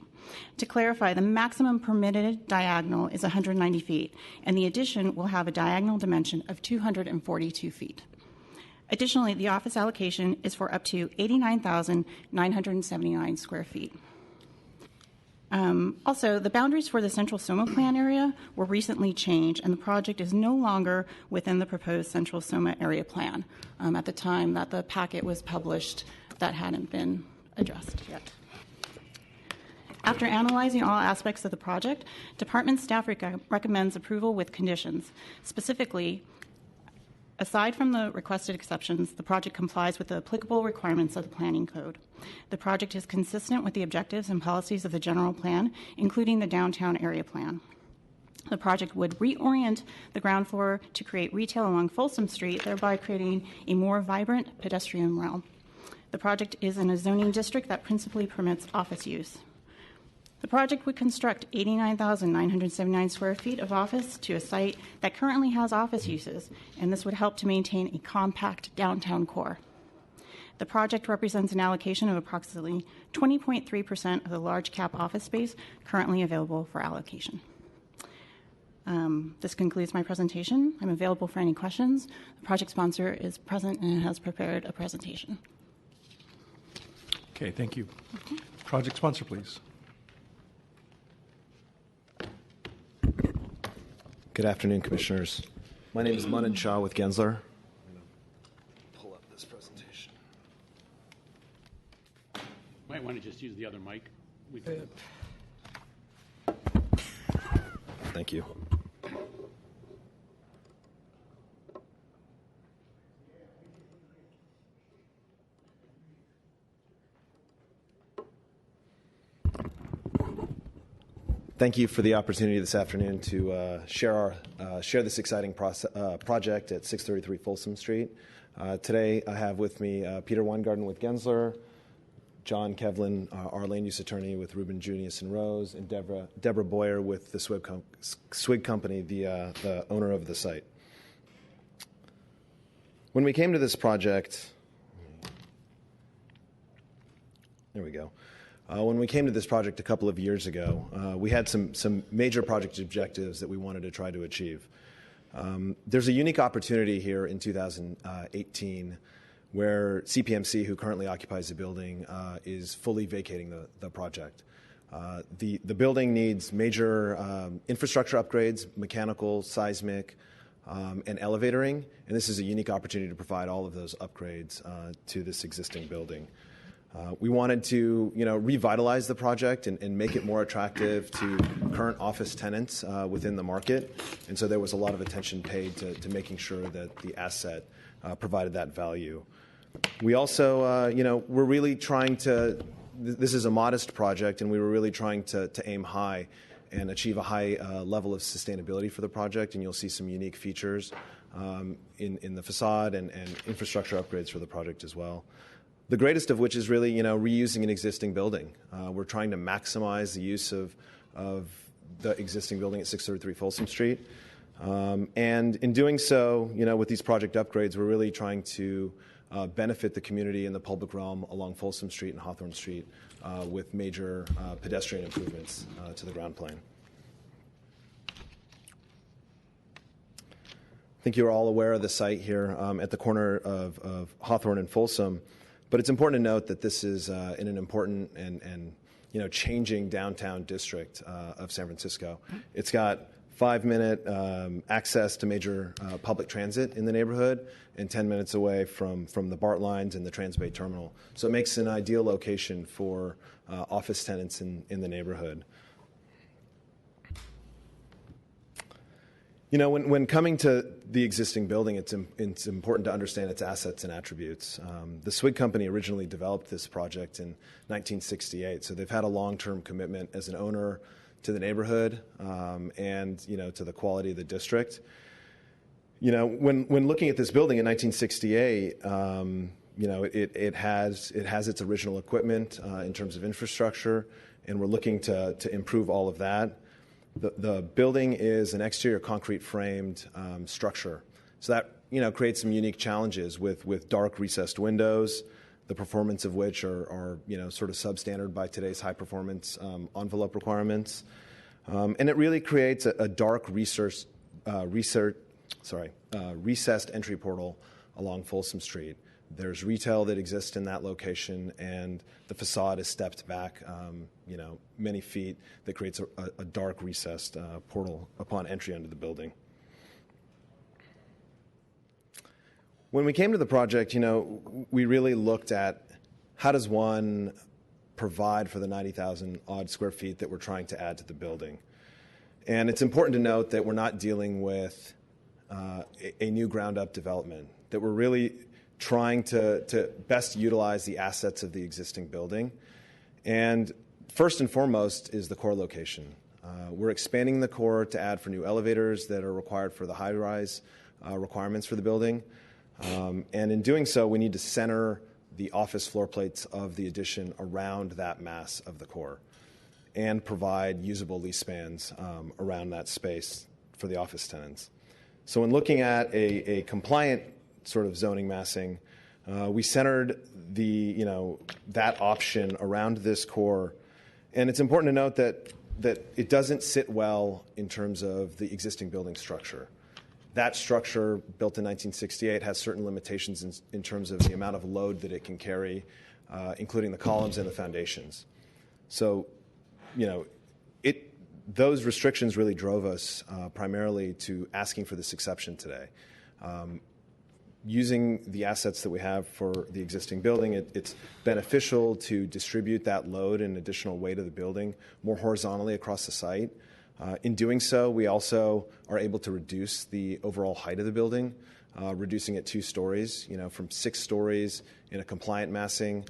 To clarify, the maximum permitted diagonal is 190 feet, and the addition will have a diagonal dimension of 242 feet. Additionally, the office allocation is for up to 89,979 square feet. Also, the boundaries for the Central Soma Plan area were recently changed, and the project is no longer within the proposed Central Soma Area Plan. At the time that the packet was published, that hadn't been addressed yet. After analyzing all aspects of the project, department staff recommends approval with conditions. Specifically, aside from the requested exceptions, the project complies with the applicable requirements of the Planning Code. The project is consistent with the objectives and policies of the general plan, including the downtown area plan. The project would reorient the ground floor to create retail along Folsom Street, thereby creating a more vibrant pedestrian realm. The project is in a zoning district that principally permits office use. The project would construct 89,979 square feet of office to a site that currently has office uses, and this would help to maintain a compact downtown core. The project represents an allocation of approximately 20.3% of the large cap office space currently available for allocation. This concludes my presentation. I'm available for any questions. The project sponsor is present and has prepared a presentation. Okay, thank you. Project sponsor, please. Good afternoon, Commissioners. My name is Manan Shah with Gensler. Pull up this presentation. Might want to just use the other mic. Thank you. Thank you for the opportunity this afternoon to share this exciting project at 633 Folsom Street. Today I have with me Peter Weingarten with Gensler, John Kevlin, our land use attorney with Reuben Junius and Rose, and Deborah Boyer with the Swig Company, the owner of the site. When we came to this project, there we go. When we came to this project a couple of years ago, we had some major project objectives that we wanted to try to achieve. There's a unique opportunity here in 2018 where CPMC, who currently occupies the building, is fully vacating the project. The building needs major infrastructure upgrades, mechanical, seismic, and elevatoring, and this is a unique opportunity to provide all of those upgrades to this existing building. We wanted to, revitalize the project and make it more attractive to current office tenants within the market, and so there was a lot of attention paid to making sure that the asset provided that value. We also, we're really trying to. This is a modest project, and we were really trying to aim high and achieve a high level of sustainability for the project, and you'll see some unique features in the facade and infrastructure upgrades for the project as well. The greatest of which is really, reusing an existing building. We're trying to maximize the use of the existing building at 633 Folsom Street. And in doing so, with these project upgrades, we're really trying to benefit the community and the public realm along Folsom Street and Hawthorne Street with major pedestrian improvements to the ground plane. I think you're all aware of the site here at the corner of Hawthorne and Folsom. But it's important to note that this is in an important and changing downtown district of San Francisco. It's got 5-minute access to major public transit in the neighborhood and 10 minutes away from the BART lines and the Transbay Terminal. So it makes an ideal location for office tenants in the neighborhood. When coming to the existing building, it's important to understand its assets and attributes. The Swig Company originally developed this project in 1968, so they've had a long-term commitment as an owner to the neighborhood and to the quality of the district. When looking at this building in 1968, it has its original equipment in terms of infrastructure, and we're looking to improve all of that. The building is an exterior concrete framed structure, so that creates some unique challenges with dark recessed windows, the performance of which are sort of substandard by today's high performance envelope requirements, and it really creates a dark recessed entry portal along Folsom Street. There's retail that exists in that location, and the facade is stepped back, many feet, that creates a dark recessed portal upon entry into the building. When we came to the project, we really looked at how does one provide for the 90,000 odd square feet that we're trying to add to the building. And it's important to note that we're not dealing with a new ground-up development, that we're really trying to best utilize the assets of the existing building. And first and foremost is the core location. We're expanding the core to add for new elevators that are required for the high-rise requirements for the building. And in doing so, we need to center the office floor plates of the addition around that mass of the core and provide usable lease spans around that space for the office tenants. So in looking at a compliant sort of zoning massing, we centered that option around this core. And it's important to note that it doesn't sit well in terms of the existing building structure. That structure, built in 1968, has certain limitations in terms of the amount of load that it can carry, including the columns and the foundations. So, those restrictions really drove us primarily to asking for this exception today. Using the assets that we have for the existing building, it's beneficial to distribute that load and additional weight of the building more horizontally across the site. In doing so, we also are able to reduce the overall height of the building, reducing it 2 stories, from 6 stories in a compliant massing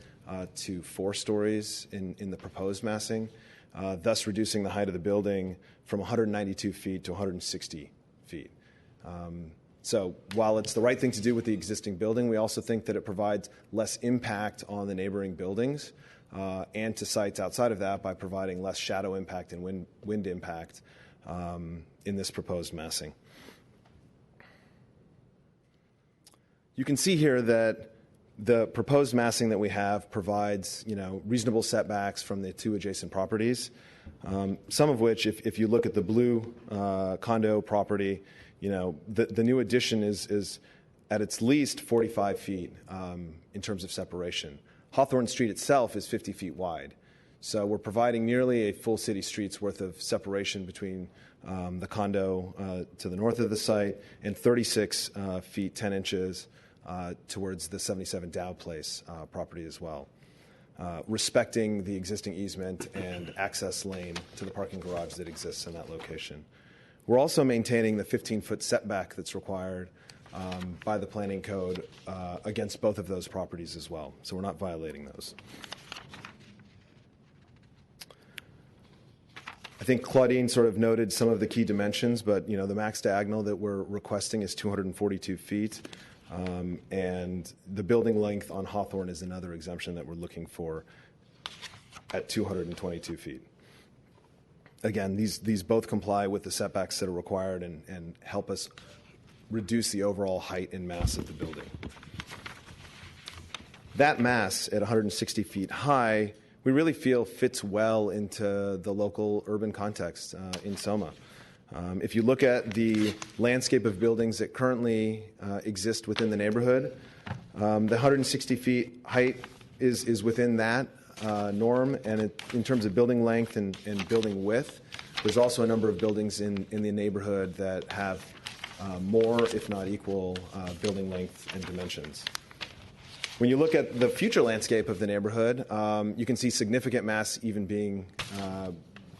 to 4 stories in the proposed massing, thus reducing the height of the building from 192 feet to 160 feet. So while it's the right thing to do with the existing building, we also think that it provides less impact on the neighboring buildings and to sites outside of that by providing less shadow impact and wind impact in this proposed massing. You can see here that the proposed massing that we have provides, reasonable setbacks from the 2 adjacent properties, some of which, if you look at the blue condo property, the new addition is at its least 45 feet in terms of separation. Hawthorne Street itself is 50 feet wide. So we're providing nearly a full city street's worth of separation between the condo to the north of the site and 36 feet 10 inches towards the 77 Dow Place property as well, respecting the existing easement and access lane to the parking garage that exists in that location. We're also maintaining the 15-foot setback that's required by the planning code against both of those properties as well. So we're not violating those. I think Claudine sort of noted some of the key dimensions, but the max diagonal that we're requesting is 242 feet. And the building length on Hawthorne is another exemption that we're looking for at 222 feet. Again, these both comply with the setbacks that are required and help us reduce the overall height and mass of the building. That mass at 160 feet high, we really feel fits well into the local urban context in Soma. If you look at the landscape of buildings that currently exist within the neighborhood, the 160 feet height is within that norm, and in terms of building length and building width, there's also a number of buildings in the neighborhood that have more, if not equal, building length and dimensions. When you look at the future landscape of the neighborhood, you can see significant mass even being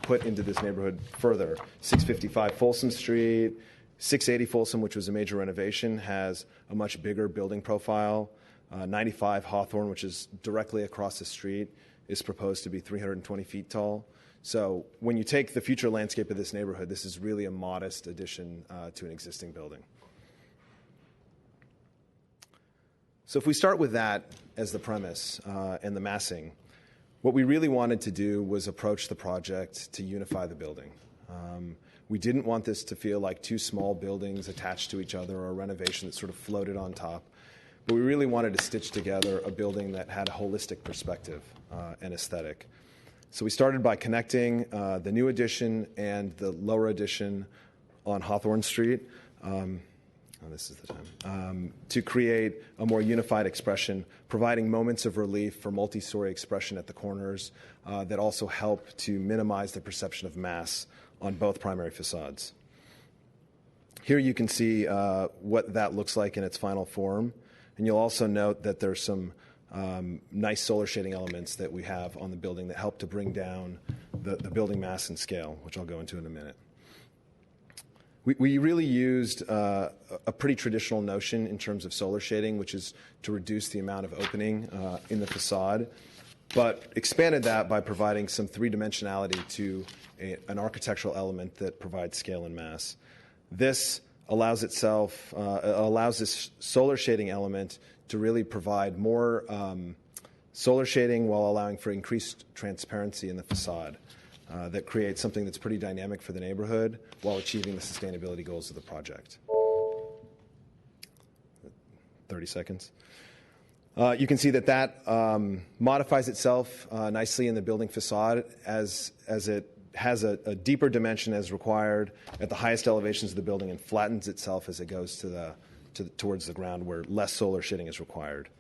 put into this neighborhood further. 655 Folsom Street, 680 Folsom, which was a major renovation, has a much bigger building profile. 95 Hawthorne, which is directly across the street, is proposed to be 320 feet tall. So when you take the future landscape of this neighborhood, this is really a modest addition to an existing building. So if we start with that as the premise and the massing, what we really wanted to do was approach the project to unify the building. We didn't want this to feel like two small buildings attached to each other or a renovation that sort of floated on top. But we really wanted to stitch together a building that had a holistic perspective and aesthetic. So we started by connecting the new addition and the lower addition on Hawthorne Street. This is the time. To create a more unified expression, providing moments of relief for multi-story expression at the corners that also help to minimize the perception of mass on both primary facades. Here you can see what that looks like in its final form. And you'll also note that there's some nice solar shading elements that we have on the building that help to bring down the building mass and scale, which I'll go into in a minute. We really used a pretty traditional notion in terms of solar shading, which is to reduce the amount of opening in the facade, but expanded that by providing some three-dimensionality to an architectural element that provides scale and mass. This allows this solar shading element to really provide more solar shading while allowing for increased transparency in the facade. That creates something that's pretty dynamic for the neighborhood while achieving the sustainability goals of the project. 30 seconds. You can see that modifies itself nicely in the building facade as it has a deeper dimension as required at the highest elevations of the building and flattens itself as it goes towards the ground where less solar shading is required.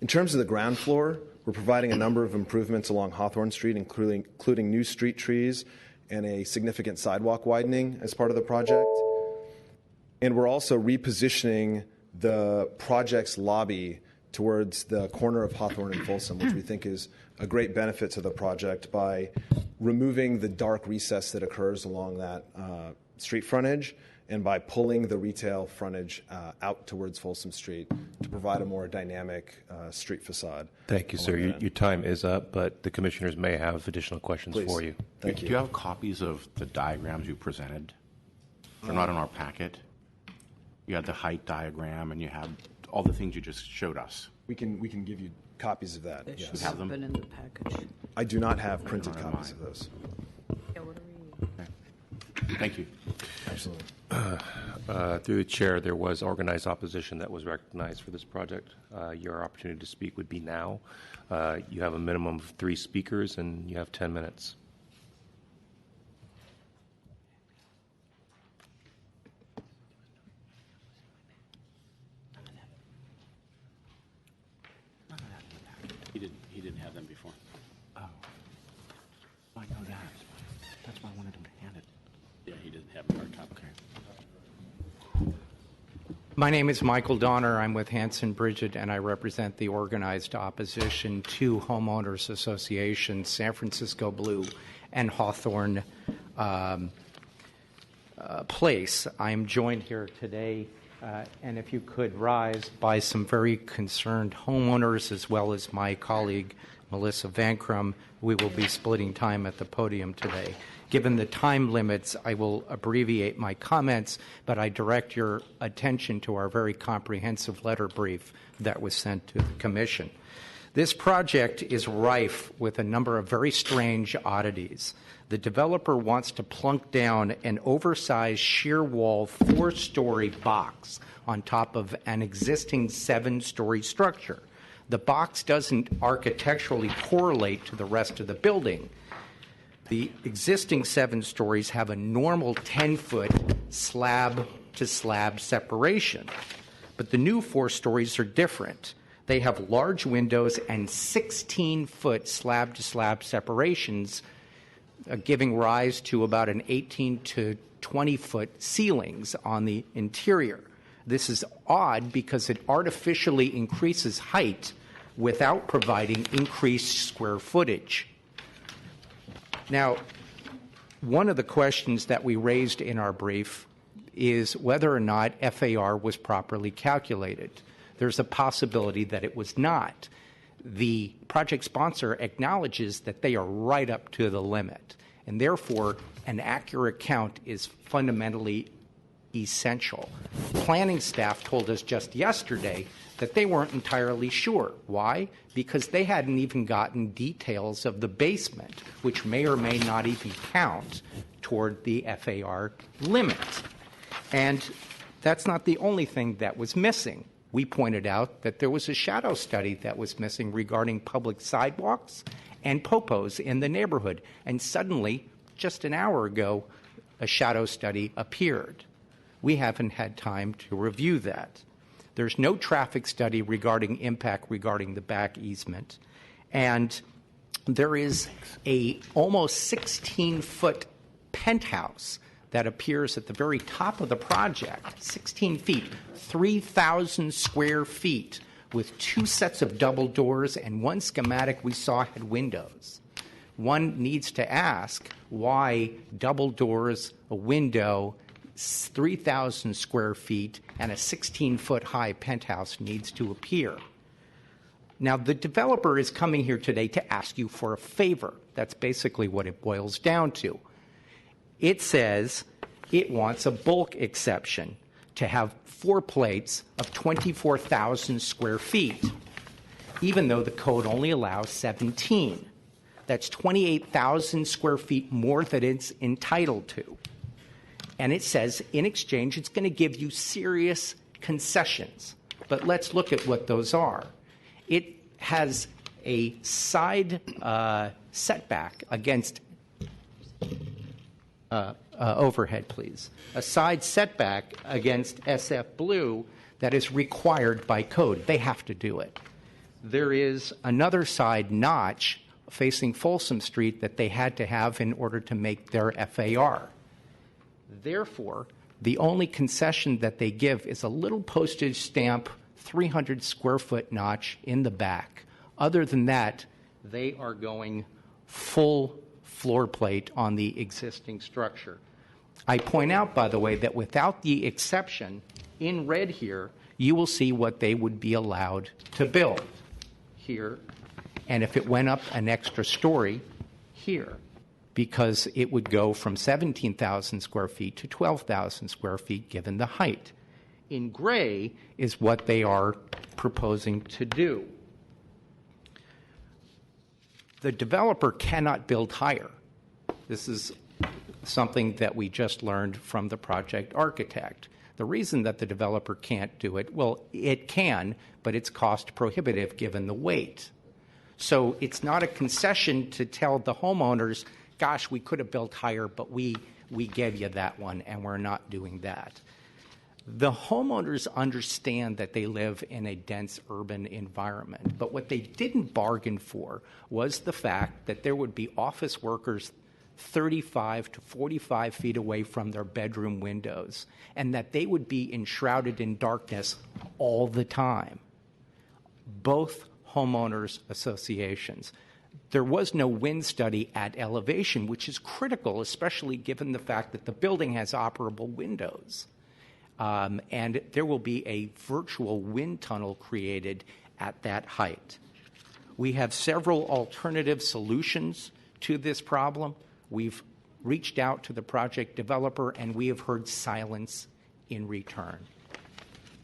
In terms of the ground floor, we're providing a number of improvements along Hawthorne Street, including new street trees and a significant sidewalk widening as part of the project. And we're also repositioning the project's lobby towards the corner of Hawthorne and Folsom, which we think is a great benefit to the project by removing the dark recess that occurs along that street frontage and by pulling the retail frontage out towards Folsom Street to provide a more dynamic street facade. Thank you, sir. Your time is up, but the commissioners may have additional questions for you. Do you have copies of the diagrams you presented? They're not in our packet. You had the height diagram, and you had all the things you just showed us. We can give you copies of that. They Yes. should have been in the package. I do not have printed copies of those. Thank you. Absolutely. Through the chair, there was organized opposition that was recognized for this project. Your opportunity to speak would be now. You have a minimum of 3 speakers, and you have 10 minutes. He didn't have them before. Oh. I know that. That's why I wanted him to hand it. Yeah, he didn't have a hard copy. Okay. My name is Michael Donner. I'm with Hanson Bridget, and I represent the organized opposition to Homeowners Association, San Francisco Blue, and Hawthorne Place. I'm joined here today, and if you could rise, by some very concerned homeowners, as well as my colleague, Melissa Vankrum. We will be splitting time at the podium today. Given the time limits, I will abbreviate my comments, but I direct your attention to our very comprehensive letter brief that was sent to the Commission. This project is rife with a number of very strange oddities. The developer wants to plunk down an oversized shear wall 4-story box on top of an existing 7-story structure. The box doesn't architecturally correlate to the rest of the building. The existing 7 stories have a normal 10-foot slab-to-slab separation, but the new 4 stories are different. They have large windows and 16-foot slab-to-slab separations, giving rise to about an 18 to 20-foot ceilings on the interior. This is odd because it artificially increases height without providing increased square footage. Now, one of the questions that we raised in our brief is whether or not FAR was properly calculated. There's a possibility that it was not. the project sponsor acknowledges that they are right up to the limit, and therefore an accurate count is fundamentally essential. Planning staff told us just yesterday that they weren't entirely sure. Why? Because they hadn't even gotten details of the basement, which may or may not even count toward the FAR limit. And that's not the only thing that was missing. We pointed out that there was a shadow study that was missing regarding public sidewalks and popos in the neighborhood. And suddenly, just an hour ago, a shadow study appeared. We haven't had time to review that. There's no traffic study regarding impact regarding the back easement. And there is a almost 16-foot penthouse that appears at the very top of the project, 16 feet, 3,000 square feet, with 2 sets of double doors, and one schematic we saw had windows. One needs to ask why double doors, a window, 3,000 square feet, and a 16-foot high penthouse needs to appear. Now, the developer is coming here today to ask you for a favor. That's basically what it boils down to. It says it wants a bulk exception to have 4 plates of 24,000 square feet, even though the code only allows 17. That's 28,000 square feet more than it's entitled to. And it says, in exchange, it's going to give you serious concessions. But let's look at what those are. It has a side setback against overhead, please. A side setback against SF Blue that is required by code. They have to do it. There is another side notch facing Folsom Street that they had to have in order to make their FAR. Therefore, the only concession that they give is a little postage stamp 300 square foot notch in the back. Other than that, they are going full floor plate on the existing structure. I point out, by the way, that without the exception, in red here, you will see what they would be allowed to build here, and if it went up an extra story, here, because it would go from 17,000 square feet to 12,000 square feet given the height. In gray is what they are proposing to do. The developer cannot build higher. This is something that we just learned from the project architect. The reason that the developer can't do it, well, it can, but it's cost prohibitive given the weight. So it's not a concession to tell the homeowners, gosh, we could have built higher, but we gave you that one, and we're not doing that. The homeowners understand that they live in a dense urban environment, but what they didn't bargain for was the fact that there would be office workers 35 to 45 feet away from their bedroom windows, and that they would be enshrouded in darkness all the time. Both homeowners associations. There was no wind study at elevation, which is critical, especially given the fact that the building has operable windows. And there will be a virtual wind tunnel created at that height. We have several alternative solutions to this problem. We've reached out to the project developer, and we have heard silence in return.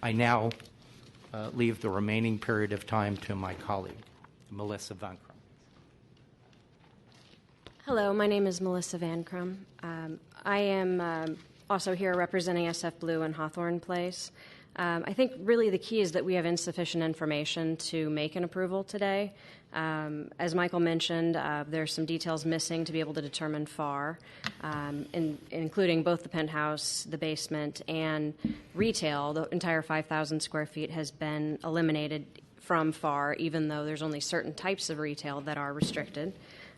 I now leave the remaining period of time to my colleague, Melissa Van Crum. Hello, my name is Melissa Van Crum. I am also here representing SF Blue and Hawthorne Place. I think really the key is that we have insufficient information to make an approval today. As Michael mentioned, there's some details missing to be able to determine FAR, including both the penthouse, the basement, and retail. The entire 5,000 square feet has been eliminated from FAR, even though there's only certain types of retail that are restricted.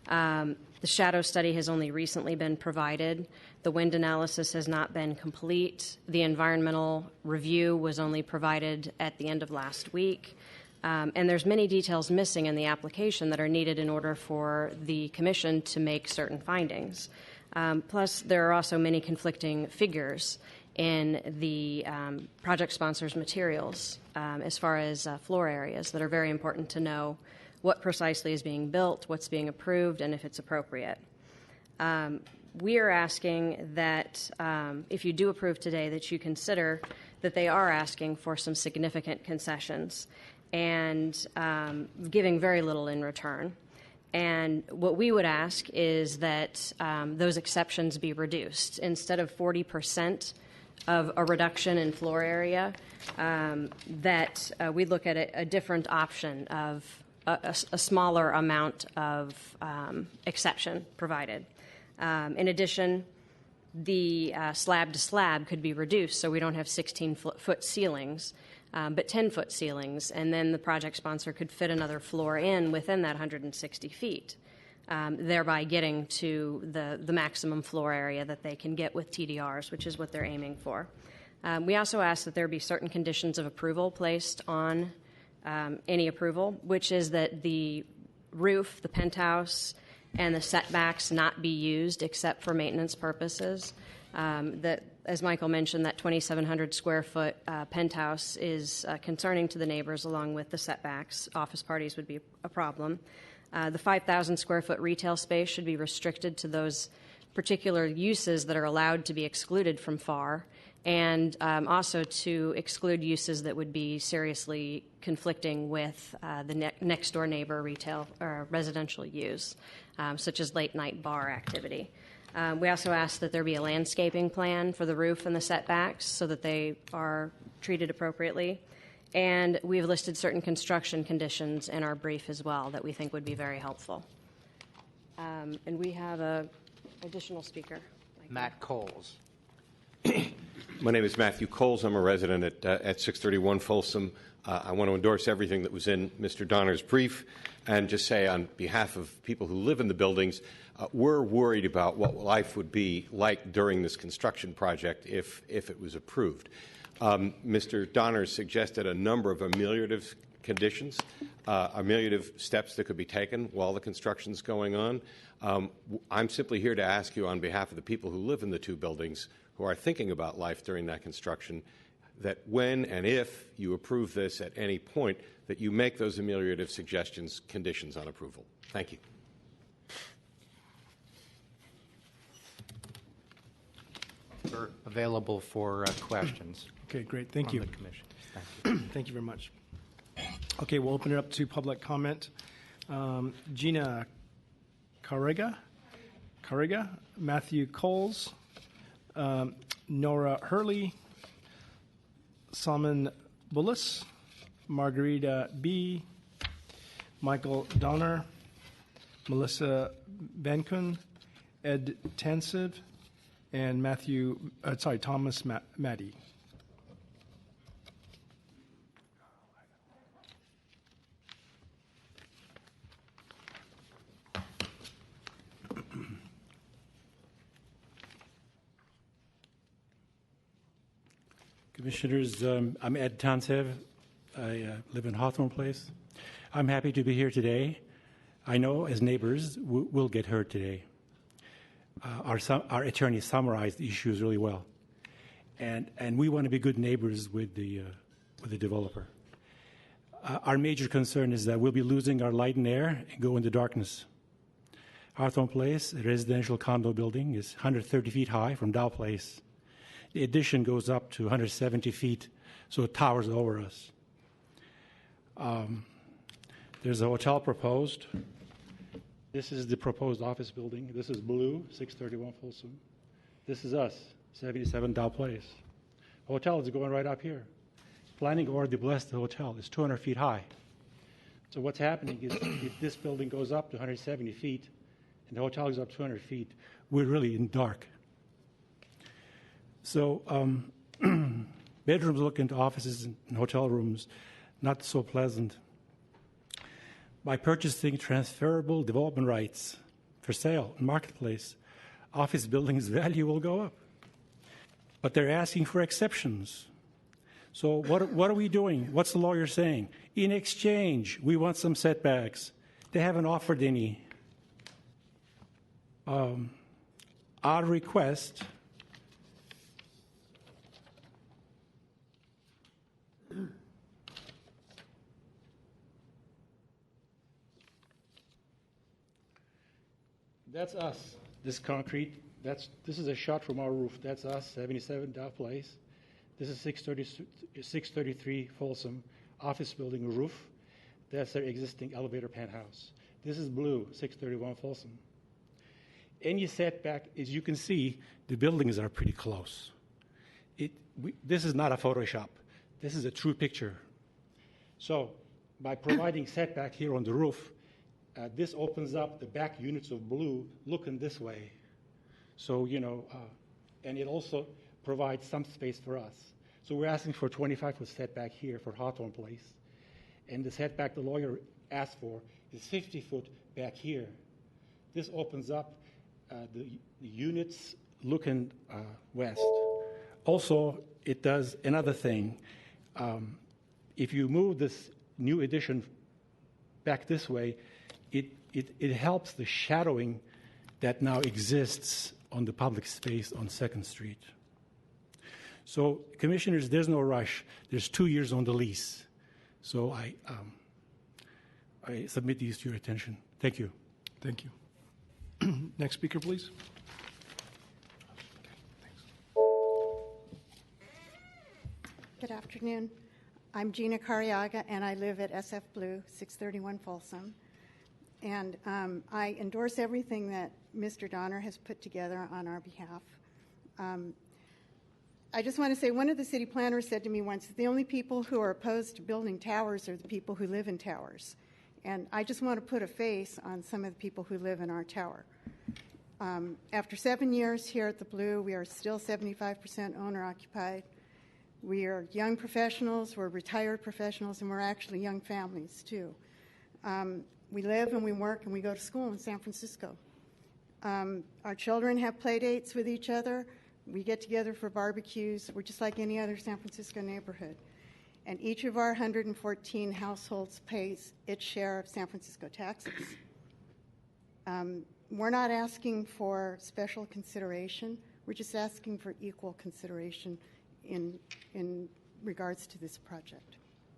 The shadow study has only recently been provided. The wind analysis has not been complete. The environmental review was only provided at the end of last week. And there's many details missing in the application that are needed in order for the commission to make certain findings. Plus, there are also many conflicting figures in the project sponsor's materials as far as floor areas that are very important to know what precisely is being built, what's being approved, and if it's appropriate. We are asking that if you do approve today, that you consider that they are asking for some significant concessions and giving very little in return. And what we would ask is that those exceptions be reduced. Instead of 40% of a reduction in floor area, that we look at a different option of a smaller amount of exception provided. In addition, the slab to slab could be reduced so we don't have 16-foot ceilings, but 10-foot ceilings, and then the project sponsor could fit another floor in within that 160 feet, thereby getting to the maximum floor area that they can get with TDRs, which is what they're aiming for. We also ask that there be certain conditions of approval placed on any approval, which is that the roof, the penthouse, and the setbacks not be used except for maintenance purposes. That, as Michael mentioned, that 2,700 square foot penthouse is concerning to the neighbors, along with the setbacks. Office parties would be a problem. The 5,000 square foot retail space should be restricted to those particular uses that are allowed to be excluded from FAR, and also to exclude uses that would be seriously conflicting with the next door neighbor retail or residential use, such as late night bar activity. We also ask that there be a landscaping plan for the roof and the setbacks so that they are treated appropriately. And we've listed certain construction conditions in our brief as well that we think would be very helpful. And we have an additional speaker. Matt Coles. My name is Matthew Coles. I'm a resident at 631 Folsom. I want to endorse everything that was in Mr. Donner's brief and just say on behalf of people who live in the buildings, we're worried about what life would be like during this construction project if it was approved. Mr. Donner suggested a number of ameliorative conditions, ameliorative steps that could be taken while the construction's going on. I'm simply here to ask you on behalf of the people who live in the two buildings who are thinking about life during that construction, that when and if you approve this at any point, that you make those ameliorative suggestions conditions on approval. Thank you. We're available for questions. Okay, great. Thank you. The commission. Thank you. Thank you very much. Okay, we'll open it up to public comment. Gina Carrega, Matthew Coles, Nora Hurley, Salman Bullis, Margarita B., Michael Donner, Melissa Vankun, Ed Tansiv, and Thomas Maddy. Commissioners, I'm Ed Tansev. I live in Hawthorne Place. I'm happy to be here today. I know as neighbors, we'll get heard today. Our attorney summarized the issues really well. And we want to be good neighbors with the developer. Our major concern is that we'll be losing our light and air and go into darkness. Hawthorne Place, a residential condo building, is 130 feet high from Dow Place. The addition goes up to 170 feet, so it towers over us. There's a hotel proposed. This is the proposed office building. This is blue, 631 Folsom. This is us, 77 Dow Place. Hotel is going right up here. Planning already blessed the hotel. It's 200 feet high. So what's happening is if this building goes up to 170 feet and the hotel goes up 200 feet, we're really in dark. So bedrooms look into offices and hotel rooms, not so pleasant. By purchasing transferable development rights for sale in marketplace, office buildings' value will go up. But they're asking for exceptions. So what are we doing? What's the lawyer saying? In exchange, we want some setbacks. They haven't offered any. Our request That's us. This concrete. This is a shot from our roof. That's us, 77 Dow Place. This is 633 Folsom office building roof. That's their existing elevator penthouse. This is blue, 631 Folsom. Any setback, as you can see, the buildings are pretty close. This is not a Photoshop. This is a true picture. So by providing setback here on the roof, this opens up the back units of blue looking this way. So, and it also provides some space for us. So we're asking for 25-foot setback here for Hawthorne Place. And the setback the lawyer asked for is 50-foot back here. This opens up the units looking west. Also, it does another thing. If you move this new addition back this way, it helps the shadowing that now exists on the public space on 2nd Street. So, Commissioners, there's no rush. There's 2 years on the lease. So I submit these to your attention. Thank you. Thank you. Next speaker, please. Good afternoon. I'm Gina Cariaga, and I live at SF Blue, 631 Folsom. And I endorse everything that Mr. Donner has put together on our behalf. I just want to say, one of the city planners said to me once that the only people who are opposed to building towers are the people who live in towers. And I just want to put a face on some of the people who live in our tower. After 7 years here at the Blue, we are still 75% owner-occupied. We are young professionals, we're retired professionals, and we're actually young families, too. We live and we work and we go to school in San Francisco. Our children have play dates with each other. We get together for barbecues. We're just like any other San Francisco neighborhood. And each of our 114 households pays its share of San Francisco taxes. We're not asking for special consideration. We're just asking for equal consideration in regards to this project.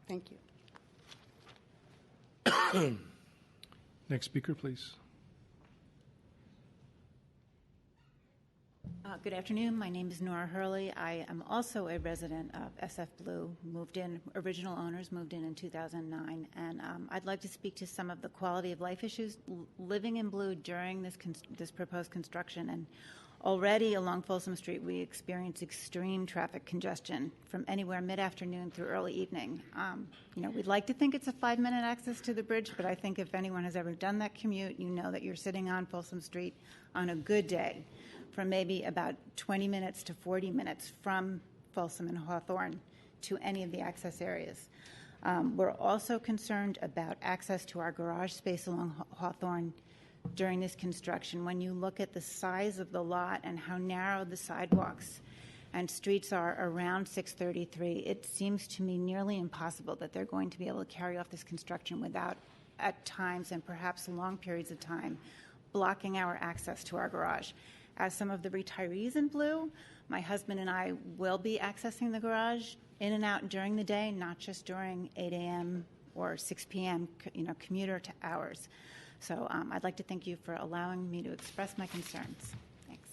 Thank you. Next speaker, please. Good afternoon. My name is Nora Hurley. I am also a resident of SF Blue. Original owners moved in 2009, and I'd like to speak to some of the quality of life issues living in Blue during this proposed construction. And already along Folsom Street, we experience extreme traffic congestion from anywhere mid-afternoon through early evening. We'd like to think it's a 5-minute access to the bridge, but I think if anyone has ever done that commute, you know that you're sitting on Folsom Street on a good day from maybe about 20 minutes to 40 minutes from Folsom and Hawthorne to any of the access areas. We're also concerned about access to our garage space along Hawthorne during this construction. When you look at the size of the lot and how narrow the sidewalks and streets are around 633, it seems to me nearly impossible that they're going to be able to carry off this construction without, at times and perhaps long periods of time, blocking our access to our garage. As some of the retirees in Blue, my husband and I will be accessing the garage in and out during the day, not just during 8 a.m. or 6 p.m., commuter to hours. So I'd like to thank you for allowing me to express my concerns. Thanks.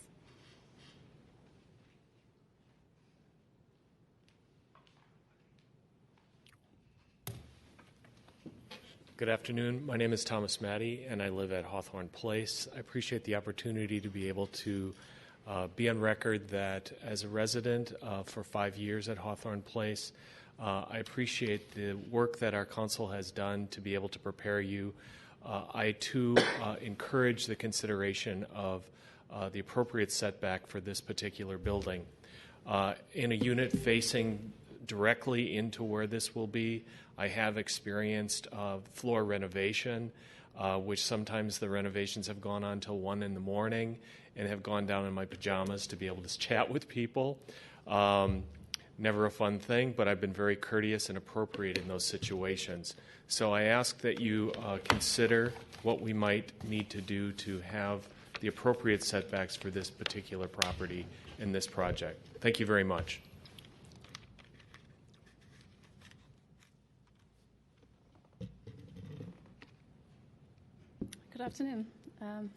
Good afternoon. My name is Thomas Matty, and I live at Hawthorne Place. I appreciate the opportunity to be able to be on record that as a resident for 5 years at Hawthorne Place, I appreciate the work that our council has done to be able to prepare you. I, too, encourage the consideration of the appropriate setback for this particular building. In a unit facing directly into where this will be, I have experienced floor renovation, which sometimes the renovations have gone on till 1 in the morning and have gone down in my pajamas to be able to chat with people. Never a fun thing, but I've been very courteous and appropriate in those situations. So I ask that you consider what we might need to do to have the appropriate setbacks for this particular property in this project. Thank you very much. Good afternoon.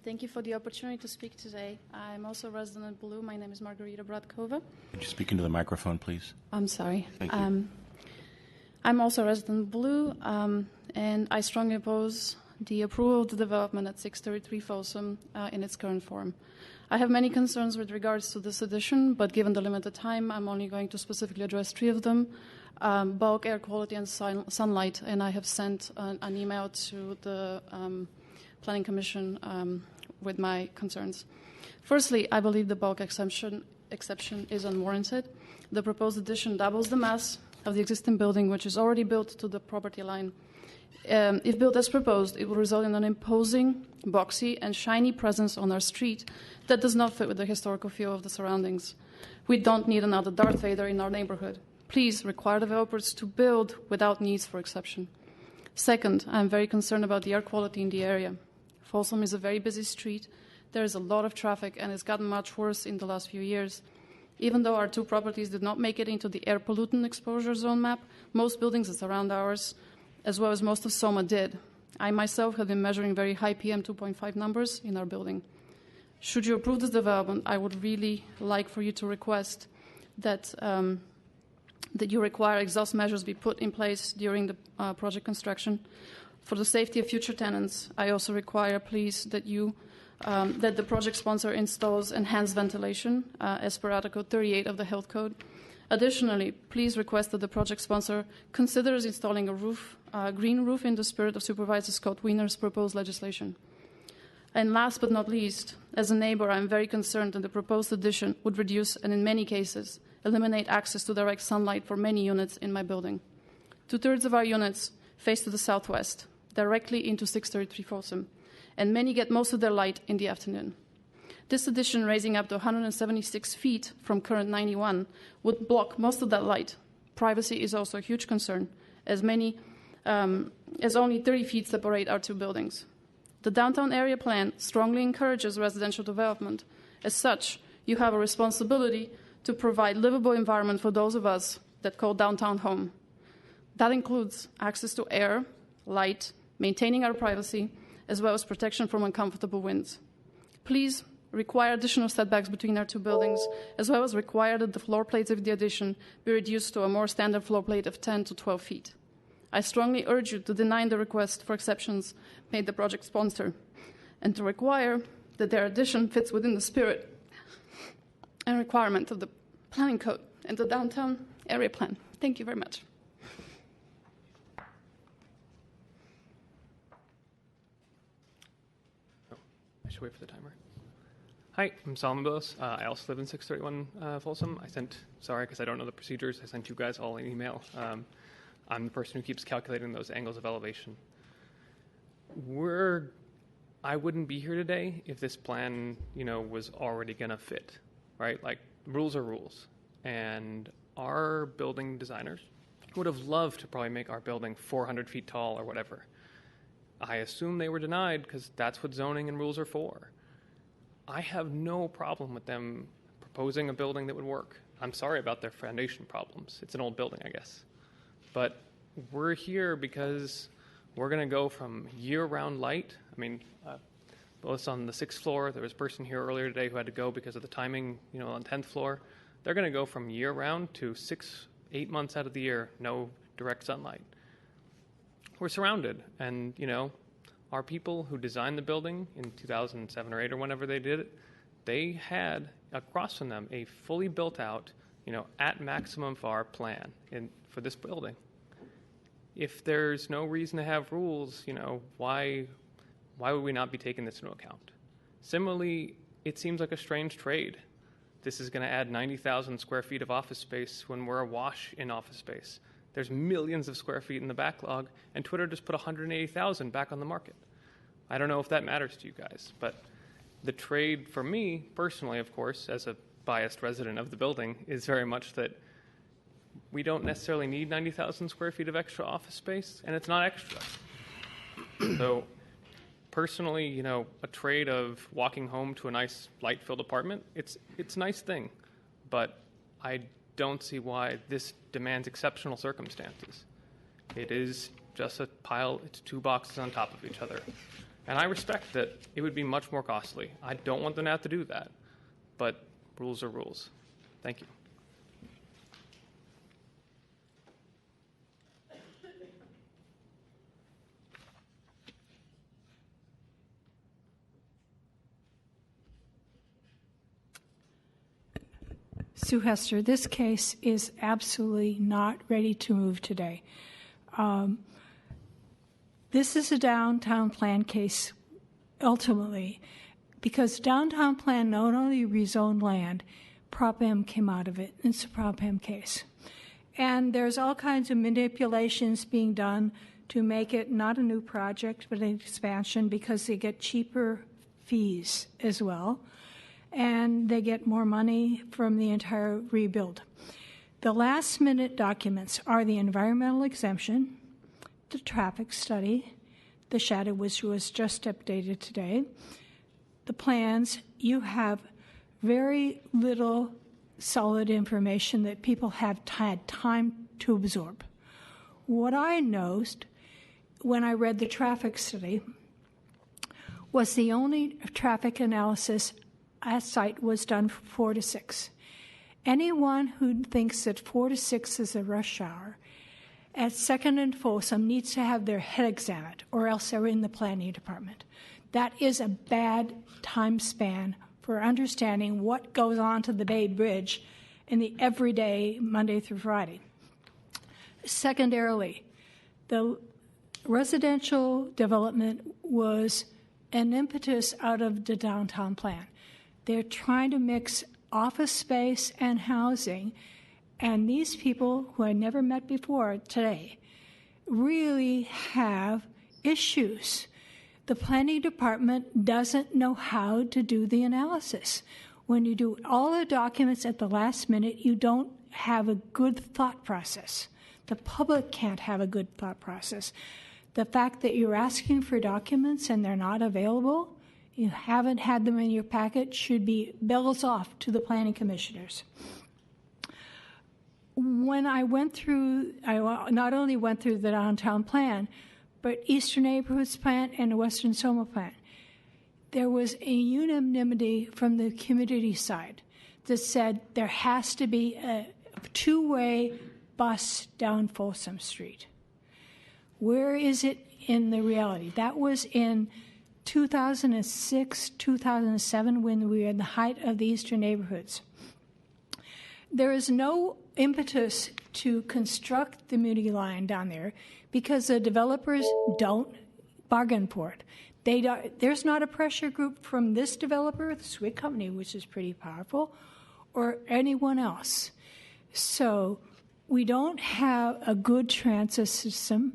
Thank you for the opportunity to speak today. I'm also a resident of Blue. My name is Margarita Bratkova. Could you speak into the microphone, please? I'm sorry. Thank you. I'm also a resident of Blue, and I strongly oppose the approval of the development at 633 Folsom in its current form. I have many concerns with regards to this addition, but given the limited time, I'm only going to specifically address 3 of them. Bulk, air quality, and sunlight, and I have sent an email to the Planning Commission with my concerns. Firstly, I believe the bulk exception is unwarranted. The proposed addition doubles the mass of the existing building, which is already built to the property line. If built as proposed, it will result in an imposing, boxy, and shiny presence on our street that does not fit with the historical feel of the surroundings. We don't need another Darth Vader in our neighborhood. Please require developers to build without needs for exception. Second, I'm very concerned about the air quality in the area. Folsom is a very busy street. There is a lot of traffic, and it's gotten much worse in the last few years. Even though our 2 properties did not make it into the air pollutant exposure zone map, most buildings that surround ours, as well as most of SOMA, did. I myself have been measuring very high PM 2.5 numbers in our building. Should you approve this development, I would really like for you to request that that you require exhaust measures be put in place during the project construction. For the safety of future tenants, I also require, please, that that the project sponsor installs enhanced ventilation as per Article 38 of the Health Code. Additionally, please request that the project sponsor considers installing a green roof in the spirit of Supervisor Scott Wiener's proposed legislation. And last but not least, as a neighbor, I'm very concerned that the proposed addition would reduce and in many cases eliminate access to direct sunlight for many units in my building. 2/3 of our units face to the southwest, directly into 633 Folsom, and many get most of their light in the afternoon. This addition, raising up to 176 feet from current 91, would block most of that light. Privacy is also a huge concern, as only 30 feet separate our 2 buildings. The downtown area plan strongly encourages residential development. As such, you have a responsibility to provide livable environment for those of us that call downtown home. That includes access to air, light, maintaining our privacy, as well as protection from uncomfortable winds. Please require additional setbacks between our 2 buildings, as well as require that the floor plates of the addition be reduced to a more standard floor plate of 10 to 12 feet. I strongly urge you to deny the request for exceptions made the project sponsor, and to require that their addition fits within the spirit and requirement of the planning code and the downtown area plan. Thank you very much. I should wait for the timer. Hi, I'm Solomon Billis. I also live in 631 Folsom. Sorry, because I don't know the procedures, I sent you guys all an email. I'm the person who keeps calculating those angles of elevation. I wouldn't be here today if this plan, was already going to fit, right? Like, rules are rules. And our building designers would have loved to probably make our building 400 feet tall or whatever. I assume they were denied because that's what zoning and rules are for. I have no problem with them proposing a building that would work. I'm sorry about their foundation problems. It's an old building, I guess. But we're here because we're going to go from year-round light. I mean, both on the 6th floor, there was a person here earlier today who had to go because of the timing, on the 10th floor. They're going to go from year-round to 8 months out of the year, no direct sunlight. We're surrounded, and, our people who designed the building in 2007 or 8 or whenever they did it, they had across from them a fully built out, at maximum FAR plan for this building. If there's no reason to have rules, why would we not be taking this into account? Similarly, it seems like a strange trade. This is going to add 90,000 square feet of office space when we're awash in office space. There's millions of square feet in the backlog, and Twitter just put 180,000 back on the market. I don't know if that matters to you guys, but the trade for me, personally, of course, as a biased resident of the building, is very much that we don't necessarily need 90,000 square feet of extra office space, and it's not extra. So personally, a trade of walking home to a nice light-filled apartment, it's a nice thing, but I don't see why this demands exceptional circumstances. It is just a pile, it's 2 boxes on top of each other. And I respect that it would be much more costly. I don't want them to have to do that. But rules are rules. Thank you. Sue Hester, this case is absolutely not ready to move today. This is a downtown plan case, ultimately, because downtown plan not only rezoned land, Prop M came out of it. It's a Prop M case. And there's all kinds of manipulations being done to make it not a new project, but an expansion, because they get cheaper fees as well. And they get more money from the entire rebuild. The last-minute documents are the environmental exemption, the traffic study, the shadow which was just updated today, the plans. You have very little solid information that people have had time to absorb. What I noticed when I read the traffic study was the only traffic analysis at site was done from 4 to 6. Anyone who thinks that 4 to 6 is a rush hour at 2nd and Folsom needs to have their head examined, or else they're in the planning department. That is a bad time span for understanding what goes on to the Bay Bridge in the everyday Monday through Friday. Secondarily, the residential development was an impetus out of the downtown plan. They're trying to mix office space and housing, and these people who I never met before today really have issues. The planning department doesn't know how to do the analysis. When you do all the documents at the last minute, you don't have a good thought process. The public can't have a good thought process. The fact that you're asking for documents and they're not available, you haven't had them in your packet, should be bells off to the planning commissioners. When I went through, I not only went through the downtown plan, but Eastern Neighborhoods Plan and the Western Soma Plan, there was a unanimity from the community side that said there has to be a two-way bus down Folsom Street. Where is it in the reality? That was in 2006, 2007, when we were in the height of the Eastern Neighborhoods. There is no impetus to construct the Moody line down there because the developers don't bargain for it. There's not a pressure group from this developer, the Swick Company, which is pretty powerful, or anyone else. So we don't have a good transit system.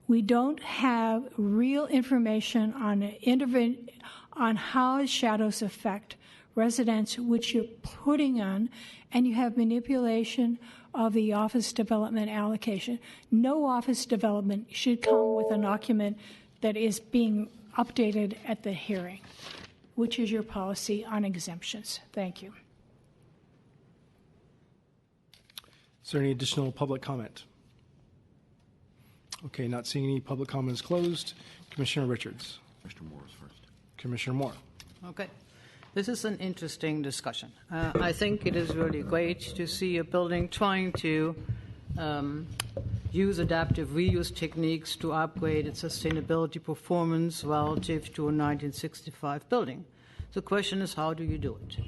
We don't have real information on how shadows affect residents, which you're putting on, and you have manipulation of the office development allocation. No office development should come with a document that is being updated at the hearing, which is your policy on exemptions. Thank you. Is there any additional public comment? Okay, not seeing any public comments closed. Commissioner Richards. Mr. Moore is first. Commissioner Moore. Okay. This is an interesting discussion. I think it is really great to see a building trying to use adaptive reuse techniques to upgrade its sustainability performance relative to a 1965 building. The question is, how do you do it?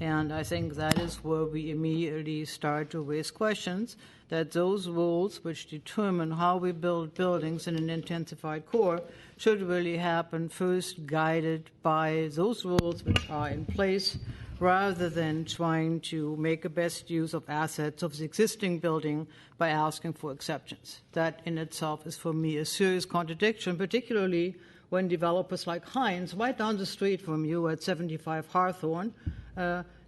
And I think that is where we immediately start to raise questions, that those rules which determine how we build buildings in an intensified core should really happen first guided by those rules which are in place, rather than trying to make a best use of assets of the existing building by asking for exceptions. That in itself is for me a serious contradiction, particularly when developers like Hines, right down the street from you at 75 Hawthorne,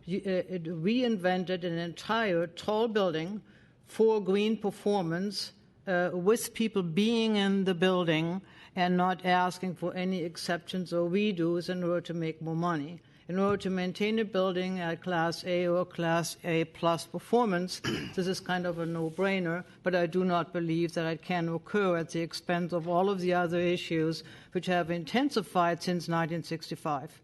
reinvented an entire tall building for green performance with people being in the building and not asking for any exceptions or redos in order to make more money. In order to maintain a building at Class A or Class A plus performance, this is kind of a no-brainer, but I do not believe that it can occur at the expense of all of the other issues which have intensified since 1965.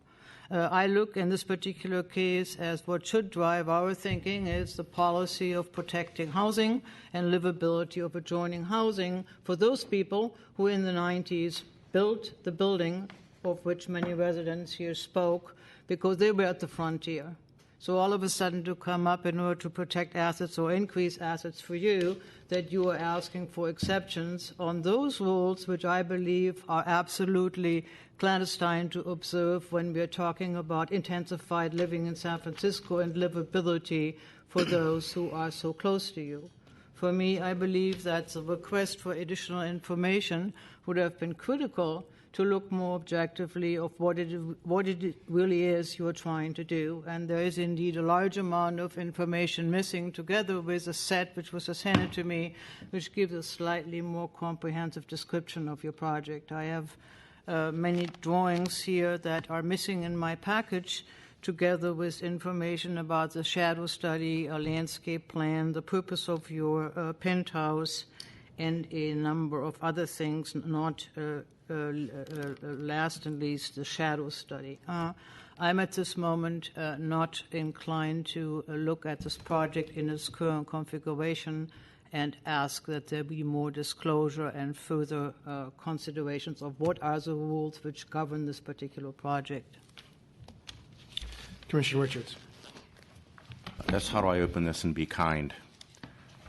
I look in this particular case as what should drive our thinking is the policy of protecting housing and livability of adjoining housing for those people who in the 90s built the building of which many residents here spoke because they were at the frontier. So all of a sudden to come up in order to protect assets or increase assets for you, that you are asking for exceptions on those rules which I believe are absolutely clandestine to observe when we are talking about intensified living in San Francisco and livability for those who are so close to you. For me, I believe that the request for additional information would have been critical to look more objectively of what it really is you are trying to do. And there is indeed a large amount of information missing, together with a set which was handed to me, which gives a slightly more comprehensive description of your project. I have many drawings here that are missing in my package, together with information about the shadow study, a landscape plan, the purpose of your penthouse, and a number of other things, not last and least the shadow study. I'm at this moment not inclined to look at this project in its current configuration and ask that there be more disclosure and further considerations of what are the rules which govern this particular project. Commissioner Richards. That's how do I open this and be kind.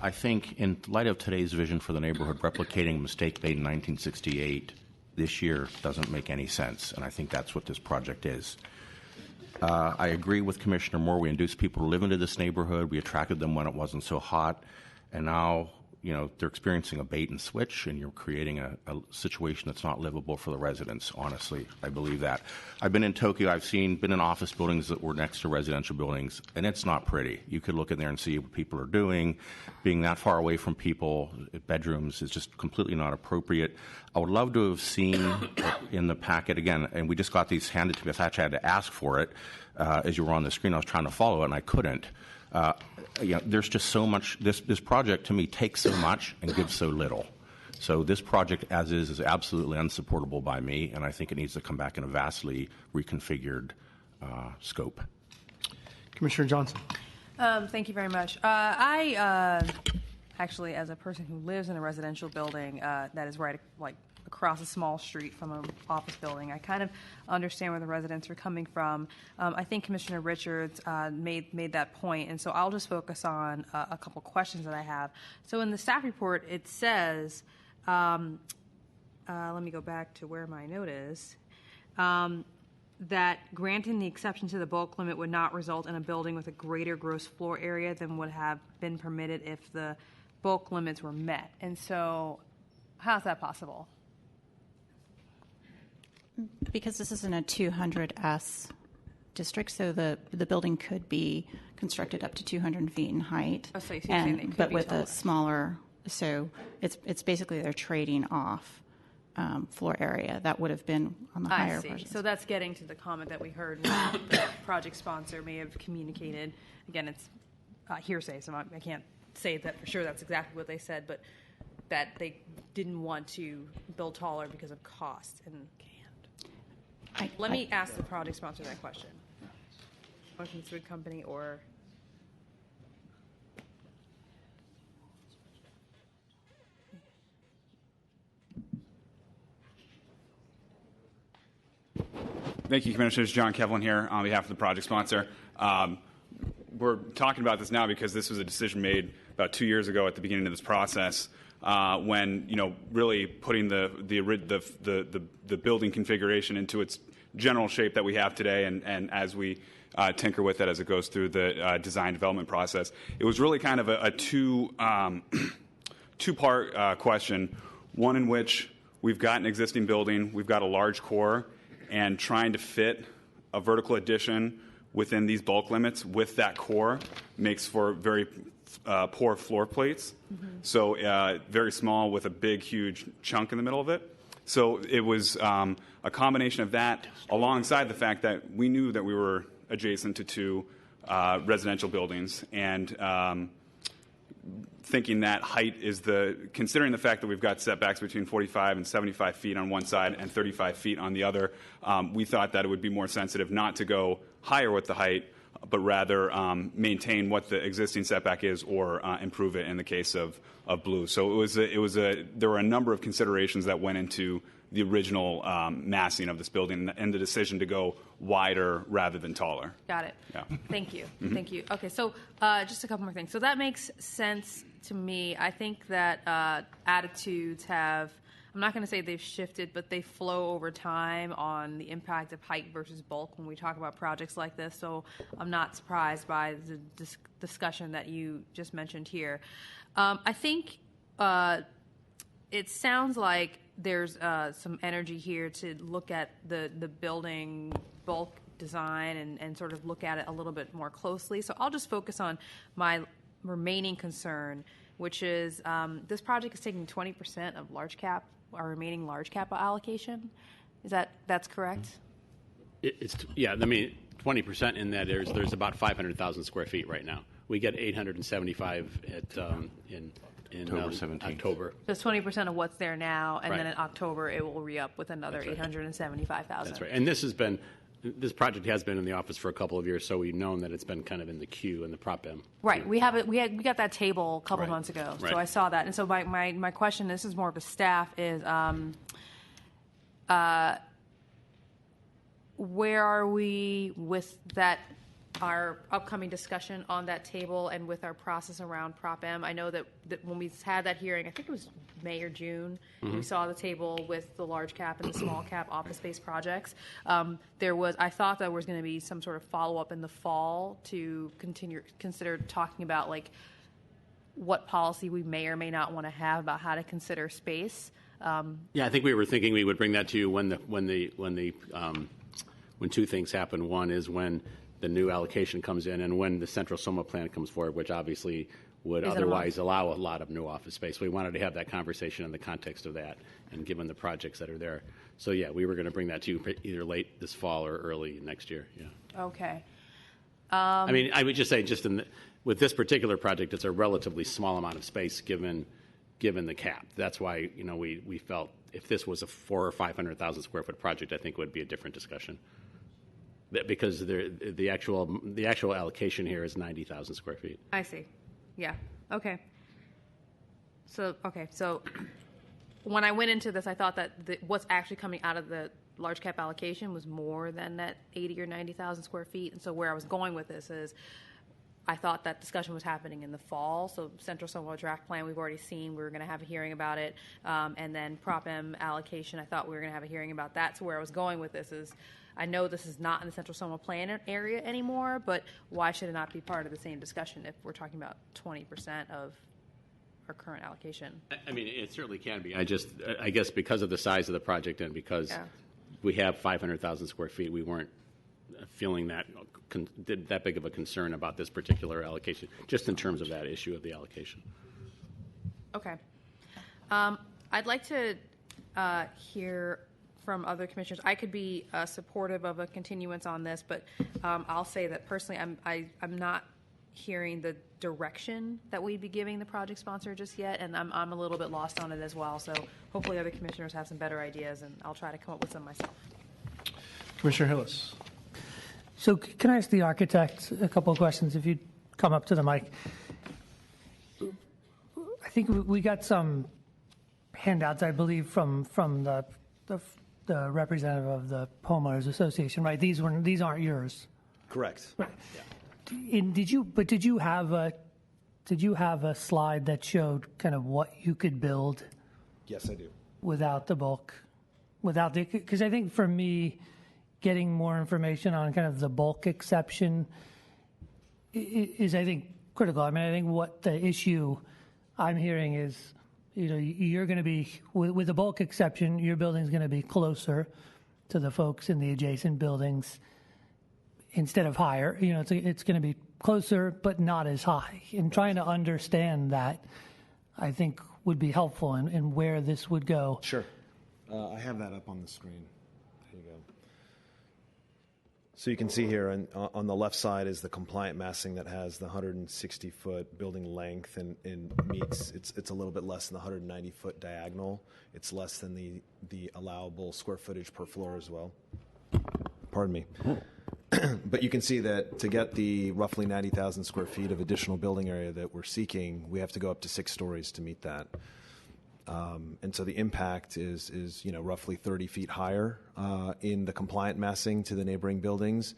I think in light of today's vision for the neighborhood, replicating a mistake made in 1968 this year doesn't make any sense, and I think that's what this project is. I agree with Commissioner Moore. We induced people to live into this neighborhood. We attracted them when it wasn't so hot, and now they're experiencing a bait and switch, and you're creating a situation that's not livable for the residents, honestly. I believe that. I've been in Tokyo. I've been in office buildings that were next to residential buildings, and it's not pretty. You could look in there and see what people are doing. Being that far away from people, bedrooms, is just completely not appropriate. I would love to have seen in the packet, again, and we just got these handed to me. In fact, I had to ask for it as you were on the screen. I was trying to follow it, and I couldn't. There's just so much. This project, to me, takes so much and gives so little. So this project, as is absolutely unsupportable by me, and I think it needs to come back in a vastly reconfigured scope. Commissioner Johnson. Thank you very much. I actually, as a person who lives in a residential building that is right across a small street from an office building, I kind of understand where the residents are coming from. I think Commissioner Richards made that point, and so I'll just focus on a couple questions that I have. So in the staff report, it says, let me go back to where my note is, that granting the exception to the bulk limit would not result in a building with a greater gross floor area than would have been permitted if the bulk limits were met. And so how's that possible? Because this isn't a 200S district, so the building could be constructed up to 200 feet in height. Oh, so you're saying they could but be with taller. a smaller, so it's basically they're trading off floor area that would have been on the higher I see. portions. So that's getting to the comment that we heard the project sponsor may have communicated. Again, it's hearsay, so I can't say that for sure that's exactly what they said, but that they didn't want to build taller because of cost. And let me ask the project sponsor that question. Ocean Food Company or... Thank you, Commissioners. John Kevlin here on behalf of the project sponsor. We're talking about this now because this was a decision made about 2 years ago at the beginning of this process, when really putting the building configuration into its general shape that we have today, and as we tinker with it as it goes through the design development process. It was really kind of a two-part question, one in which we've got an existing building, we've got a large core, and trying to fit a vertical addition within these bulk limits with that core makes for very poor floor plates. Mm-hmm. So very small with a big, huge chunk in the middle of it. So it was a combination of that alongside the fact that we knew that we were adjacent to two residential buildings, and thinking that height is considering the fact that we've got setbacks between 45 and 75 feet on one side and 35 feet on the other, we thought that it would be more sensitive not to go higher with the height, but rather maintain what the existing setback is or improve it in the case of Blue. So there were a number of considerations that went into the original massing of this building and the decision to go wider rather than taller. Got it. Yeah. Thank you. Mhm. Thank you. Okay, so just a couple more things. So that makes sense to me. I think that attitudes have, I'm not going to say they've shifted, but they flow over time on the impact of height versus bulk when we talk about projects like this. So I'm not surprised by the discussion that you just mentioned here. I think it sounds like there's some energy here to look at the building bulk design and sort of look at it a little bit more closely. So I'll just focus on my remaining concern, which is this project is taking 20% of our remaining large cap allocation. That's correct? Yeah, I mean, 20% in that there's about 500,000 square feet right now. We get 875 in October 17th. October. So it's 20% of what's there now, and then Right. in October it will re-up with another 875,000. That's right. And this project has been in the office for a couple of years, so we've known that it's been kind of in the queue in the Prop M. Right. We got that table a couple months ago, Right. so I saw that. And so my question, this is more of a staff, is where are we with that? Our upcoming discussion on that table and with our process around Prop M. I know that when we had that hearing, I think it was May or June, we saw the table with the large cap and the small cap office space projects. I thought there was going to be some sort of follow up in the fall to consider talking about like what policy we may or may not want to have about how to consider space. Yeah, I think we were thinking we would bring that to you when two things happen. One is when the new allocation comes in and when the Central Soma plan comes forward, which obviously would otherwise allow a lot of new office space. We wanted to have that conversation in the context of that and given the projects that are there. So, yeah, we were going to bring that to you either late this fall or early next year. Yeah. Okay. I mean, I would just say with this particular project, it's a relatively small amount of space given the cap. That's why, we felt if this was a 400,000 or 500,000 square foot project, I think it would be a different discussion. Because the actual allocation here is 90,000 square feet. I see. Yeah. Okay. So when I went into this, I thought that what's actually coming out of the large cap allocation was more than that 80 or 90,000 square feet. And so where I was going with this is I thought that discussion was happening in the fall. So Central Soma draft plan we've already seen. We were going to have a hearing about it. And then Prop M allocation, I thought we were going to have a hearing about that. So where I was going with this is I know this is not in the Central Soma plan area anymore, but why should it not be part of the same discussion if we're talking about 20% of our current allocation? I mean, it certainly can be. I guess because of the size of the project and because we have 500,000 square feet, we weren't feeling that big of a concern about this particular allocation, just in terms of that issue of the allocation. Okay. I'd like to hear from other commissioners. I could be supportive of a continuance on this, but I'll say that personally I'm not hearing the direction that we'd be giving the project sponsor just yet, and I'm a little bit lost on it as well. So hopefully other commissioners have some better ideas, and I'll try to come up with some myself. Commissioner Hillis. So can I ask the architect a couple of questions if you'd come up to the mic? I think we got some handouts, I believe, from the representative of the Homeowners Association, right? These aren't yours. Correct. Right. Did you have a slide that showed kind of what you could build? Yes, I do. Without the bulk, because I think for me, getting more information on kind of the bulk exception is I think critical. I mean, I think what the issue I'm hearing is, you're going to be with the bulk exception, your building's going to be closer to the folks in the adjacent buildings instead of higher. It's going to be closer, but not as high. And trying to understand that, I think, would be helpful in where this would go. Sure. I have that up on the screen. There you go. So you can see here on the left side is the compliant massing that has the 160-foot building length and meets, it's a little bit less than the 190-foot diagonal. It's less than the allowable square footage per floor as well. Pardon me. But you can see that to get the roughly 90,000 square feet of additional building area that we're seeking, we have to go up to 6 stories to meet that. And so the impact is roughly 30 feet higher in the compliant massing to the neighboring buildings.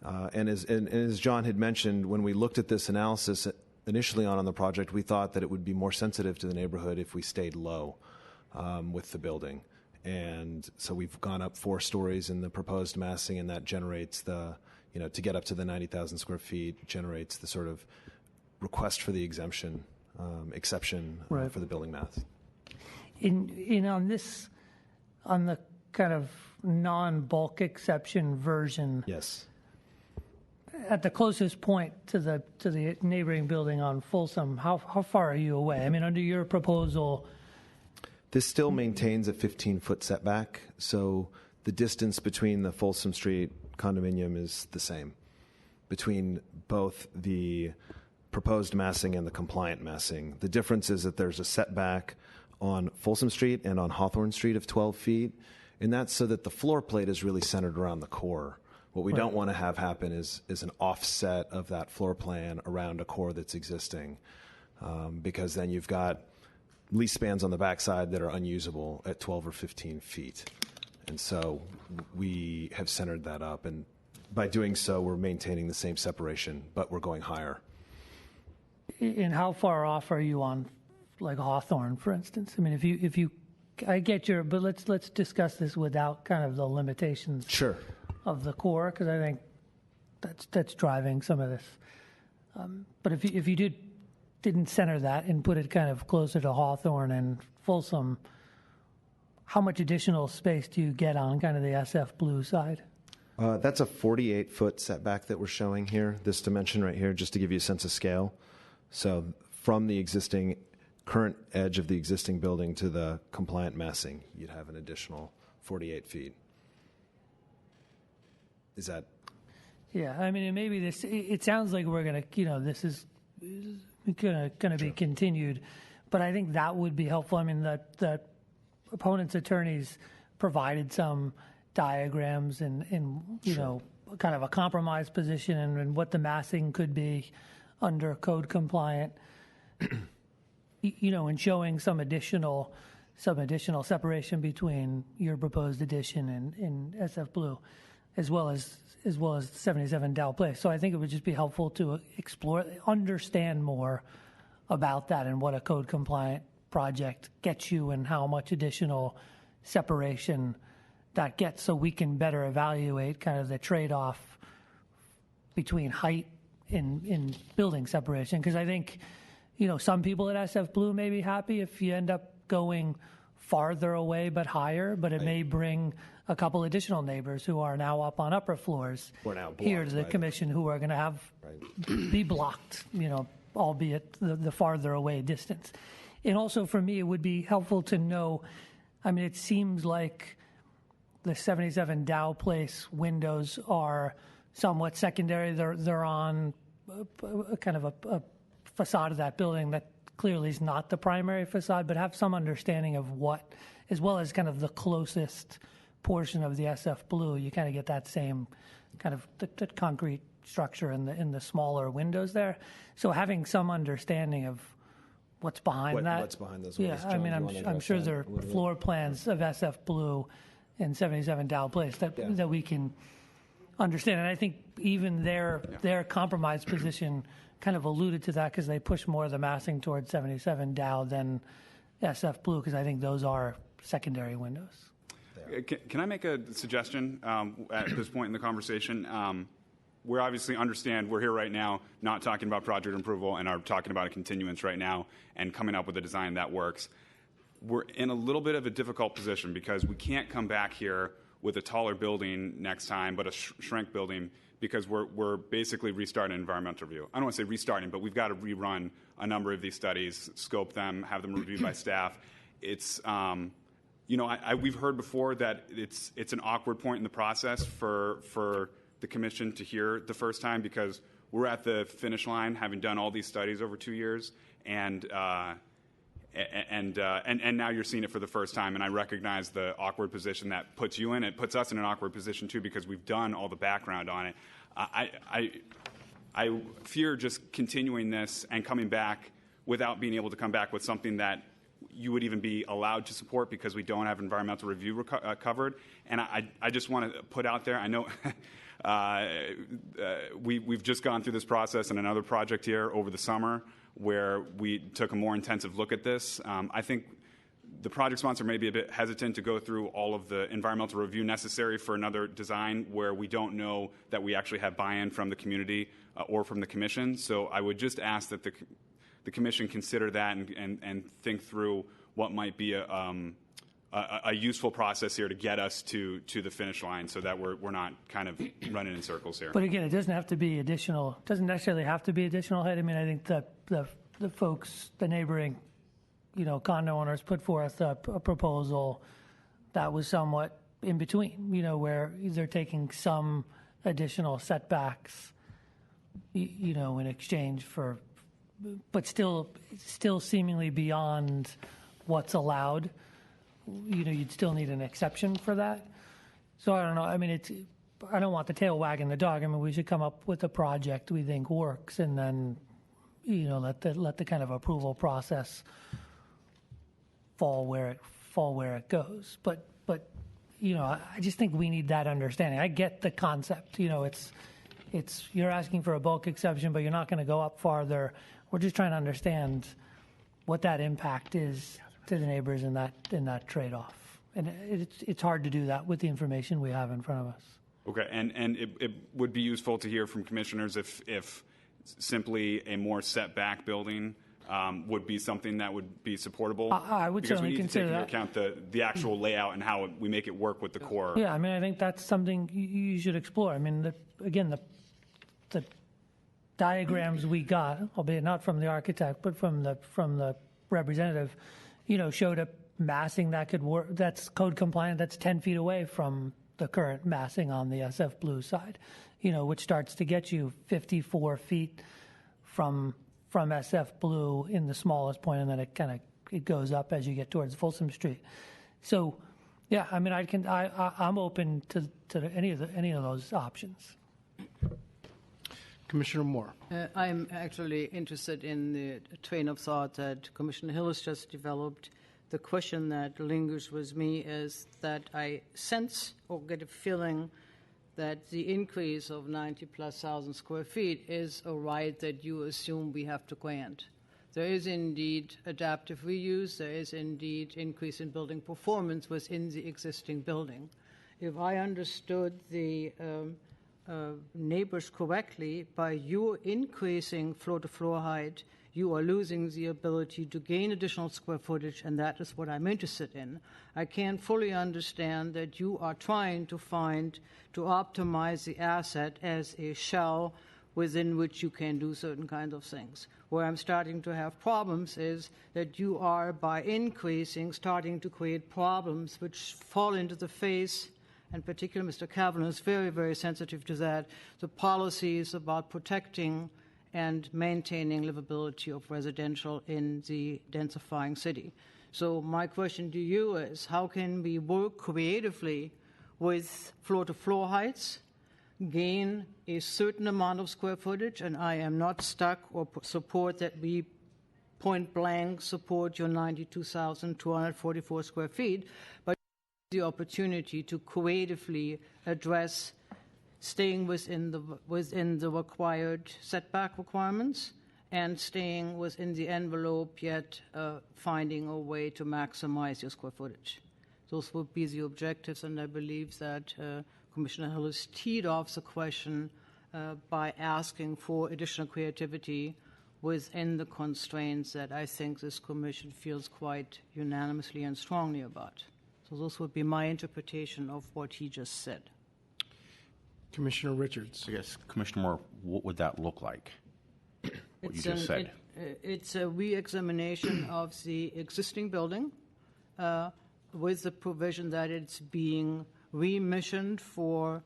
And as John had mentioned, when we looked at this analysis initially on the project, we thought that it would be more sensitive to the neighborhood if we stayed low with the building. And so we've gone up 4 stories in the proposed massing, and that generates to get up to the 90,000 square feet, generates the sort of request for the exception Right. for the building mass. On the kind of non-bulk exception version. Yes. At the closest point to the neighboring building on Folsom, how far are you away? I mean, under your proposal. This still maintains a 15-foot setback, so the distance between the Folsom Street condominium is the same between both the proposed massing and the compliant massing. The difference is that there's a setback on Folsom Street and on Hawthorne Street of 12 feet, and that's so that the floor plate is really centered around the core. What we don't want to have happen is an offset of that floor plan around a core that's existing, because then you've got lease spans on the backside that are unusable at 12 or 15 feet. And so we have centered that up, and by doing so, we're maintaining the same separation, but we're going higher. And how far off are you on, like Hawthorne, for instance? I mean, if you, I get your, but let's discuss this without kind of the limitations. Sure. Of the core, because I think that's driving some of this. But if you didn't center that and put it kind of closer to Hawthorne and Folsom, how much additional space do you get on kind of the SF Blue side? That's a 48-foot setback that we're showing here, this dimension right here, just to give you a sense of scale. So from the existing current edge of the existing building to the compliant massing, you'd have an additional 48 feet. Is that? Yeah, I mean, and maybe this, it sounds like we're going to, this is going to be continued, but I think that would be helpful. I mean, the opponent's attorneys provided some diagrams and kind of a compromise position and what the massing could be under code compliant, and showing some additional separation between your proposed addition and SF Blue, as well as 77 Dow Place. So I think it would just be helpful to understand more about that and what a code compliant project gets you and how much additional separation that gets, so we can better evaluate kind of the trade-off between height in building separation. Because I think, some people at SF Blue may be happy if you end up going farther away but higher, but it may bring a couple additional neighbors who are now up on upper floors here to the commission who are going to have be blocked, albeit the farther away distance. And also for me, it would be helpful to know, I mean, it seems like the 77 Dow Place windows are somewhat secondary. They're on a kind of a facade of that building that clearly is not the primary facade, but have some understanding of what, as well as kind of the closest portion of the SF Blue, you kind of get that same kind of the concrete structure in the smaller windows there. So having some understanding of what's behind that. What's behind those windows? Yeah, I mean, I'm sure there are floor plans of SF Blue and 77 Dow Place that we can understand. And I think even their compromise position kind of alluded to that, because they push more of the massing towards 77 Dow than SF Blue, because I think those are secondary windows. Can I make a suggestion at this point in the conversation? We obviously understand we're here right now not talking about project approval and are talking about a continuance right now and coming up with a design that works. We're in a little bit of a difficult position because we can't come back here with a taller building next time, but a shrink building, because we're basically restarting an environmental review. I don't want to say restarting, but we've got to rerun a number of these studies, scope them, have them reviewed by staff. It's we've heard before that it's an awkward point in the process for the commission to hear the first time, because we're at the finish line, having done all these studies over 2 years, and now you're seeing it for the first time. And I recognize the awkward position that puts you in. It puts us in an awkward position too, because we've done all the background on it. I fear just continuing this and coming back without being able to come back with something that you would even be allowed to support, because we don't have environmental review covered. And I just want to put out there, I know we've just gone through this process in another project here over the summer where we took a more intensive look at this. I think the project sponsor may be a bit hesitant to go through all of the environmental review necessary for another design where we don't know that we actually have buy-in from the community or from the commission. So I would just ask that the commission consider that and think through what might be a useful process here to get us to the finish line, so that we're not kind of running in circles here. But again, it doesn't have to be additional. Doesn't necessarily have to be additional height. I mean, I think the folks, the neighboring, condo owners put forth a proposal that was somewhat in between. Where they're taking some additional setbacks, in exchange for, but still seemingly beyond what's allowed. You'd still need an exception for that. So I don't know. I mean, I don't want the tail wagging the dog. I mean, we should come up with a project we think works, and then, let the kind of approval process fall where it goes. But I just think we need that understanding. I get the concept. It's you're asking for a bulk exception, but you're not going to go up farther. We're just trying to understand what that impact is to the neighbors in that trade-off. And it's hard to do that with the information we have in front of us. Okay, and it would be useful to hear from commissioners if simply a more set-back building would be something that would be supportable. I would certainly consider that. Because we need to take into account the actual layout and how we make it work with the core. Yeah, I mean, I think that's something you should explore. I mean, the diagrams we got, albeit not from the architect, but from the representative, showed a massing that could work, that's code compliant, that's 10 feet away from the current massing on the SF Blue side, which starts to get you 54 feet from SF Blue in the smallest point, and then it goes up as you get towards Folsom Street. So, yeah, I mean, I'm open to any of those options. Commissioner Moore. I'm actually interested in the train of thought that Commissioner Hill has just developed. The question that lingers with me is that I sense or get a feeling that the increase of 90+ thousand square feet is a right that you assume we have to grant. There is indeed adaptive reuse. There is indeed increase in building performance within the existing building. If I understood the neighbors correctly, by you increasing floor-to-floor height, you are losing the ability to gain additional square footage, and that is what I'm interested in. I can't fully understand that you are trying to optimize the asset as a shell within which you can do certain kinds of things. Where I'm starting to have problems is that you are, by increasing, starting to create problems which fall into the face, and particularly Mr. Kavanaugh is very, very sensitive to that, the policies about protecting and maintaining livability of residential in the densifying city. So my question to you is, how can we work creatively with floor-to-floor heights, gain a certain amount of square footage, and I am not stuck or support that we point blank support your 92,244 square feet, but the opportunity to creatively address staying within the required setback requirements and staying within the envelope, yet finding a way to maximize your square footage. Those would be the objectives, and I believe that Commissioner Hill has teed off the question by asking for additional creativity within the constraints that I think this Commission feels quite unanimously and strongly about. So those would be my interpretation of what he just said. Commissioner Richards. I guess, Commissioner Moore, what would that look like? What you just said. It's a re-examination of the existing building with the provision that it's being remissioned for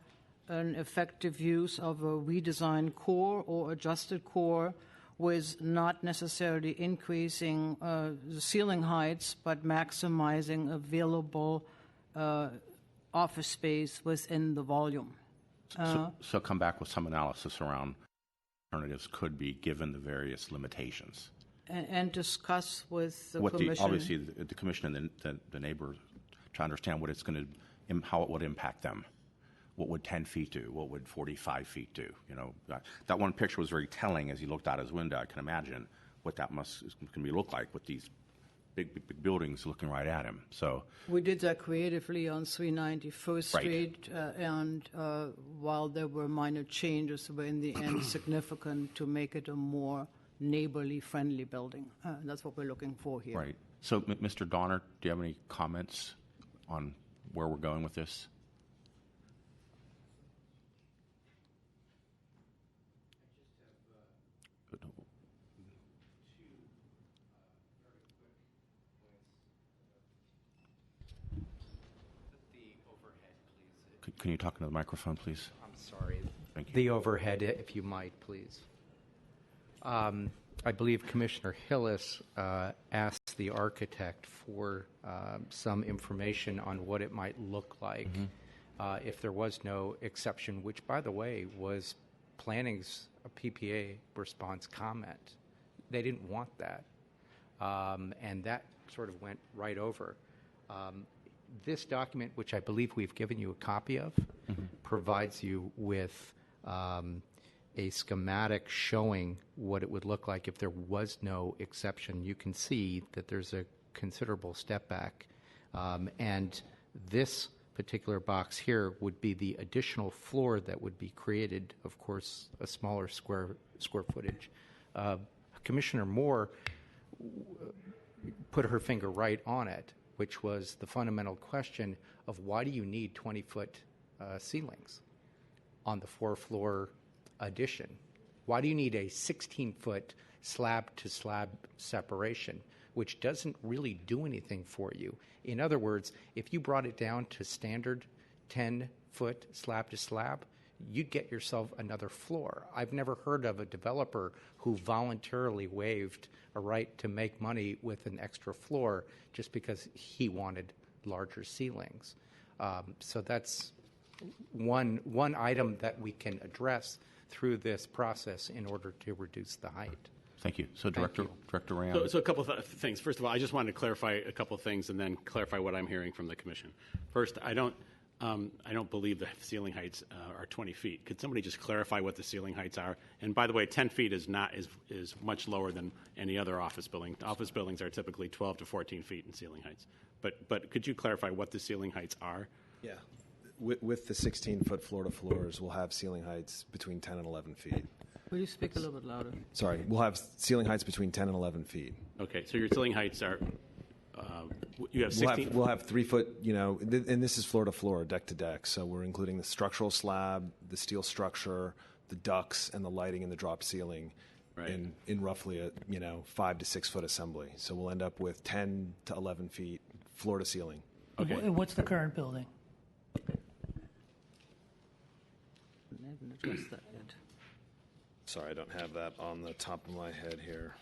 an effective use of a redesigned core or adjusted core, with not necessarily increasing the ceiling heights, but maximizing available office space within the volume. So come back with some analysis around alternatives could be given the various limitations. And discuss with the what commission. Obviously, the commission and the neighbor to understand what it's going to, how it would impact them. What would 10 feet do? What would 45 feet do? You know, that one picture was very telling as he looked out his window. I can imagine what that can look like with these big buildings looking right at him. So we did that creatively on 391st Right. Street, and while there were minor changes, they were in the end significant to make it a more neighborly friendly building. That's what we're looking for here. Right. So, Mr. Donner, do you have any comments on where we're going with this? Can you talk into the microphone, please? I'm sorry. Thank you. The overhead, if you might, please. I believe Commissioner Hillis asked the architect for some information on what it might look like if there was no exception, which, by the way, was planning's PPA response comment. They didn't want that, and that sort of went right over. This document, which I believe we've given you a copy of, provides you with a schematic showing what it would look like if there was no exception. You can see that there's a considerable step back. And this particular box here would be the additional floor that would be created, of course, a smaller square footage. Commissioner Moore put her finger right on it, which was the fundamental question of why do you need 20-foot ceilings on the 4-floor addition? Why do you need a 16-foot slab-to-slab separation, which doesn't really do anything for you? In other words, if you brought it down to standard 10-foot slab-to-slab, you'd get yourself another floor. I've never heard of a developer who voluntarily waived a right to make money with an extra floor just because he wanted larger ceilings. So that's one item that we can address through this process in order to reduce the height. Thank you. So, Director Rand. So a couple of things. First of all, I just wanted to clarify a couple of things and then clarify what I'm hearing from the Commission. First, I don't believe the ceiling heights are 20 feet. Could somebody just clarify what the ceiling heights are? And by the way, 10 feet is much lower than any other office building. Office buildings are typically 12 to 14 feet in ceiling heights. But could you clarify what the ceiling heights are? Yeah. With the 16-foot floor-to-floors, we'll have ceiling heights between 10 and 11 feet. Will you speak a little bit louder? Sorry, we'll have ceiling heights between 10 and 11 feet. Okay, so your ceiling heights are, you have 16? We'll have 3 foot, and this is floor-to-floor, deck-to-deck, so we're including the structural slab, the steel structure, the ducts, and the lighting in the drop ceiling in roughly a 5 to 6 foot assembly. So we'll end up with 10 to 11 feet floor-to-ceiling. Okay. And what's the current building? I haven't addressed that yet. Sorry, I don't have that on the top of my head here.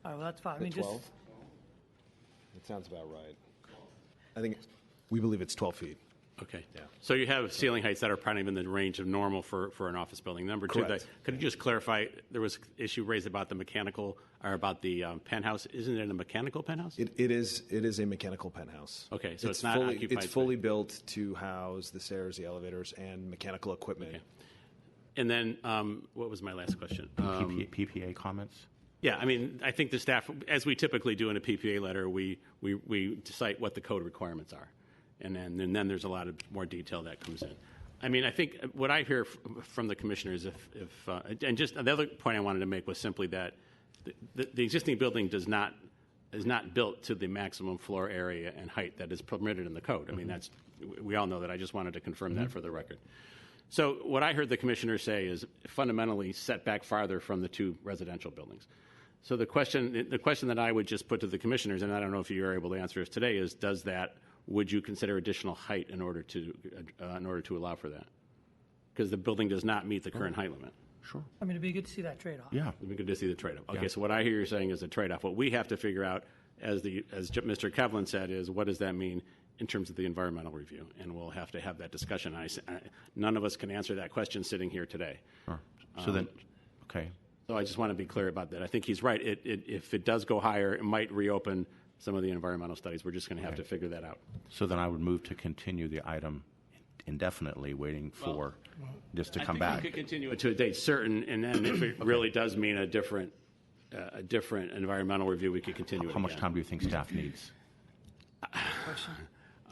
All right, well, that's fine. I mean, 12? It sounds about right. I think we believe it's 12 feet. Okay. Yeah. So you have ceiling heights that are probably in the range of normal for an office building. Number two, could you just clarify, there was an issue raised about the mechanical, or about the penthouse. Isn't it a mechanical penthouse? It is a mechanical penthouse. Okay, so it's not occupied. It's fully built to house the stairs, the elevators, and mechanical equipment. Okay. And then, what was my last question? PPA comments? Yeah, I mean, I think the staff, as we typically do in a PPA letter, we cite what the code requirements are. And then there's a lot of more detail that comes in. I mean, I think what I hear from the commissioners, and just the other point I wanted to make was simply that the existing building is not built to the maximum floor area and height that is permitted in the code. I mean, we all know that. I just wanted to confirm that for the record. So what I heard the commissioners say is fundamentally set back farther from the two residential buildings. So the question that I would just put to the commissioners, and I don't know if you're able to answer this today, is would you consider additional height in order to allow for that? Because the building does not meet the current height limit. Sure. I mean, it'd be good to see that trade-off. Yeah. It'd be good to see the trade-off. Okay, Yeah. so what I hear you saying is a trade-off. What we have to figure out, as Mr. Kevlin said, is what does that mean in terms of the environmental review? And we'll have to have that discussion. None of us can answer that question sitting here today. Sure. So then, okay. So I just want to be clear about that. I think he's right. If it does go higher, it might reopen some of the environmental studies. We're just going to have to figure that out. So then I would move to continue the item indefinitely, waiting for this to come I back. think we could continue it to a date certain, and then if it really does mean a different environmental review, we could continue it How much again. time do you think staff needs?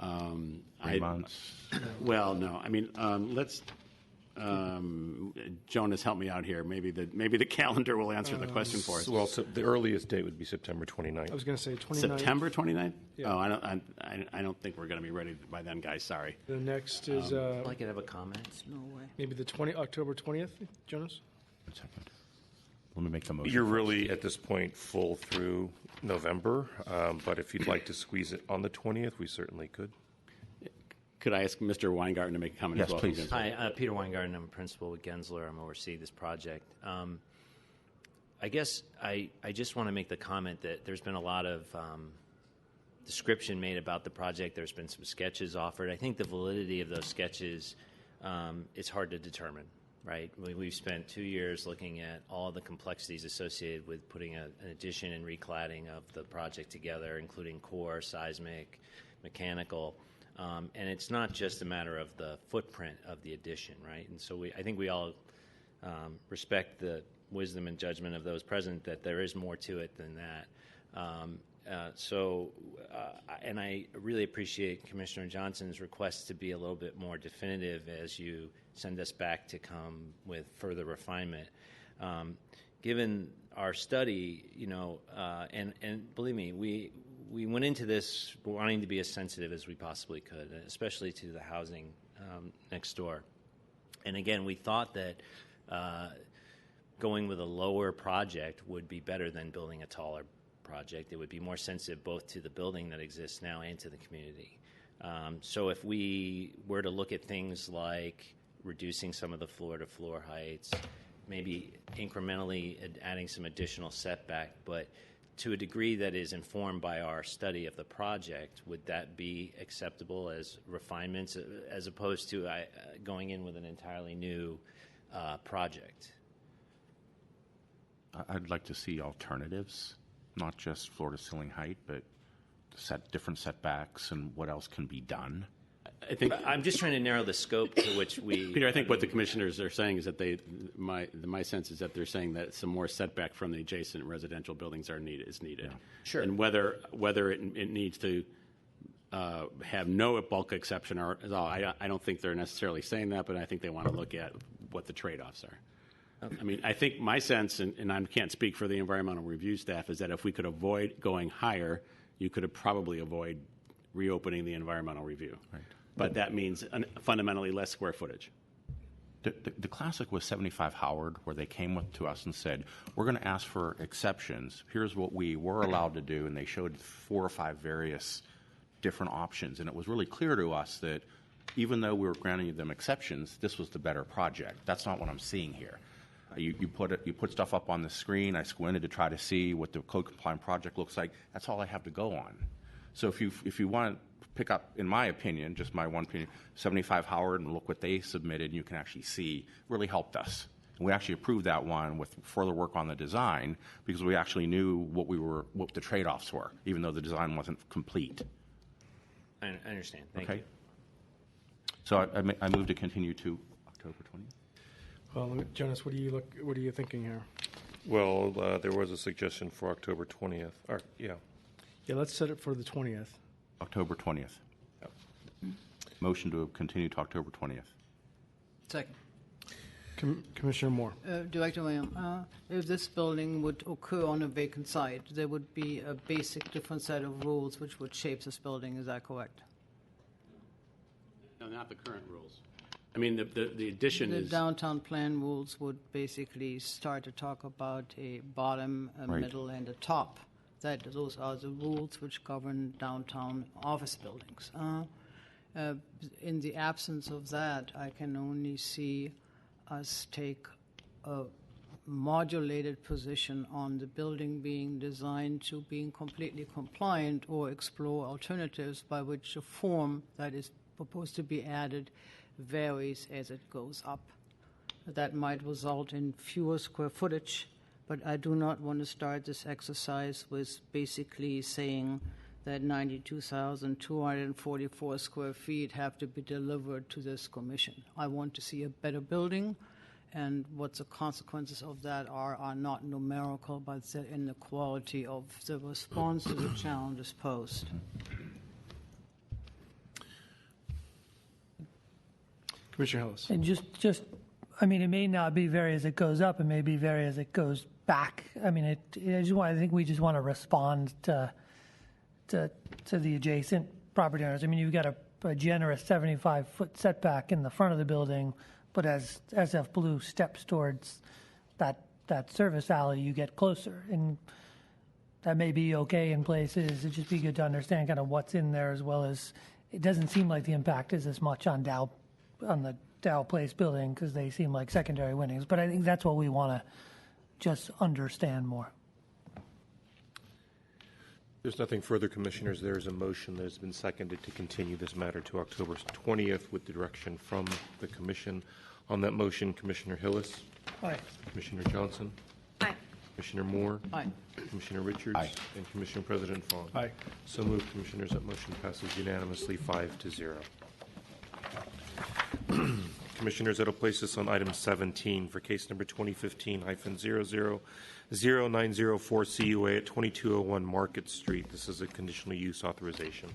3 months? Well, no. I mean, let's. Jonas, help me out here. Maybe the calendar will answer the question for us. Well, so the earliest date would be September 29th. I was going to say 29th. September 29th? Yeah. Oh, I don't think we're going to be ready by then, guys. Sorry. The next is I could have a comment. No way. maybe October 20th, Jonas? 1 second. Let me make the motion. You're first. really, at this point, full through November, but if you'd like to squeeze it on the 20th, we certainly could. Could I ask Mr. Weingarten to make a comment Yes, as well? please. Hi, Peter Weingarten. I'm a principal with Gensler. I'm overseeing this project. I guess I just want to make the comment that there's been a lot of description made about the project. There's been some sketches offered. I think the validity of those sketches it's hard to determine, right? We've spent 2 years looking at all the complexities associated with putting an addition and recladding of the project together, including core, seismic, mechanical. And it's not just a matter of the footprint of the addition, right? And so I think we all respect the wisdom and judgment of those present that there is more to it than that. And I really appreciate Commissioner Johnson's request to be a little bit more definitive as you send us back to come with further refinement. Given our study, and believe me, we went into this wanting to be as sensitive as we possibly could, especially to the housing next door. And again, we thought that going with a lower project would be better than building a taller project. It would be more sensitive both to the building that exists now and to the community. So if we were to look at things like reducing some of the floor-to-floor heights, maybe incrementally adding some additional setback, but to a degree that is informed by our study of the project, would that be acceptable as refinements as opposed to going in with an entirely new project? I'd like to see alternatives, not just floor-to-ceiling height, but different setbacks and what else can be done. I think I'm just trying to narrow the scope to which we. Peter, I think what the commissioners are saying is that my sense is that they're saying that some more setback from the adjacent residential buildings is needed. Yeah. Sure. And whether it needs to have no bulk exception or at all, I don't think they're necessarily saying that, but I think they want to look at what the trade-offs are. Okay. I mean, I think my sense, and I can't speak for the environmental review staff, is that if we could avoid going higher, you could have probably avoid reopening the environmental review. Right. But that means fundamentally less square footage. The classic was 75 Howard, where they came to us and said, we're going to ask for exceptions. Here's what we were allowed to do, and they showed 4 or 5 various different options. And it was really clear to us that even though we were granting them exceptions, this was the better project. That's not what I'm seeing here. You put stuff up on the screen. I squinted to try to see what the code-compliant project looks like. That's all I have to go on. So if you want to pick up, in my opinion, just my one opinion, 75 Howard and look what they submitted, you can actually see, really helped us. And we actually approved that one with further work on the design because we actually knew what the trade-offs were, even though the design wasn't complete. I understand. Thank you. you. So I move to continue to October 20th. Well, Jonas, what are you thinking here? Well, there was a suggestion for October 20th. Yeah, let's set it for the 20th. October 20th. Yep. Motion to continue to October 20th. Second. Commissioner Moore. Director William, if this building would occur on a vacant site, there would be a basic different set of rules which would shape this building. Is that correct? No, not the current rules. I mean, the addition The is... downtown plan rules would basically start to talk about a bottom, a Right. middle, and a top. Those are the rules which govern downtown office buildings. In the absence of that, I can only see us take a modulated position on the building being designed to being completely compliant or explore alternatives by which the form that is proposed to be added varies as it goes up. That might result in fewer square footage, but I do not want to start this exercise with basically saying that 92,244 square feet have to be delivered to this commission. I want to see a better building, and what the consequences of that are not numerical, but they're in the quality of the response to the challenges posed. Commissioner Hillis. And just, I mean, it may not be vary as it goes up, it may be vary as it goes back. I mean, I think we just want to respond to the adjacent property owners. I mean, you've got a generous 75-foot setback in the front of the building, but as SF Blue steps towards that service alley, you get closer. And that may be okay in places. It'd just be good to understand kind of what's in there, as well as it doesn't seem like the impact is as much on the Dow Place building, because they seem like secondary winnings. But I think that's what we want to just understand more. There's nothing further, Commissioners. There is a motion that has been seconded to continue this matter to October 20th with direction from the Commission. On that motion, Commissioner Hillis. Aye. Commissioner Johnson. Aye. Commissioner Moore. Aye. Commissioner Richards. Aye. And Commissioner President Fong. Aye. So moved, Commissioners. That motion passes unanimously 5-0. Commissioners, that'll place us on item 17 for case number 2015-000904 CUA at 2201 Market Street. This is a conditional use authorization.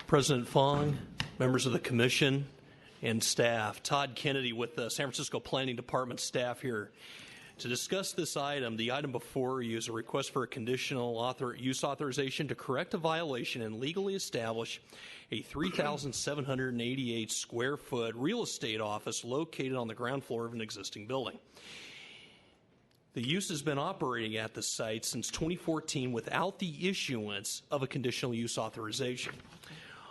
President Fong, members of the Commission, and staff. Todd Kennedy with the San Francisco Planning Department staff here. To discuss this item, the item before you is a request for a conditional use authorization to correct a violation and legally establish a 3,788 square foot real estate office located on the ground floor of an existing building. The use has been operating at the site since 2014 without the issuance of a conditional use authorization.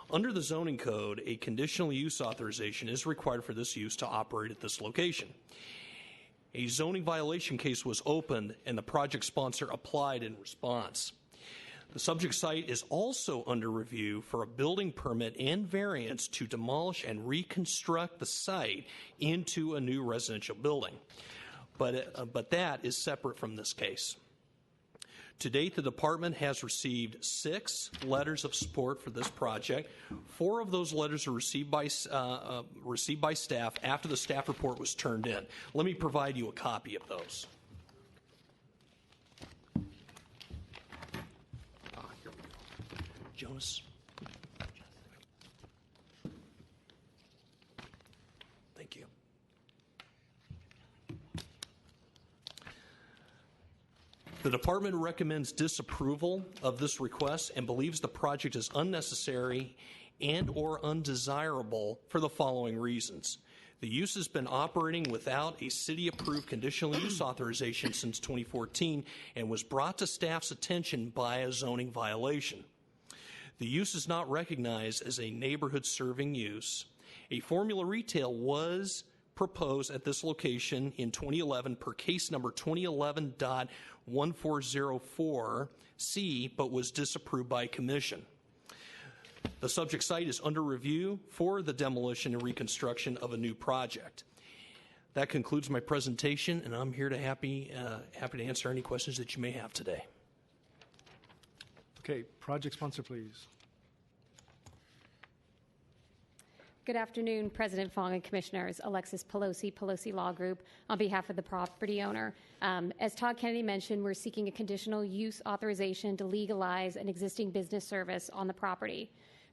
Under the zoning code, a conditional use authorization is required for this use to operate at this location. A zoning violation case was opened and the project sponsor applied in response. The subject site is also under review for a building permit and variance to demolish and reconstruct the site into a new residential building. But that is separate from this case. To date, the department has received 6 letters of support for this project. 4 of those letters were received by staff after the staff report was turned in. Let me provide you a copy of those. Here we go. Jonas. Thank you. The department recommends disapproval of this request and believes the project is unnecessary and or undesirable for the following reasons. The use has been operating without a city-approved conditional use authorization since 2014 and was brought to staff's attention by a zoning violation. The use is not recognized as a neighborhood-serving use. A formula retail was proposed at this location in 2011 per case number 2011.1404C, but was disapproved by commission. The subject site is under review for the demolition and reconstruction of a new project. That concludes my presentation, and I'm here to happy to answer any questions that you may have today. Okay, project sponsor, please. Good afternoon, President Fong and Commissioners. Alexis Pelosi, Pelosi Law Group, on behalf of the property owner. As Todd Kennedy mentioned, we're seeking a conditional use authorization to legalize an existing business service on the property.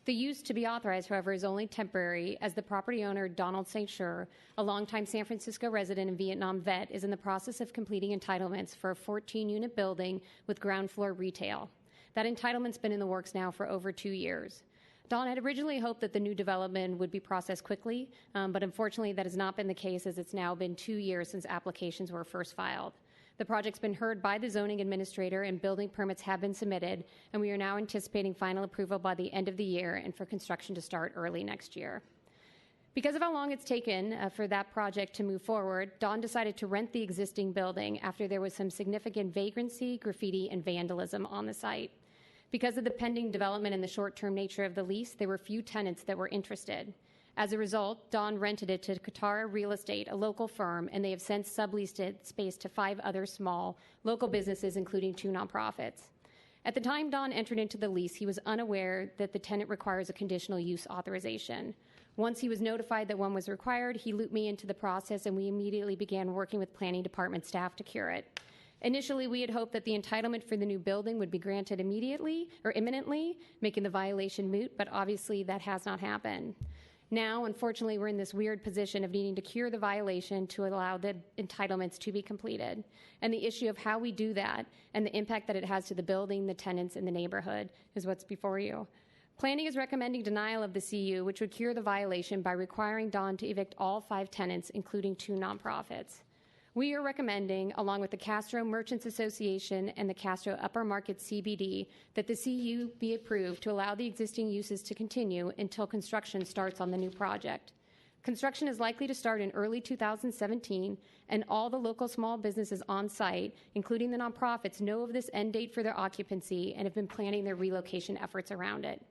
The use to be authorized, however, is only temporary, as the property owner, Donald St. Cyr, a longtime San Francisco resident and Vietnam vet, is in the process of completing entitlements for a 14-unit building with ground floor retail. That entitlement's been in the works now for over 2 years. Don had originally hoped that the new development would be processed quickly, but unfortunately that has not been the case, as it's now been 2 years since applications were first filed. The project's been heard by the zoning administrator and building permits have been submitted, and we are now anticipating final approval by the end of the year and for construction to start early next year. Because of how long it's taken for that project to move forward, Don decided to rent the existing building after there was some significant vagrancy, graffiti, and vandalism on the site. Because of the pending development and the short-term nature of the lease, there were few tenants that were interested. As a result, Don rented it to Katara Real Estate, a local firm, and they have since subleased it space to 5 other small local businesses, including 2 nonprofits. At the time Don entered into the lease, he was unaware that the tenant requires a conditional use authorization. Once he was notified that one was required, he looped me into the process, and we immediately began working with planning department staff to cure it. Initially, we had hoped that the entitlement for the new building would be granted immediately or imminently, making the violation moot, but obviously that has not happened. Now, unfortunately, we're in this weird position of needing to cure the violation to allow the entitlements to be completed. And the issue of how we do that and the impact that it has to the building, the tenants, and the neighborhood is what's before you. Planning is recommending denial of the CU, which would cure the violation by requiring Don to evict all 5 tenants, including 2 nonprofits. We are recommending, along with the Castro Merchants Association and the Castro Upper Market CBD, that the CU be approved to allow the existing uses to continue until construction starts on the new project. Construction is likely to start in early 2017, and all the local small businesses on site, including the nonprofits, know of this end date for their occupancy and have been planning their relocation efforts around it.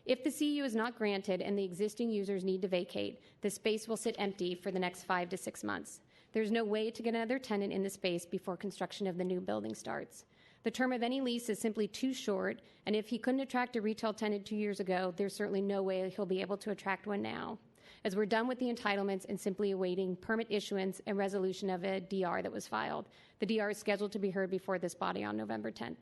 If the CU is not granted and the existing users need to vacate, the space will sit empty for the next 5 to 6 months. There's no way to get another tenant in the space before construction of the new building starts. The term of any lease is simply too short, and if he couldn't attract a retail tenant 2 years ago, there's certainly no way he'll be able to attract one now, as we're done with the entitlements and simply awaiting permit issuance and resolution of a DR that was filed. The DR is scheduled to be heard before this body on November 10th.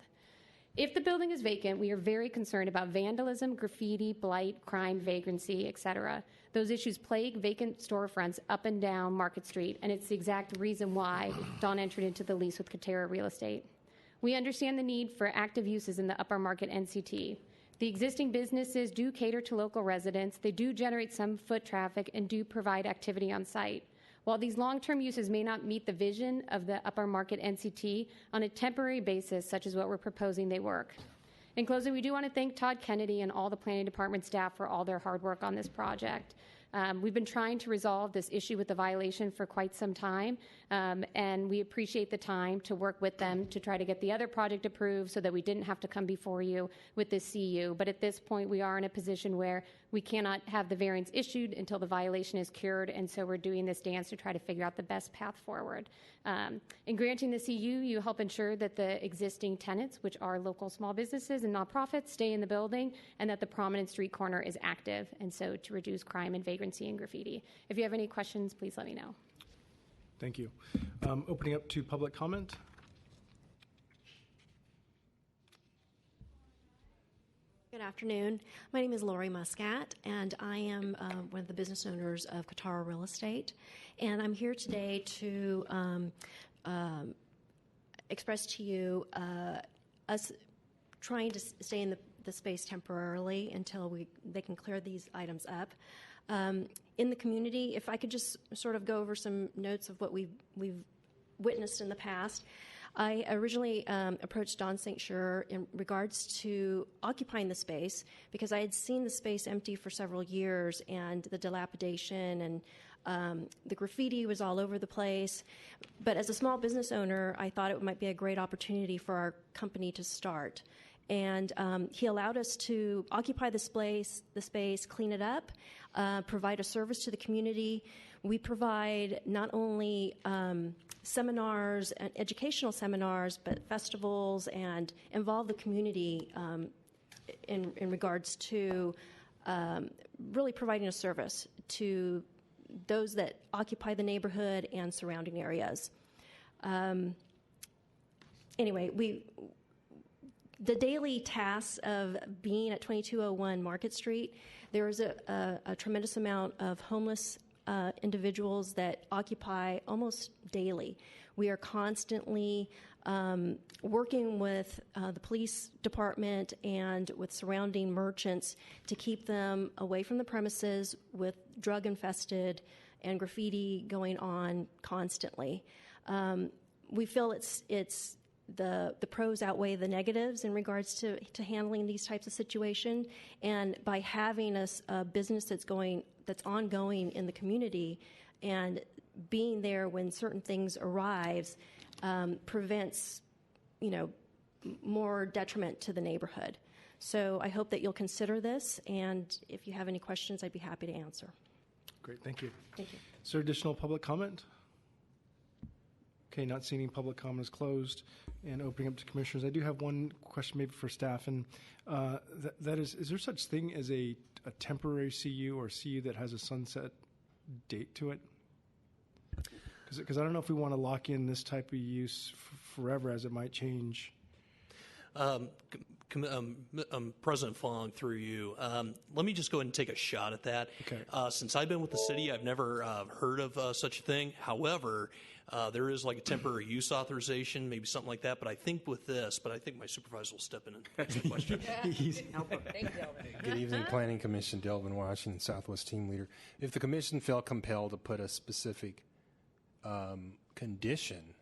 If the building is vacant, we are very concerned about vandalism, graffiti, blight, crime, vagrancy, etc. Those issues plague vacant storefronts up and down Market Street, and it's the exact reason why Don entered into the lease with Katara Real Estate. We understand the need for active uses in the upper market NCT. The existing businesses do cater to local residents, they do generate some foot traffic, and do provide activity on site. While these long-term uses may not meet the vision of the upper market NCT, on a temporary basis, such as what we're proposing, they work. In closing, we do want to thank Todd Kennedy and all the planning department staff for all their hard work on this project. We've been trying to resolve this issue with the violation for quite some time, and we appreciate the time to work with them to try to get the other project approved so that we didn't have to come before you with this CU. But at this point, we are in a position where we cannot have the variance issued until the violation is cured, and so we're doing this dance to try to figure out the best path forward. In granting the CU, you help ensure that the existing tenants, which are local small businesses and nonprofits, stay in the building, and that the prominent street corner is active, and so to reduce crime and vagrancy and graffiti. If you have any questions, please let me know. Thank you. Opening up to public comment. Good afternoon. My name is Lori Muscat, and I am one of the business owners of Katara Real Estate. And I'm here today to express to you us trying to stay in the space temporarily until they can clear these items up. In the community, if I could just sort of go over some notes of what we've witnessed in the past. I originally approached Don St. Cyr in regards to occupying the space because I had seen the space empty for several years and the dilapidation and the graffiti was all over the place. But as a small business owner, I thought it might be a great opportunity for our company to start. And he allowed us to occupy the space, clean it up, provide a service to the community. We provide not only seminars and educational seminars, but festivals and involve the community in regards to really providing a service to those that occupy the neighborhood and surrounding areas. Anyway, the daily tasks of being at 2201 Market Street, there is a tremendous amount of homeless individuals that occupy almost daily. We are constantly working with the police department and with surrounding merchants to keep them away from the premises with drug-infested and graffiti going on constantly. We feel it's the pros outweigh the negatives in regards to handling these types of situations, and by having a business that's ongoing in the community and being there when certain things arise prevents, more detriment to the neighborhood. So I hope that you'll consider this, and if you have any questions, I'd be happy to answer. Great, thank you. Thank you. Is there additional public comment? Okay, not seeing any public comment is closed, and opening up to commissioners. I do have one question maybe for staff, and that is there such thing as a temporary CU or CU that has a sunset date to it? Because I don't know if we want to lock in this type of use forever, as it might change. President Fong, through you, let me just go ahead and take a shot at that. Okay. Since I've been with the city, I've never heard of such a thing. However, there is like a temporary use authorization, maybe something like that. But I think with this, I think my supervisor will step in and answer the question. Good evening, Planning Commission. Delvin Washington, Southwest Team Leader. If the commission felt compelled to put a specific condition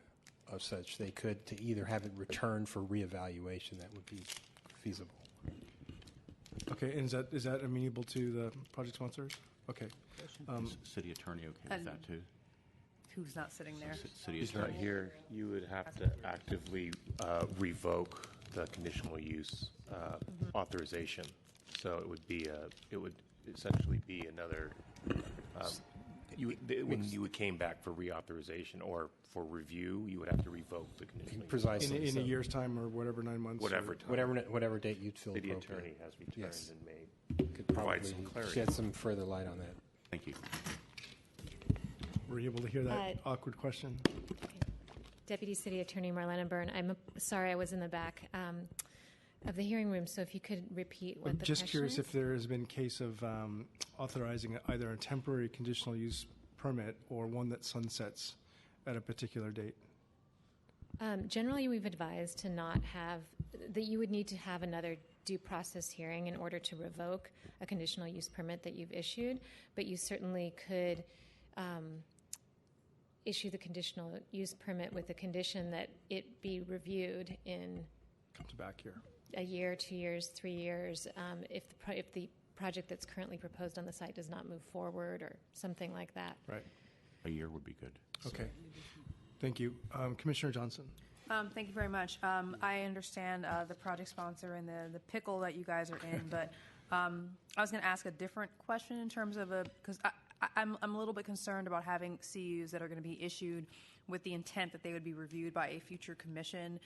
of such, they could to either have it returned for reevaluation. That would be feasible. Okay, and is that amenable to the project sponsors? Okay. City attorney okay with that too? Who's not sitting there? City He's attorney. not here. You would have to actively revoke the conditional use authorization. So it would essentially be another. When you came back for reauthorization or for review, you would have to revoke the conditional use. Precisely. In a year's time or whatever, 9 months. Whatever time. Whatever date you'd feel City appropriate. attorney has returned Yes. and made Could provide probably some clarity. shed some further light on that. Thank you. Were you able to hear that awkward question? Deputy City Attorney Marlena Byrne. I'm sorry I was in the back of the hearing room, so if you could repeat what I'm the just question curious is. if there has been a case of authorizing either a temporary conditional use permit or one that sunsets at a particular date. Generally, we've advised to not have, that you would need to have another due process hearing in order to revoke a conditional use permit that you've issued, but you certainly could issue the conditional use permit with the condition that it be reviewed in Comes back here. a year, 2 years, 3 years, if the project that's currently proposed on the site does not move forward or something like that. Right. A year would be good. Okay. Thank you. Commissioner Johnson. Thank you very much. I understand the project sponsor and the pickle that you guys are in, but I was going to ask a different question in terms of because I'm a little bit concerned about having CUs that are going to be issued with the intent that they would be reviewed by a future commission,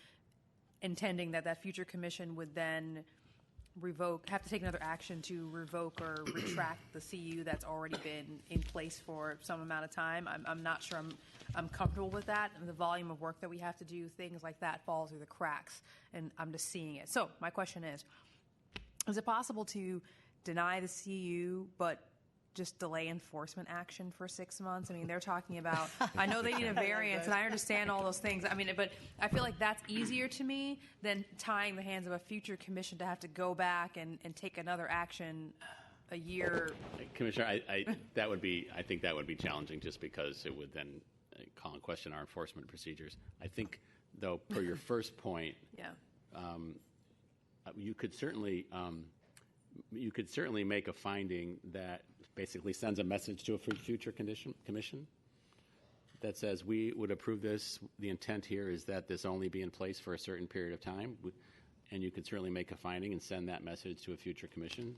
intending that future commission would then have to take another action to revoke or retract the CU that's already been in place for some amount of time. I'm not sure I'm comfortable with that. And the volume of work that we have to do, things like that fall through the cracks, and I'm just seeing it. So my question is it possible to deny the CU but just delay enforcement action for 6 months? I mean, they're talking about, I know they need a variance, and I understand all those things. I mean, but I feel like that's easier to me than tying the hands of a future commission to have to go back and take another action a year. Commissioner, I think that would be challenging just because it would then call in question our enforcement procedures. I think, though, per your first point, you could certainly make a finding that basically sends a message to a future commission that says we would approve this. The intent here is that this only be in place for a certain period of time, and you could certainly make a finding and send that message to a future commission.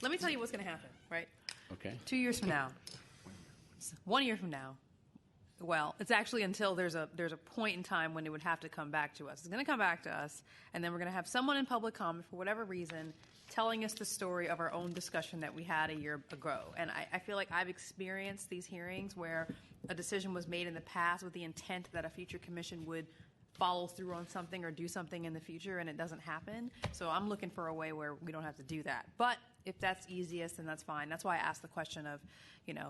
Let me tell you what's going to happen, right? Okay. 2 years from now, 1 year from now. Well, it's actually until there's a point in time when it would have to come back to us. It's going to come back to us, and then we're going to have someone in public comment for whatever reason telling us the story of our own discussion that we had a year ago. And I feel like I've experienced these hearings where a decision was made in the past with the intent that a future commission would follow through on something or do something in the future and it doesn't happen. So I'm looking for a way where we don't have to do that. But if that's easiest, then that's fine. That's why I asked the question of,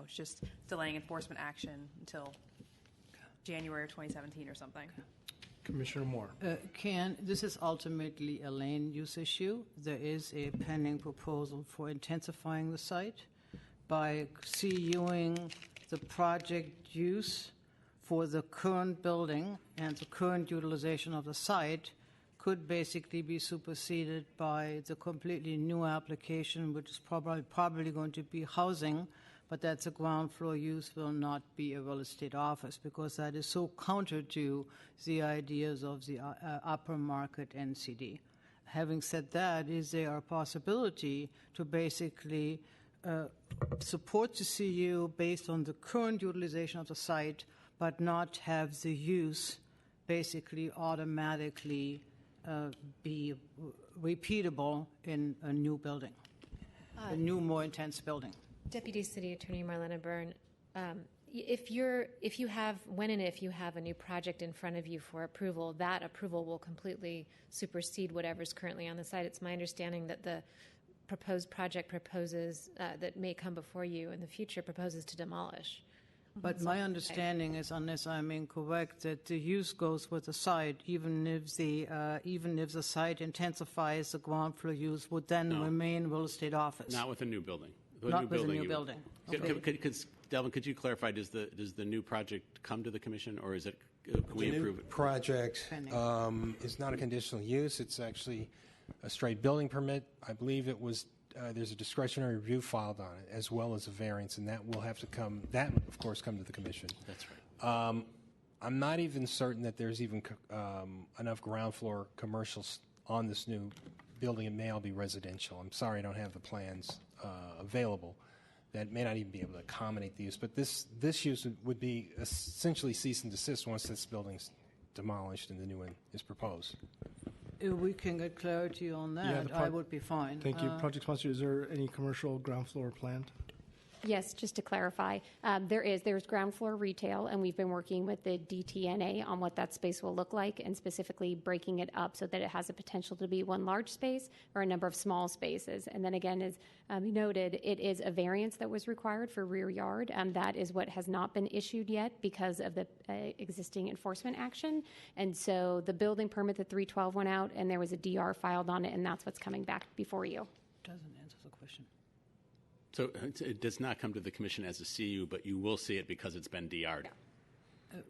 just delaying enforcement action until January of 2017 or something. Commissioner Moore. This is ultimately a land use issue. There is a pending proposal for intensifying the site by CUing the project use for the current building, and the current utilization of the site could basically be superseded by the completely new application, which is probably going to be housing, but that's a ground floor use, will not be a real estate office, because that is so counter to the ideas of the upper market NCD. Having said that, is there a possibility to basically support the CU based on the current utilization of the site, but not have the use basically automatically be repeatable in a new building, a new, more intense building? Deputy City Attorney Marlena Byrne, if you have a new project in front of you for approval, that approval will completely supersede whatever's currently on the site. It's my understanding that the proposed project that may come before you in the future proposes to demolish. But my understanding is, unless I'm incorrect, that the use goes with the site, even if the site intensifies, the ground floor use would then remain real estate office. Not with a new building. Not with a new building. Okay. Delvin, could you clarify? Does the new project come to the commission, or is it? Can we approve it? Project is not a conditional use. It's actually a straight building permit. I believe it was. There's a discretionary review filed on it, as well as a variance, and that will have to come. That, of course, come to the commission. That's right. I'm not even certain that there's even enough ground floor commercials on this new building. It may all be residential. I'm sorry, I don't have the plans available. That may not even be able to accommodate the use. But this use would be essentially cease and desist once this building's demolished and the new one is proposed. If we can get clarity on that, I would be fine. Thank you. Project sponsor, is there any commercial ground floor planned? Yes, just to clarify, there's ground floor retail, and we've been working with the DTNA on what that space will look like, and specifically breaking it up so that it has a potential to be one large space or a number of small spaces. And then again, as noted, it is a variance that was required for rear yard. That is what has not been issued yet because of the existing enforcement action. And so the building permit, the 312 went out, and there was a DR filed on it, and that's what's coming back before you. Doesn't answer the question. So it does not come to the commission as a CU, but you will see it because it's been DR'd.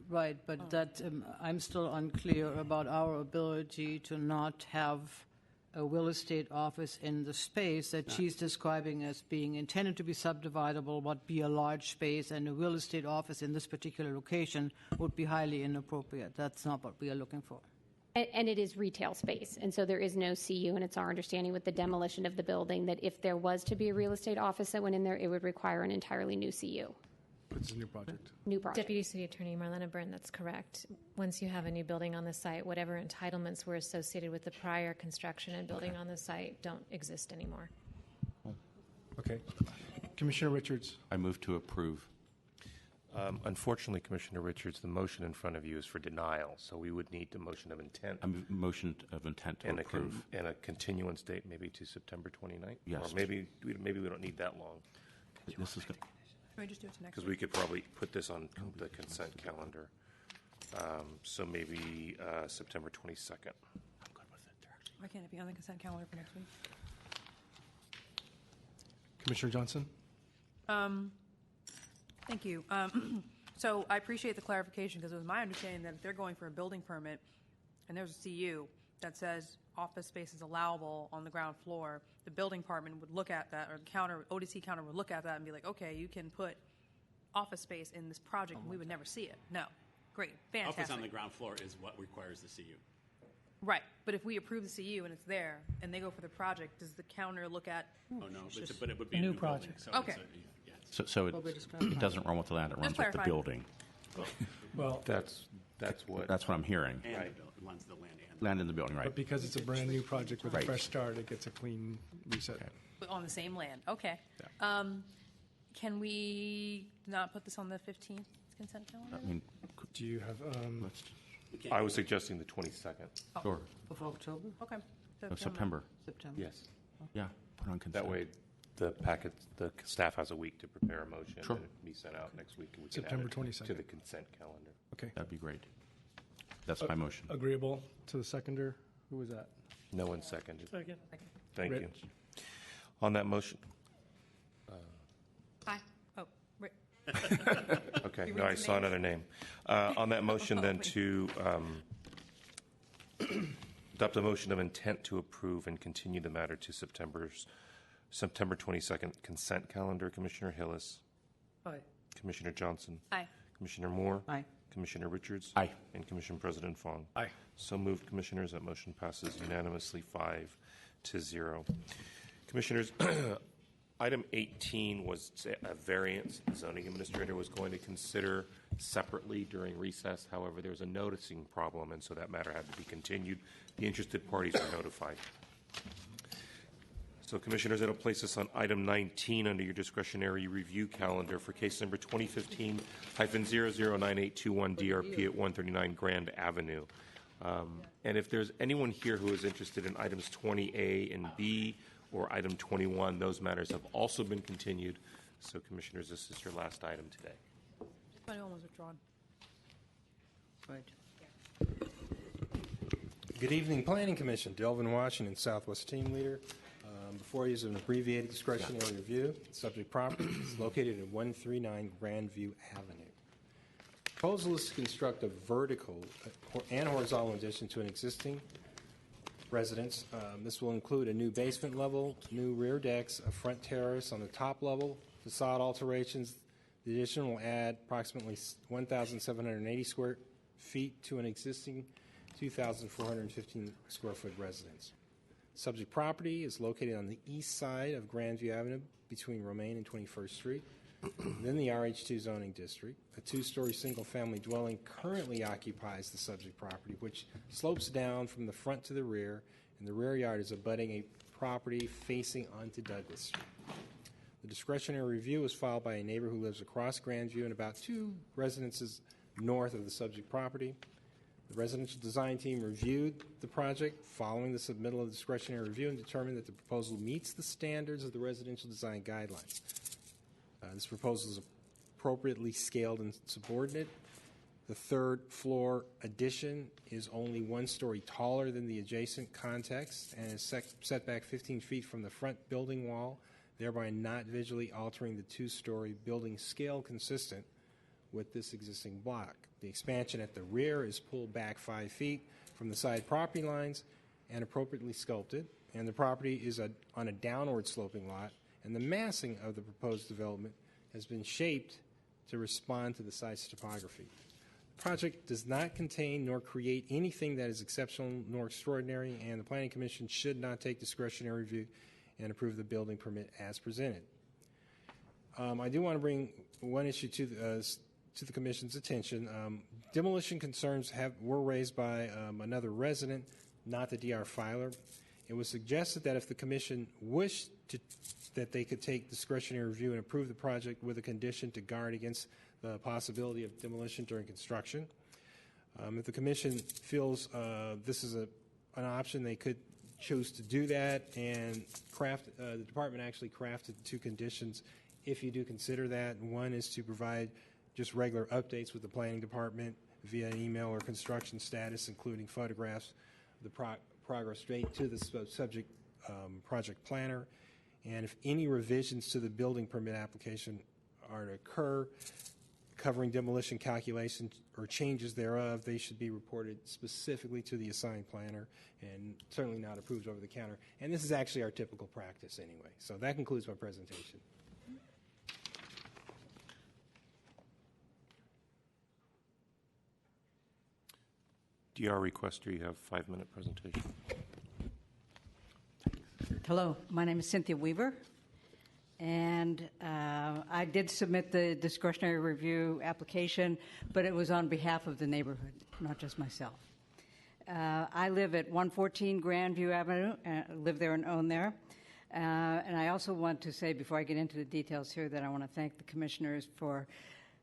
Right, but I'm still unclear about our ability to not have a real estate office in the space that she's describing as being intended to be subdividable, would be a large space, and a real estate office in this particular location would be highly inappropriate. That's not what we are looking for. And it is retail space, and so there is no CU, and it's our understanding with the demolition of the building that if there was to be a real estate office that went in there, it would require an entirely new CU. It's a new project. New project. Deputy City Attorney Marlena Byrne, that's correct. Once you have a new building on the site, whatever entitlements were associated with the prior construction and building on the site don't exist anymore. Okay. Commissioner Richards. I move to approve. Unfortunately, Commissioner Richards, the motion in front of you is for denial, so we would need the motion of intent. A motion of intent to approve. And a continuance date maybe to September 29th? Yes. Or maybe we don't need that long. This is good. Can we just do it to next Because we could probably put this on the consent calendar. So maybe September 22nd. I'm good with it. Why can't it be on the consent calendar for next week? Commissioner Johnson. Thank you. So I appreciate the clarification because it was my understanding that if they're going for a building permit and there's a CU that says office space is allowable on the ground floor, the building department would look at that, or the ODC counter would look at that and be like, okay, you can put office space in this project and we would never see it. No. Great. Fantastic. Office on the ground floor is what requires the CU. Right. But if we approve the CU and it's there and they go for the project, does the counter look at... Oh, no. But it would be a new project. So okay. So it doesn't run with the land, it runs with the building. Well, that's what I'm hearing. And it runs the land. Land in the building, right. But because it's a brand new project with a fresh start, it gets a clean reset. But on the same land. Okay. Yeah. Can we not put this on the 15th consent calendar? I mean, do you have... I was suggesting the 22nd. Sure. Of October? Okay. Of September. September. Yes. Yeah, put on consent. That way, the staff has a week to prepare a motion. Sure. And it can be sent out next week. And we can September add it 22nd. to the consent calendar. Okay. That'd be great. That's my motion. Agreeable to the seconder? Who was that? No one seconded. Second. Thank you. Rich. On that motion. Aye. Oh, Rick. Okay, You no, read I the saw names? another name. On that motion, then, to adopt a motion of intent to approve and continue the matter to September 22nd consent calendar. Commissioner Hillis. Aye. Commissioner Johnson. Aye. Commissioner Moore. Aye. Commissioner Richards. Aye. And Commission President Fong. Aye. So moved, Commissioners. That motion passes unanimously 5-0. Commissioners, item 18 was a variance the zoning administrator was going to consider separately during recess. However, there was a noticing problem, and so that matter had to be continued. The interested parties were notified. So, Commissioners, it'll place us on item 19 under your discretionary review calendar for case number 2015-009821 DRP at 139 Grand Avenue. And if there's anyone here who is interested in items 20A and B or item 21, those matters have also been continued. So, Commissioners, this is your last item today. 21 was withdrawn. Right. Good evening, Planning Commission. Delvin Washington, Southwest Team Leader. Before you is an abbreviated discretionary review. Subject property is located at 139 Grandview Avenue. Proposal is to construct a vertical and horizontal addition to an existing residence. This will include a new basement level, new rear decks, a front terrace on the top level, facade alterations. The addition will add approximately 1,780 square feet to an existing 2,415 square foot residence. Subject property is located on the east side of Grandview Avenue between Romaine and 21st Street, within the RH2 zoning district. A two-story single-family dwelling currently occupies the subject property, which slopes down from the front to the rear, and the rear yard is abutting a property facing onto Douglas Street. The discretionary review was filed by a neighbor who lives across Grandview and about 2 residences north of the subject property. The residential design team reviewed the project following the submittal of the discretionary review and determined that the proposal meets the standards of the residential design guidelines. This proposal is appropriately scaled and subordinate. The third floor addition is only 1 story taller than the adjacent context and is set back 15 feet from the front building wall, thereby not visually altering the 2-story building scale consistent with this existing block. The expansion at the rear is pulled back 5 feet from the side property lines and appropriately sculpted, and the property is on a downward sloping lot, and the massing of the proposed development has been shaped to respond to the site's topography. The project does not contain nor create anything that is exceptional nor extraordinary, and the Planning Commission should not take discretionary review and approve the building permit as presented. I do want to bring one issue to the Commission's attention. Demolition concerns were raised by another resident, not the DR filer. It was suggested that if the Commission wished that they could take discretionary review and approve the project with a condition to guard against the possibility of demolition during construction. If the Commission feels this is an option, they could choose to do that, and the Department actually crafted 2 conditions if you do consider that. One is to provide just regular updates with the Planning Department via an email or construction status, including photographs of the progress straight to the subject project planner. And if any revisions to the building permit application are to occur, covering demolition calculations or changes thereof, they should be reported specifically to the assigned planner and certainly not approved over the counter. And this is actually our typical practice anyway. So that concludes my presentation. DR requester, you have a 5-minute presentation. Hello, my name is Cynthia Weaver, and I did submit the discretionary review application, but it was on behalf of the neighborhood, not just myself. I live at 114 Grandview Avenue, live there and own there. And I also want to say, before I get into the details here, that I want to thank the commissioners for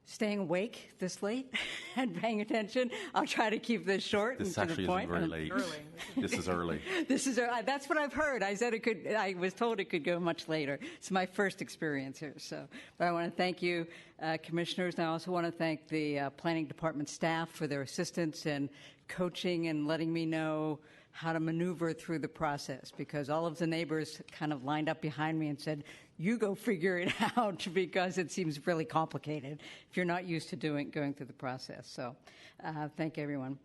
staying awake this late and paying attention. I'll try to keep this short This and to the actually point. isn't very late. This is early. That's what I've heard. I was told it could go much later. It's my first experience here. But I want to thank you, commissioners, and I also want to thank the planning department staff for their assistance and coaching and letting me know how to maneuver through the process, because all of the neighbors kind of lined up behind me and said, you go figure it out, because it seems really complicated if you're not used to going through the process. So thank everyone.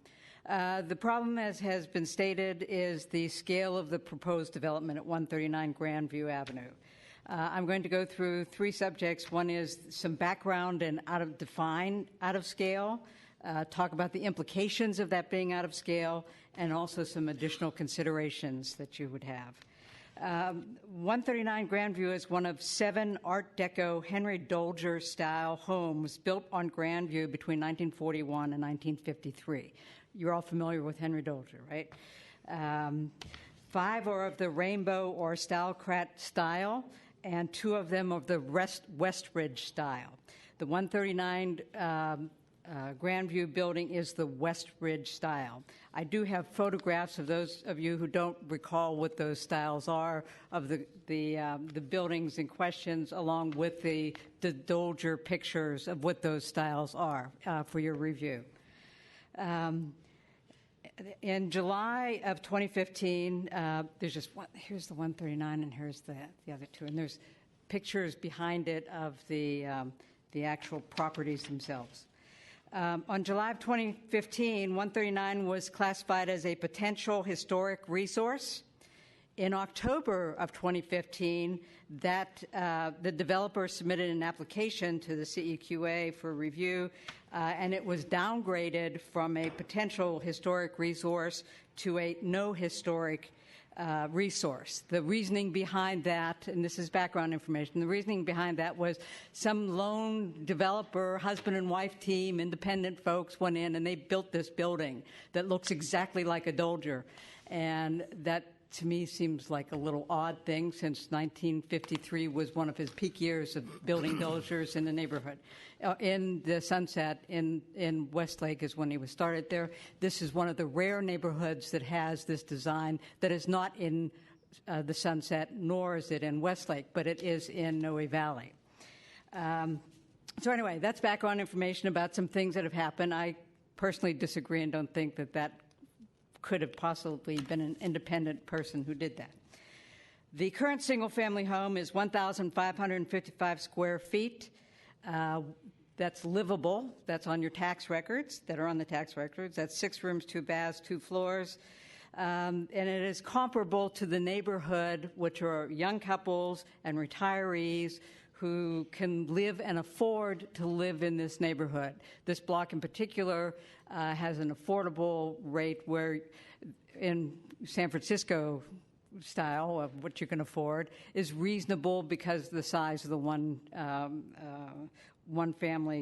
The problem, as has been stated, is the scale of the proposed development at 139 Grandview Avenue. I'm going to go through three subjects. One is some background and out of scale, talk about the implications of that being out of scale, and also some additional considerations that you would have. 139 Grandview is one of 7 Art Deco Henry Dolger style homes built on Grandview between 1941 and 1953. You're all familiar with Henry Dolger, right? 5 are of the Rainbow or Stylecrat style, and 2 of them of the Westridge style. The 139 Grandview building is the Westridge style. I do have photographs of those of you who don't recall what those styles are of the buildings in questions, along with the Dolger pictures of what those styles are for your review. In July of 2015, there's just one. Here's the 139, and here's the other 2, and there's pictures behind it of the actual properties themselves. On July of 2015, 139 was classified as a potential historic resource. In October of 2015, the developer submitted an application to the CEQA for review, and it was downgraded from a potential historic resource to a no historic resource. The reasoning behind that, and this is background information, the reasoning behind that was some lone developer, husband and wife team, independent folks went in and they built this building that looks exactly like a Dolger. And that, to me, seems like a little odd thing, since 1953 was one of his peak years of building Dolgers in the neighborhood. In the Sunset in Westlake is when he was started there. This is one of the rare neighborhoods that has this design that is not in the Sunset, nor is it in Westlake, but it is in Noe Valley. So anyway, that's background information about some things that have happened. I personally disagree and don't think that could have possibly been an independent person who did that. The current single-family home is 1,555 square feet. That's livable. That's on your tax records, that are on the tax records. That's 6 rooms, 2 baths, 2 floors. And it is comparable to the neighborhood, which are young couples and retirees who can live and afford to live in this neighborhood. This block in particular has an affordable rate, where in San Francisco style of what you can afford is reasonable because of the size of the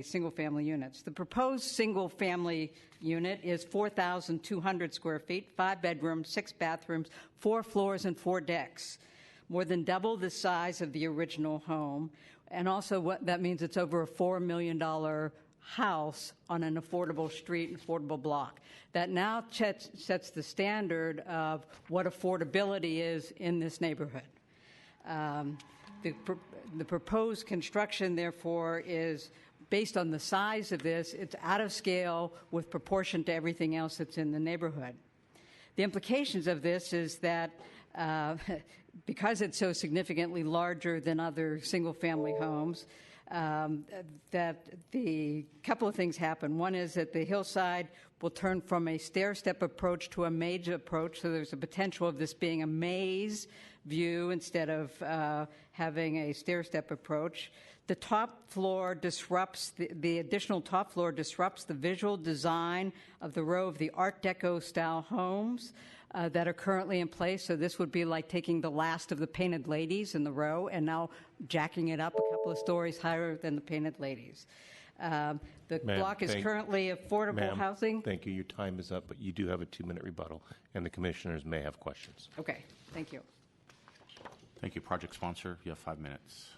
single family units. The proposed single family unit is 4,200 square feet, 5 bedrooms, 6 bathrooms, 4 floors, and 4 decks. More than double the size of the original home. And also what that means, it's over a $4 million house on an affordable street, affordable block. That now sets the standard of what affordability is in this neighborhood. The proposed construction, therefore, is based on the size of this. It's out of scale with proportion to everything else that's in the neighborhood. The implications of this is that because it's so significantly larger than other single-family homes, that the couple of things happen. One is that the hillside will turn from a stair-step approach to a maze approach, so there's a potential of this being a maze view instead of having a stair-step approach. The top floor disrupts, the additional top floor disrupts the visual design of the row of the Art Deco style homes that are currently in place. So this would be like taking the last of the Painted Ladies in the row and now jacking it up a couple of stories higher than the Painted Ladies. The block is currently affordable housing. Thank you. Your time is up, but you do have a 2-minute rebuttal, and the commissioners may have questions. Okay. Thank you. Thank you. Project sponsor, you have 5 minutes.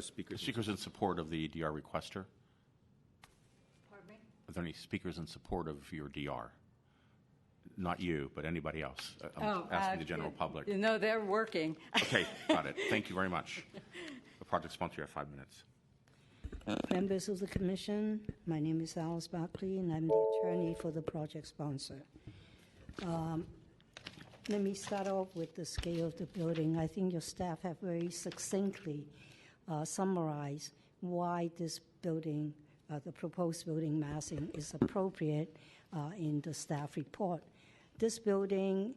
Speakers in support of the DR requester? Pardon me? Are there any speakers in support of your DR? Not you, but anybody else. I'm asking the general public. No, they're working. Okay, got it. Thank you very much. The project sponsor, you have 5 minutes. Members of the Commission, my name is Alice Barkley, and I'm the attorney for the project sponsor. Let me start off with the scale of the building. I think your staff have very succinctly summarized why this building, the proposed building massing, is appropriate in the staff report. This building,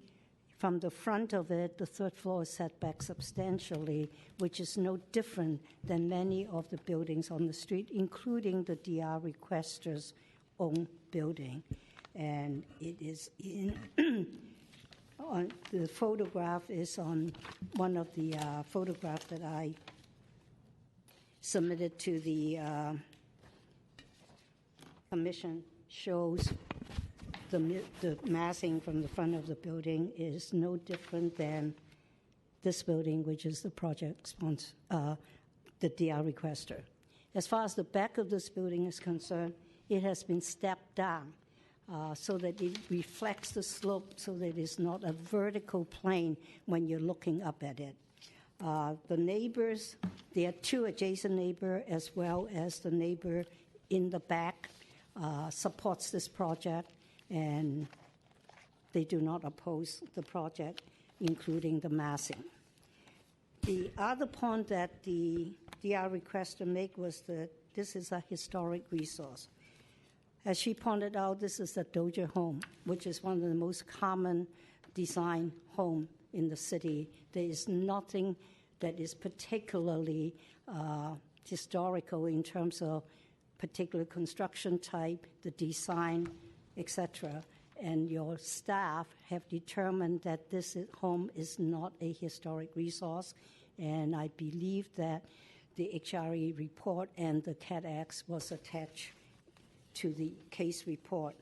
from the front of it, the third floor is set back substantially, which is no different than many of the buildings on the street, including the DR requester's own building. And it is in, the photograph is on one of the photographs that I submitted to the commission, shows the massing from the front of the building is no different than this building, which is the project sponsor, the DR requester. As far as the back of this building is concerned, it has been stepped down so that it reflects the slope, so that it's not a vertical plane when you're looking up at it. The neighbors, there are two adjacent neighbors, as well as the neighbor in the back supports this project, and they do not oppose the project, including the massing. The other point that the DR requester made was that this is a historic resource. As she pointed out, this is a Dozier home, which is one of the most common design home in the city. There is nothing that is particularly historical in terms of particular construction type, the design, etc. And your staff have determined that this home is not a historic resource, and I believe that the HRE report and the CADX was attached to the case report,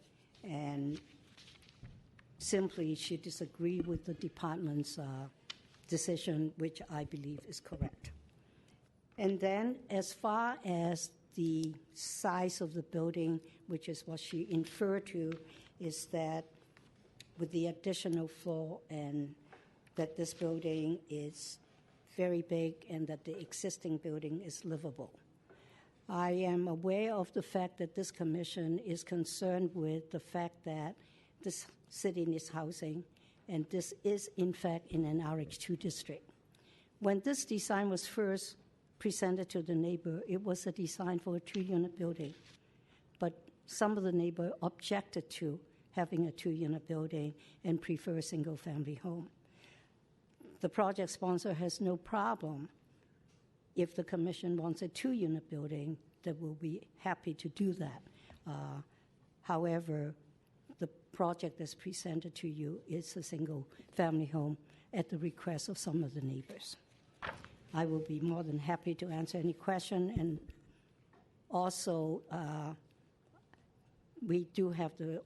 and simply she disagreed with the department's decision, which I believe is correct. And then as far as the size of the building, which is what she inferred to, is that with the additional floor and that this building is very big and that the existing building is livable. I am aware of the fact that this commission is concerned with the fact that this city needs housing, and this is in fact in an RH2 district. When this design was first presented to the neighbor, it was a design for a 2-unit building, but some of the neighbor objected to having a 2-unit building and prefer a single-family home. The project sponsor has no problem if the commission wants a 2-unit building, that will be happy to do that. However, the project that's presented to you is a single-family home at the request of some of the neighbors. I will be more than happy to answer any question, and also we do have the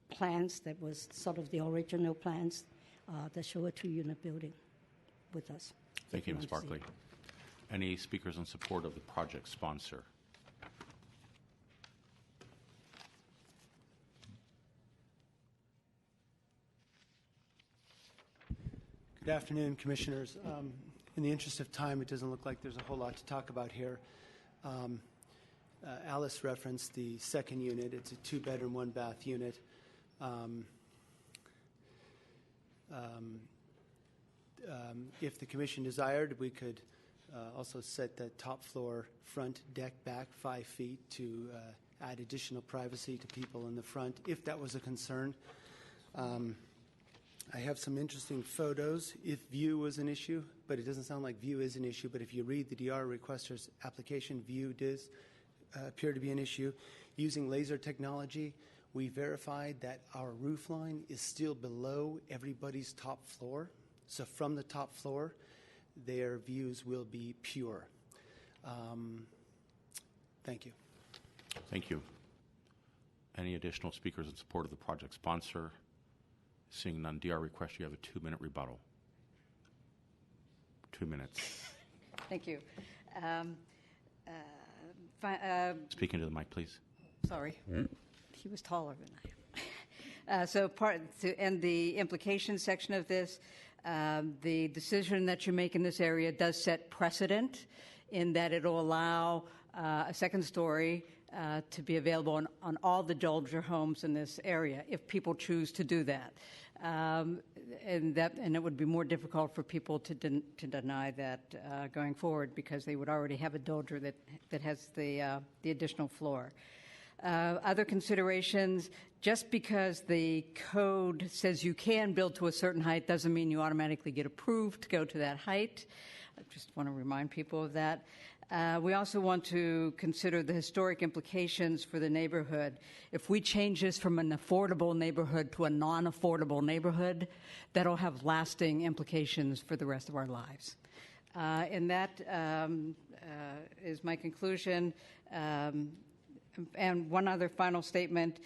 plans that was sort of the original plans that show a 2-unit building with us. Thank you, Ms. Barkley. Any speakers in support of the project sponsor? Good afternoon, Commissioners. In the interest of time, it doesn't look like there's a whole lot to talk about here. Alice referenced the second unit. It's a 2-bedroom, 1-bath unit. If the Commission desired, we could also set the top floor front deck back 5 feet to add additional privacy to people in the front, if that was a concern. I have some interesting photos if view was an issue, but it doesn't sound like view is an issue. But if you read the DR requester's application, view does appear to be an issue. Using laser technology, we verified that our roof line is still below everybody's top floor. So from the top floor, their views will be pure. Thank you. Thank you. Any additional speakers in support of the project sponsor? Seeing none, DR request, you have a 2-minute rebuttal. 2 minutes. Thank you. Speak into the mic, please. Sorry, he was taller than I am. To end the implication section of this, the decision that you make in this area does set precedent in that it'll allow a second story to be available on all the Dolger homes in this area if people choose to do that. And it would be more difficult for people to deny that going forward because they would already have a Dolger that has the additional floor. Other considerations, just because the code says you can build to a certain height doesn't mean you automatically get approved to go to that height. I just want to remind people of that. We also want to consider the historic implications for the neighborhood. If we change this from an affordable neighborhood to a non-affordable neighborhood, that'll have lasting implications for the rest of our lives. And that is my conclusion. And one other final statement.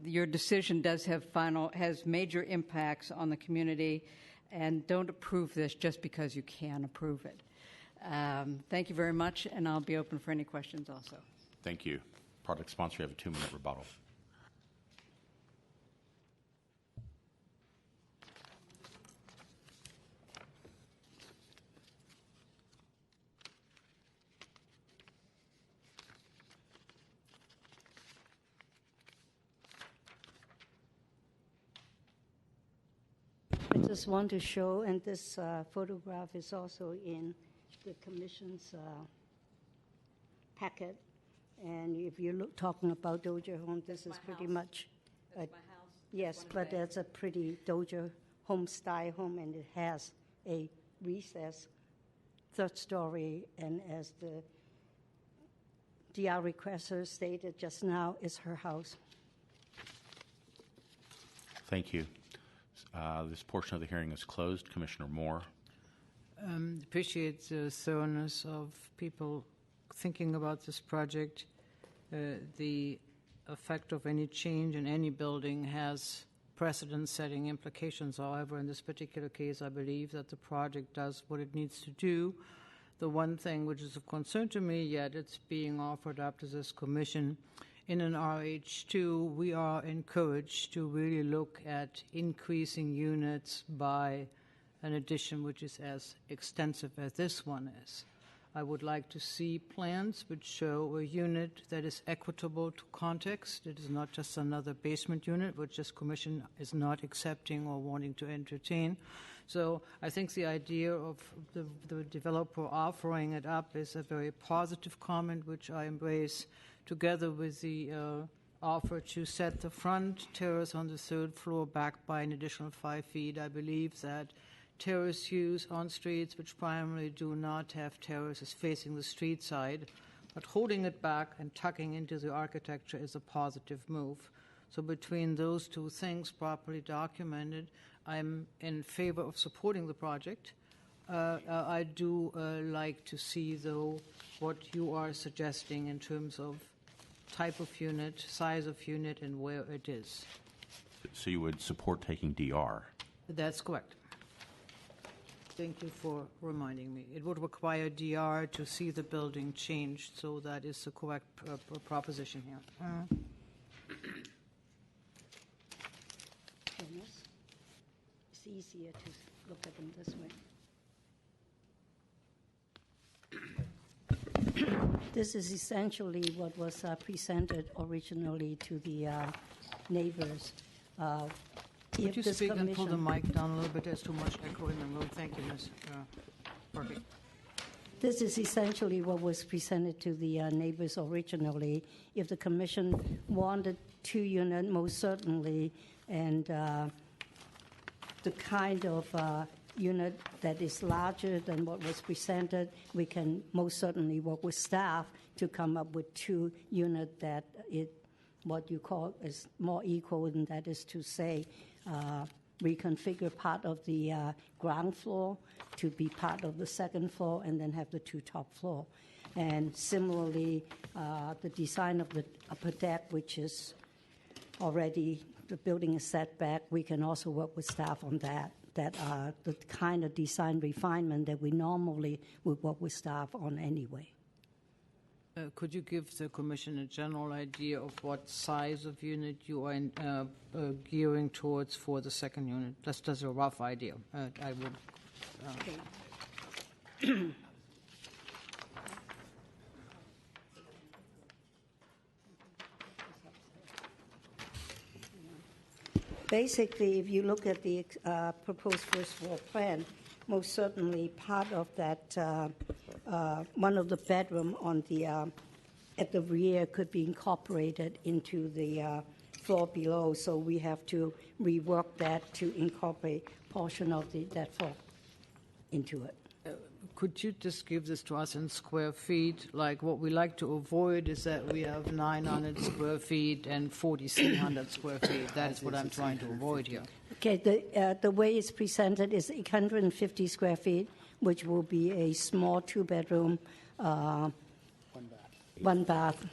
Your decision does has major impacts on the community, and don't approve this just because you can approve it. Thank you very much, and I'll be open for any questions also. Thank you. Project sponsor, you have a 2-minute rebuttal. I just want to show, and this photograph is also in the Commission's packet. And if you're talking about Dozier home, this is pretty much. That's my house. Yes, but it's a pretty Dozier home style home, and it has a recessed third story. And as the DR requester stated just now, is her house. Thank you. This portion of the hearing is closed. Commissioner Moore. Appreciate the thoroughness of people thinking about this project. The effect of any change in any building has precedent-setting implications. However, in this particular case, I believe that the project does what it needs to do. The one thing which is of concern to me, yet it's being offered up to this commission, in an RH2, we are encouraged to really look at increasing units by an addition which is as extensive as this one is. I would like to see plans which show a unit that is equitable to context. It is not just another basement unit, which this commission is not accepting or wanting to entertain. So I think the idea of the developer offering it up is a very positive comment, which I embrace, together with the offer to set the front terrace on the 3rd floor back by an additional 5 feet. I believe that terrace use on streets which primarily do not have terraces facing the street side, but holding it back and tucking into the architecture is a positive move. So between those two things, properly documented, I'm in favor of supporting the project. I do like to see, though, what you are suggesting in terms of type of unit, size of unit, and where it is. So you would support taking DR? That's correct. Thank you for reminding me. It would require DR to see the building changed, so that is the correct proposition here. It's easier to look at them this way. This is essentially what was presented originally to the neighbors. Could you speak and pull the mic down a little bit? There's too much echo in the room. Thank you, Ms. Perfect. This is essentially what was presented to the neighbors originally. If the commission wanted 2 units, most certainly, and the kind of unit that is larger than what was presented, we can most certainly work with staff to come up with 2 units that what you call is more equal, and that is to say, reconfigure part of the ground floor to be part of the 2nd floor, and then have the 2 top floor. And similarly, the design of the upper deck, which is already the building is set back, we can also work with staff on that. That are the kind of design refinement that we normally would work with staff on anyway. Could you give the commission a general idea of what size of unit you are gearing towards for the second unit? That's just a rough idea. I would. Basically, if you look at the proposed first floor plan, most certainly part of that, one of the bedroom on the at the rear could be incorporated into the floor below. So we have to rework that to incorporate portion of that floor into it. Could you just give this to us in square feet? Like what we like to avoid is that we have 900 square feet and 4,300 square feet. That's what I'm trying to avoid here. Okay, the way it's presented is 850 square feet, which will be a small two-bedroom, one bath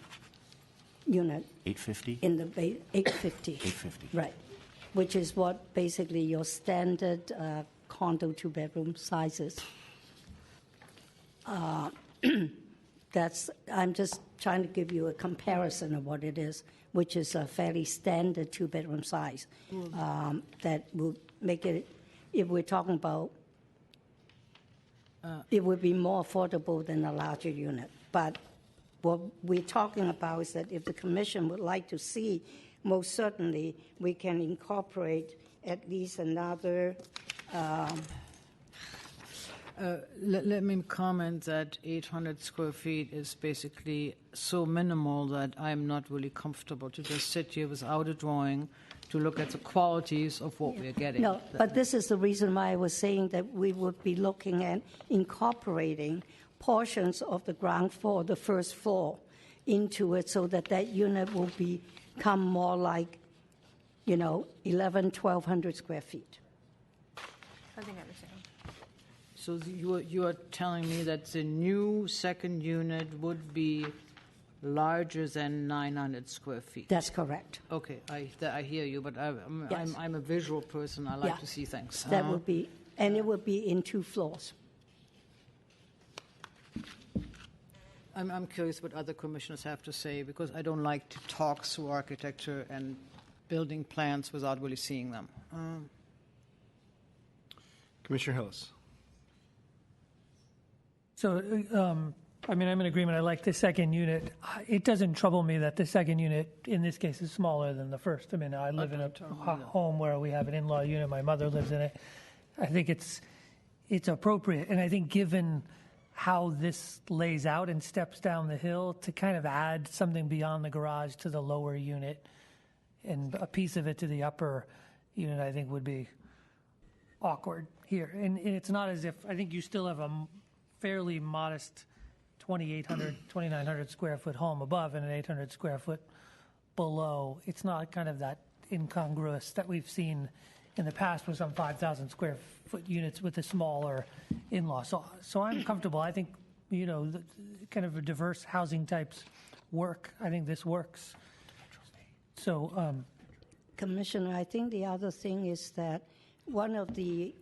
unit. 850? In the 850. 850. Right, which is what basically your standard condo two-bedroom sizes. I'm just trying to give you a comparison of what it is, which is a fairly standard two-bedroom size. That will make it, if we're talking about, it would be more affordable than a larger unit. But what we're talking about is that if the commission would like to see, most certainly we can incorporate at least another. Let me comment that 800 square feet is basically so minimal that I'm not really comfortable to just sit here without a drawing to look at the qualities of what we're getting. No, but this is the reason why I was saying that we would be looking at incorporating portions of the ground floor, the first floor, into it so that that unit will become more like, 1,100 square feet. I think I understand. So you are telling me that the new second unit would be larger than 900 square feet? That's correct. Okay, I hear you, but Yes. I'm a visual person. I like Yeah. to see things. That would be, and it would be in 2 floors. I'm curious what other commissioners have to say because I don't like to talk through architecture and building plans without really seeing them. Commissioner Hillis. So, I'm in agreement. I like the second unit. It doesn't trouble me that the second unit, in this case, is smaller than the first. I live in a home where we have an in-law unit. My mother lives in it. I think it's appropriate. And I think given how this lays out and steps down the hill, to kind of add something beyond the garage to the lower unit and a piece of it to the upper unit, I think would be awkward here. And it's not as if, I think you still have a fairly modest 2,900 square foot home above and an 800 square foot below. It's not kind of that incongruous that we've seen in the past with some 5,000 square foot units with the smaller in-law. So I'm comfortable. I think, kind of a diverse housing types work. I think this works. So, Commissioner, I think the other thing is that one of the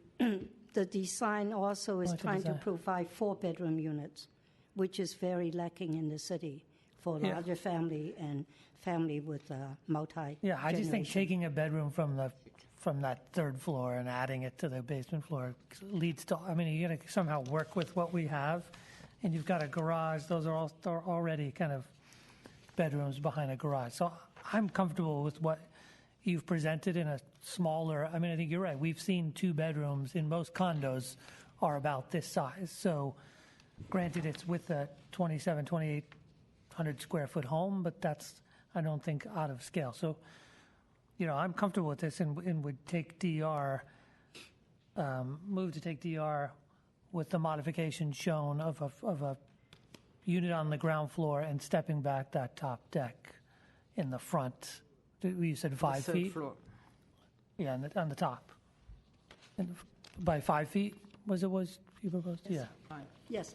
design also is trying to provide 4-bedroom units, which is very lacking in the city for larger family and family with multi. Yeah, I just think taking a bedroom from that third floor and adding it to the basement floor leads to. You got to somehow work with what we have, and you've got a garage. Those are already kind of bedrooms behind a garage. So I'm comfortable with what you've presented in a smaller. I think you're right. We've seen 2 bedrooms in most condos are about this size. So, granted, it's with a 2,800 square foot home, but that's, I don't think, out of scale. So, I'm comfortable with this and would take DR, move to take DR with the modification shown of a unit on the ground floor and stepping back that top deck in the front. You said 5 feet? Floor. Yeah, on the top. And by 5 feet was you proposed? Yes. Yeah. Fine. Yes.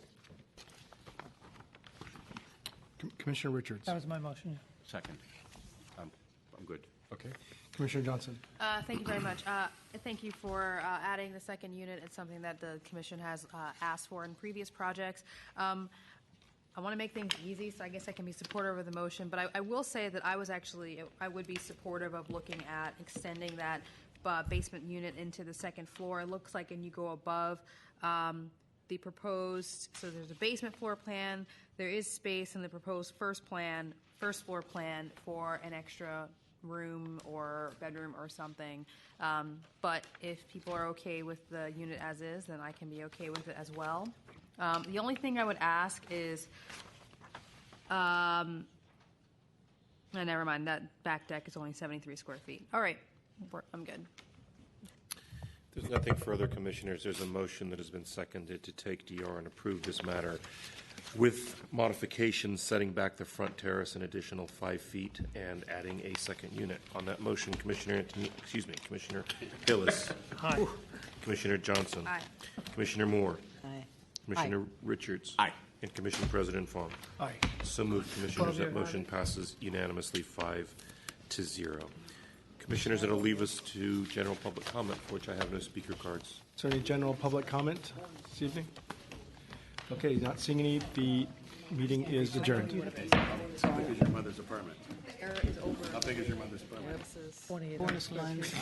Commissioner Richards. That was my motion. Second. I'm good. Okay. Commissioner Johnson. Thank you very much. Thank you for adding the second unit. It's something that the Commission has asked for in previous projects. I want to make things easy, so I guess I can be supportive of the motion. But I will say that I would be supportive of looking at extending that basement unit into the second floor. It looks like, and you go above the proposed, so there's a basement floor plan. There is space in the proposed first floor plan for an extra room or bedroom or something. But if people are okay with the unit as is, then I can be okay with it as well. The only thing I would ask is, never mind, that back deck is only 73 square feet. All right, I'm good. There's nothing further, Commissioners. There's a motion that has been seconded to take DR and approve this matter with modifications setting back the front terrace an additional 5 feet and adding a second unit. On that motion, Commissioner Hillis. Aye. Commissioner Johnson. Aye. Commissioner Moore. Aye. Commissioner Richards. Aye. And Commissioner President Fong. Aye. So moved, Commissioners. That motion passes unanimously 5-0. Commissioners, it'll leave us to general public comment, for which I have no speaker cards. Is there any general public comment this evening? Okay, not seeing any. The meeting is adjourned. How big is your mother's apartment? How big is your mother's apartment? Bonus lines.